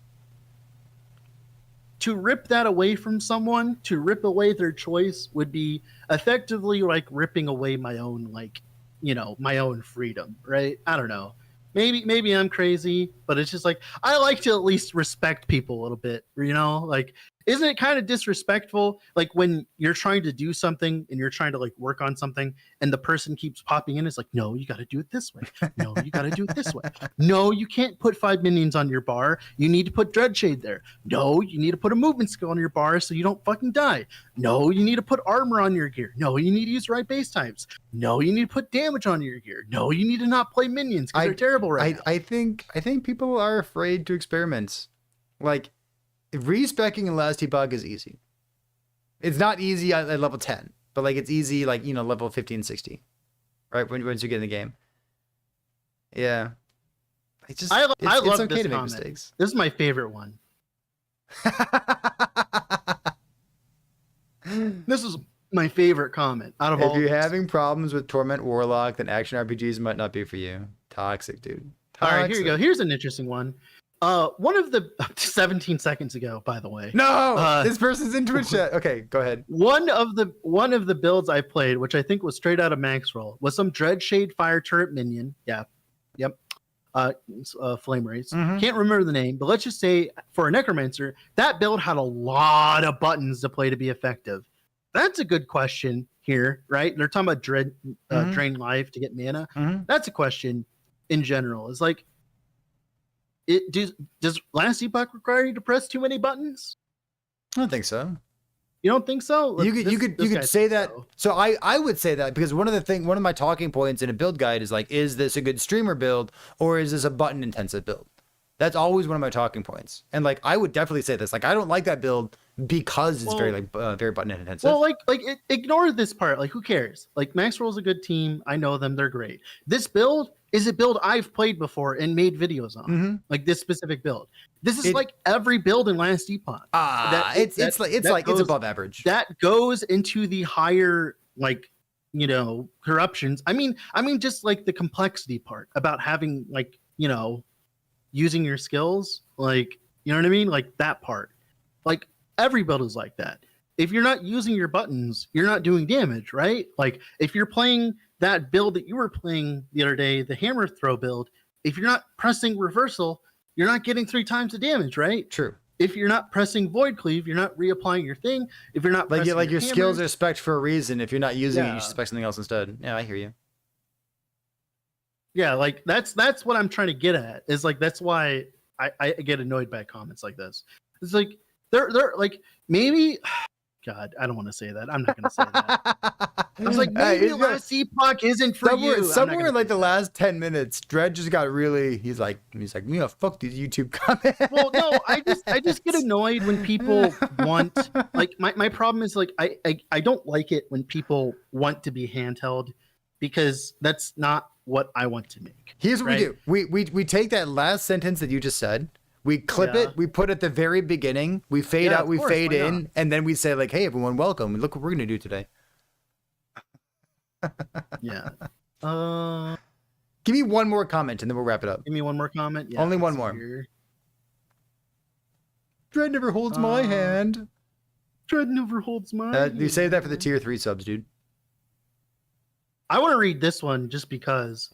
To rip that away from someone, to rip away their choice would be effectively like ripping away my own, my own freedom, right? I don't know. Maybe I'm crazy, but it's just like, I like to at least respect people a little bit, like, isn't it kind of disrespectful? Like when you're trying to do something and you're trying to like work on something and the person keeps popping in. It's like, no, you got to do it this way. No, you got to do it this way. No, you can't put 5 minions on your bar. You need to put Dreadshade there. No, you need to put a movement skill on your bar so you don't fucking die. No, you need to put armor on your gear. No, you need to use right base types. No, you need to put damage on your gear. No, you need to not play minions because they're terrible right now. I think people are afraid to experiment. Like, respeccing in Last T-Bug is easy. It's not easy at level 10, but like it's easy like, level 15, 16, right? Once you get in the game. Yeah. I love it's okay this to make comment. Mistakes. This is my favorite one. This is my favorite comment out of all. If you're having problems with Torment Warlock, then action RPGs might not be for you. Toxic, dude. Toxic. All right, here you go. Here's an interesting one. One of the 17 seconds ago, by the way. No, this person's in Twitch chat. Okay, go ahead. One of the builds I played, which I think was straight out of Max Roll, was some Dreadshade Fire Turret minion. Yeah, yep. flame race. Mhm. Can't remember the name, but let's just say for a necromancer, that build had a lot of buttons to play to be effective. That's a good question here, right? They're talking about Mhm. drain life to get mana. Mhm. That's a question in general. It's like, does Last Epoch require you to press too many buttons? I don't think so. You don't think so? You could This guy say thinks that. So I would say that because one of my talking points in a build guide is like, is this a good streamer build or is this a button intensive build? That's always one of my talking points. And like I would definitely say this. Like I don't like that build because it's very button intensive. Well, ignore this part. Like, who cares? Like, Maxwell's a good team. I know them. They're great. This build is a build I've played before and made videos on. Mhm. Like this specific build. This is like every build in Last Epoch. It's above average. That goes into the higher, like, you know, corruptions. I mean, just like the complexity part about having, like, you know, using your skills, like, you know what I mean? Like that part. Like every build is like that. If you're not using your buttons, you're not doing damage, right? Like if you're playing that build that you were playing the other day, the hammer throw build, if you're not pressing reversal, you're not getting 3 times the damage, right? True. If you're not pressing void cleave, you're not reapplying your thing. If you're not like your hammers, skills are spec'd for a reason. If you're not using it, you should Yeah. spec something else instead. Yeah, I hear you. Yeah, like that's what I'm trying to get at. Is like that's why I get annoyed by comments like this. It's like they're like maybe God, I don't want to say that. I'm not gonna say that. I was like, maybe Last Epoch isn't for you. Somewhere in like the last 10 minutes, Dredd just got really he's like, yeah, fuck these YouTube comments. Well, no, I just get annoyed when people want, like, my problem is like I don't like it when people want to be handheld because that's not what I want to make. Here's what right? we do. We take that last sentence that you just said, we clip it, we put it at the very beginning, we fade out, we fade in, and then we say like, hey everyone, welcome. Look what we're gonna do today. Yeah. Give me one more comment and then we'll wrap it up. Give me one more comment. Yeah, Only one more. Here. Dredd never holds my hand. Dredd never holds my You save that for the tier 3 subs, dude. I want to read this one just because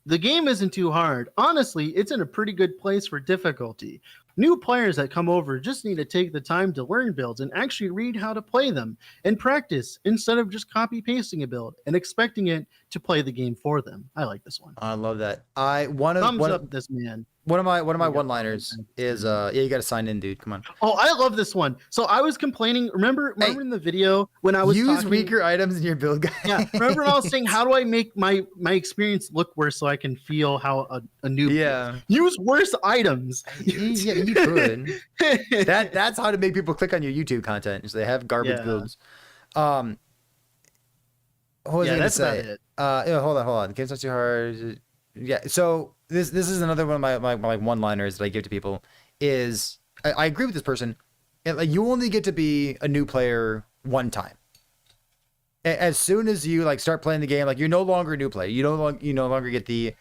the game isn't too hard. Honestly, it's in a pretty good place for difficulty. New players that come over just need to take the time to learn builds and actually read how to play them and practice instead of just copy pasting a build and expecting it to play the game for them. I like this one. I love that. Thumbs up this man. One of my one-liners is you got to sign in, dude. Come on. Oh, I love this one. So I was complaining. Remember in the video when I was use weaker items in your build guide. Yeah. Remember when I was saying, how do I make my experience look worse so I can feel how a noob feels? Use worse items. Yeah, you could. That's how to make people click on your YouTube content. Is they have garbage builds. What was I gonna say? About it. Hold on. The game's not too hard. Yeah. So this is another one of my one-liners that I give to people. Is I agree with this person. Like you only get to be a new player one time. As soon as you like start playing the game, like you're no longer a new player. You no longer get the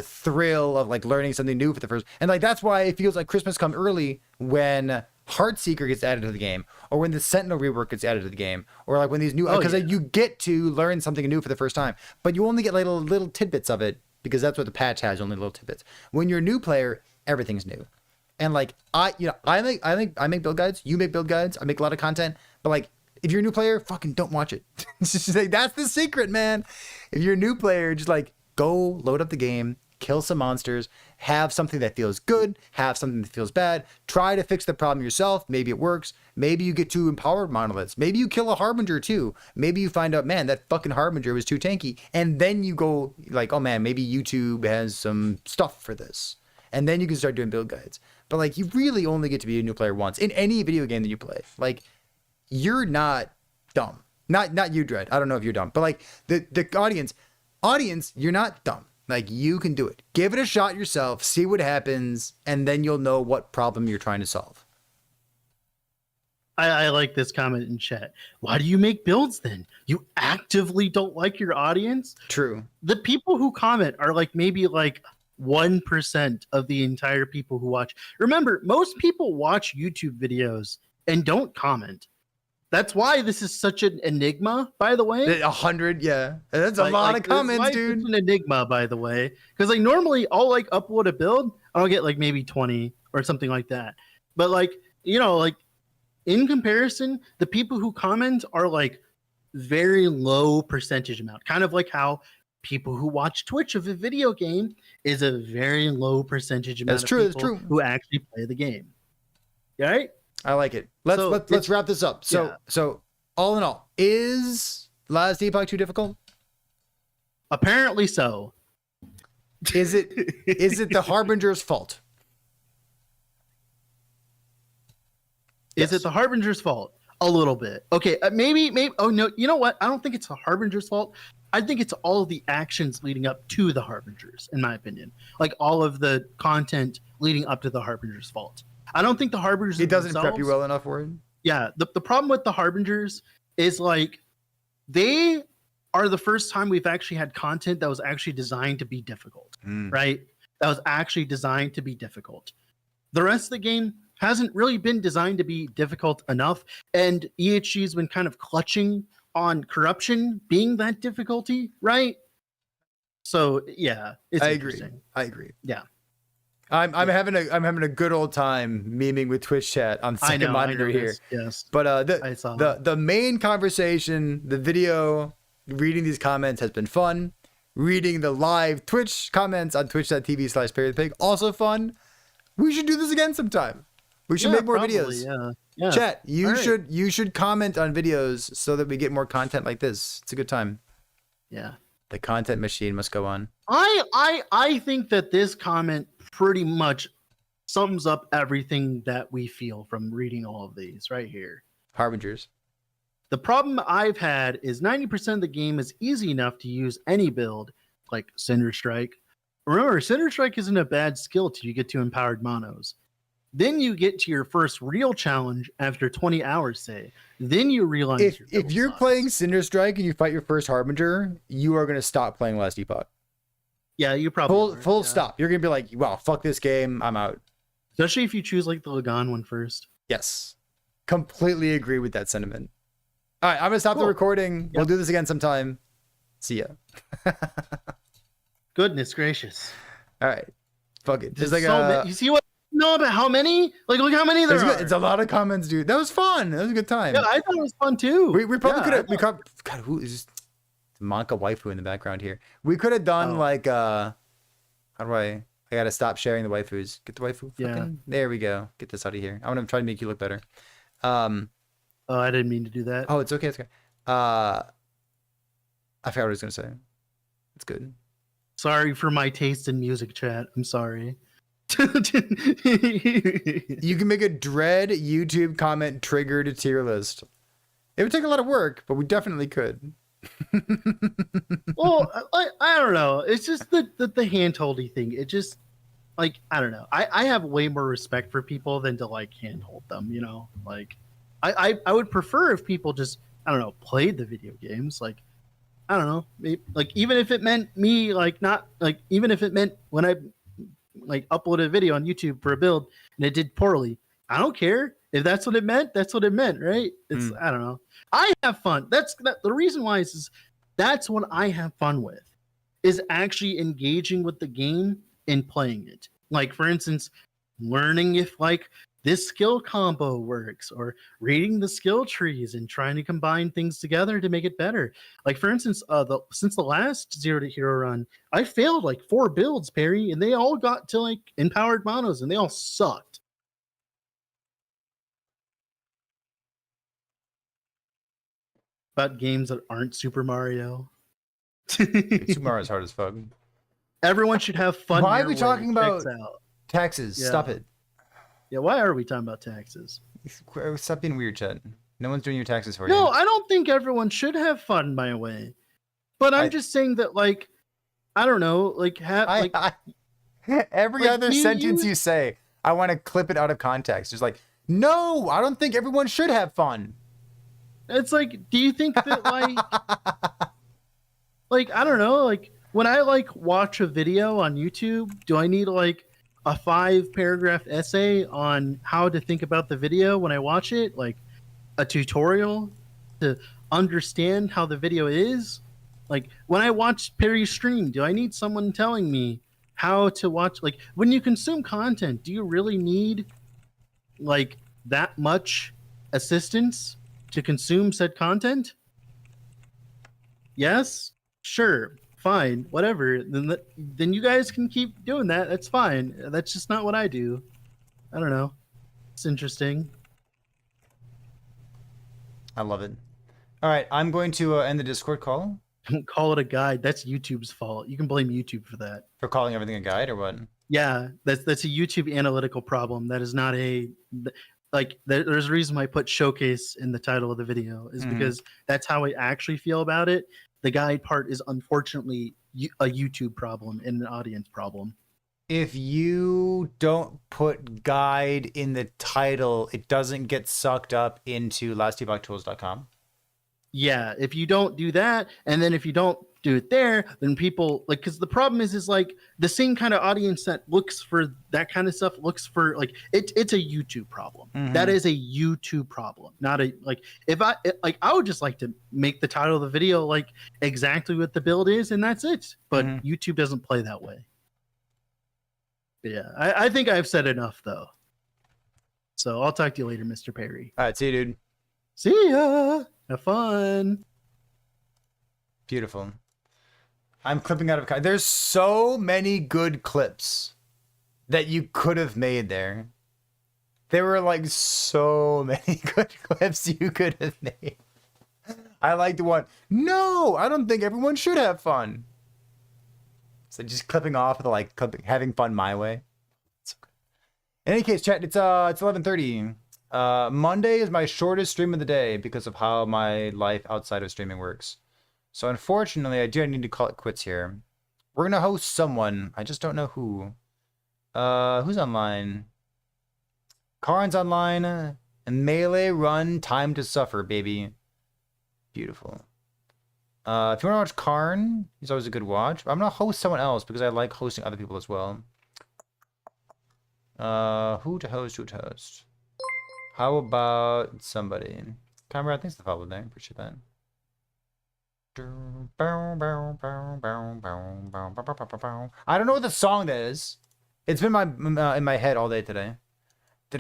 thrill of like learning something new for the first. And like that's why it feels like Christmas come early when Heartseeker gets added to the game, or when the Sentinel rework gets added to the game, or like when these new because like, you get to learn something new for the first time, but you only get like little tidbits of it because that's what the patch has, only little tidbits. When you're a new player, everything's new. And like I make build guides, you make build guides, I make a lot of content, but like if you're a new player, fucking don't watch it. It's just like that's the secret, man. If you're a new player, just like go load up the game, kill some monsters, have something that feels good, have something that feels bad, try to fix the problem yourself. Maybe it works. Maybe you get 2 empowered monoliths. Maybe you kill a Harbinger too. Maybe you find out, man, that fucking Harbinger was too tanky. And then you go like, oh man, maybe YouTube has some stuff for this. And then you can start doing build guides. But like, you really only get to be a new player once in any video game that you play. Like, you're not dumb. Not you, Dredd. I don't know if you're dumb. But like, the audience, you're not dumb. Like, you can do it. Give it a shot yourself, see what happens, and then you'll know what problem you're trying to solve. I like this comment in chat. Why do you make builds then? You actively don't like your audience? True. The people who comment are like maybe like 1% of the entire people who watch. Remember, most people watch YouTube videos and don't comment. That's why this is such an enigma, by the way. 100, yeah. That's a lot of comments, dude. It's an enigma, by the way, because like normally I'll like upload a build, I'll get like maybe 20 or something like that. But like like in comparison, the people who comment are like very low percentage amount, kind of like how people who watch Twitch of a video game is a very low percentage amount. That's true. Of That's people true. Who actually play the game, right? I like it. Let's wrap this up. So all in all, is Last Epoch too difficult? Apparently so. Is it the Harbinger's fault? Is it the Harbinger's fault? A little bit. Okay, maybe. Oh no, you know what? I don't think it's the Harbinger's fault. I think it's all of the actions leading up to the Harbingers, in my opinion. Like all of the content leading up to the Harbinger's fault. I don't think the Harbingers. It doesn't prep you well enough for it. Yeah, the problem with the Harbingers is like they are the first time we've actually had content that was actually designed to be difficult, right? That was actually designed to be difficult. The rest of the game hasn't really been designed to be difficult enough, and EHG's been kind of clutching on corruption being that difficulty, right? So yeah, it's interesting. I agree. Yeah. I'm having a good old time memeing with Twitch chat on second monitor here. Yes. But the main conversation, the video, reading these comments has been fun. Reading the live Twitch comments on twitch.tv/ParryThePig also fun. We should do this again sometime. We should make more videos. Yeah. Chat, you should comment on videos so that we get more content like this. It's a good time. Yeah. The content machine must go on. I think that this comment pretty much sums up everything that we feel from reading all of these right here. Harbingers. The problem I've had is 90% of the game is easy enough to use any build, like Cinder Strike. Remember, Cinder Strike isn't a bad skill till you get to Empowered Monos. Then you get to your first real challenge after 20 hours, say. Then you realize if you're playing Cinder Strike and you fight your first Harbinger, you are going to stop playing Last Epoch. Yeah, you probably full stop. You're going to be like, wow, fuck this game. I'm out. Especially if you choose like the Lagan one first. Yes. Completely agree with that sentiment. All right, I'm going to stop the recording. Yep. We'll do this again sometime. See ya. Goodness gracious. All right. Fuck it. Just like you see what? No, but how many? Like, look how many there are. It's a lot of comments, dude. That was fun. That was a good time. Yeah, I thought it was fun too. We probably could have. God, who is this? Manka waifu in the background here. We could have done like how do I gotta stop sharing the waifus. Get the waifu. There we go. Get this out of here. I want to try to make you look better. Oh, I didn't mean to do that. Oh, it's okay. It's okay. I forgot what I was gonna say. It's good. Sorry for my taste in music, chat. I'm sorry. You can make a dread YouTube comment trigger to tier list. It would take a lot of work, but we definitely could. Well, I don't know. It's just the hand-holdy thing. It just like I don't know. I have way more respect for people than to like handhold them. You know, like I would prefer if people just I don't know played the video games. Like I don't know, maybe, like even if it meant me like not like even if it meant when I like uploaded a video on YouTube for a build and it did poorly. I don't care. If that's what it meant, that's what it meant, right? It's I don't know. I have fun. That's the reason why is that's what I have fun with is actually engaging with the game and playing it. Like for instance, learning if like this skill combo works or reading the skill trees and trying to combine things together to make it better. Like for instance, since the last Zero to Hero run, I failed like 4 builds, Perry, and they all got to like Empowered Monos and they all sucked. About games that aren't Super Mario. Super Mario's hard as fuck. Everyone should have fun. Why are we talking about taxes? Yeah. Stop it. Yeah, why are we talking about taxes? Stop being weird, Chet. No one's doing your taxes for you. No, I don't think everyone should have fun, by the way. But I'm just saying that, like, I don't know, like, every like, other sentence you say, I want to clip it out of context. It's like, no, I don't think everyone should have fun. It's like, do you think that, like, like, I don't know, like, when I, like, watch a video on YouTube, do I need, like, a 5-paragraph essay on how to think about the video when I watch it? Like, a tutorial to understand how the video is. Like when I watch Perry's stream, do I need someone telling me how to watch? Like when you consume content, do you really need like that much assistance to consume said content? Yes, sure, fine, whatever. Then you guys can keep doing that. That's fine. That's just not what I do. I don't know. It's interesting. I love it. All right, I'm going to end the Discord call. Don't call it a guide. That's YouTube's fault. You can blame YouTube for that. For calling everything a guide or what? Yeah, that's a YouTube analytical problem. That is not a like. There's a reason why I put showcase in the title of the video is because that's how I actually feel about it. The guide part is unfortunately a YouTube problem and an audience problem. If you don't put guide in the title, it doesn't get sucked up into lastdebugtools.com. Yeah, if you don't do that, and then if you don't do it there, then people like, because the problem is like the same kind of audience that looks for that kind of stuff looks for like it's a YouTube problem. That is a YouTube problem, not a like. If I would just like to make the title of the video like exactly what the build is, and that's it. But YouTube doesn't play that way. But yeah, I think I've said enough though. So I'll talk to you later, Mr. Perry. All right, see you, dude. See ya. Have fun. Beautiful. I'm clipping out of... There's so many good clips that you could have made there. There were like so many good clips you could have made. I like the one. No, I don't think everyone should have fun. So just clipping off the like having fun my way. In any case, chat, it's 11:30. Monday is my shortest stream of the day because of how my life outside of streaming works. So unfortunately, I do need to call it quits here. We're gonna host someone. I just don't know who. Who's online? Karn's online. And Melee Run Time to Suffer, baby. Beautiful. If you want to watch Karn, he's always a good watch. I'm gonna host someone else because I like hosting other people as well. Who to host? How about somebody? Comrade, thanks for the follow there. Appreciate that. I don't know what the song that is. It's been in my head all day today. I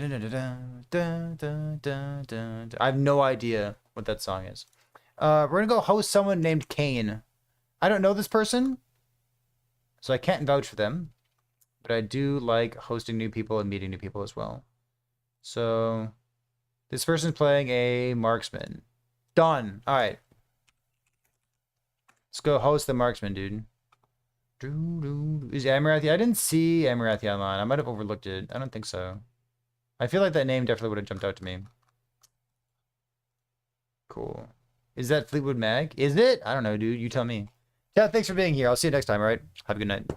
have no idea what that song is. We're gonna go host someone named Kane. I don't know this person, so I can't vouch for them. But I do like hosting new people and meeting new people as well. So this person's playing a Marksman. Done. All right. Let's go host the Marksman, dude. Is Aberroth? I didn't see Aberroth online. I might have overlooked it. I don't think so. I feel like that name definitely would have jumped out to me. Cool. Is that Fleetwood Mac? Is it? I don't know, dude. You tell me. Yeah, thanks for being here. I'll see you next time, all right? Have a good night.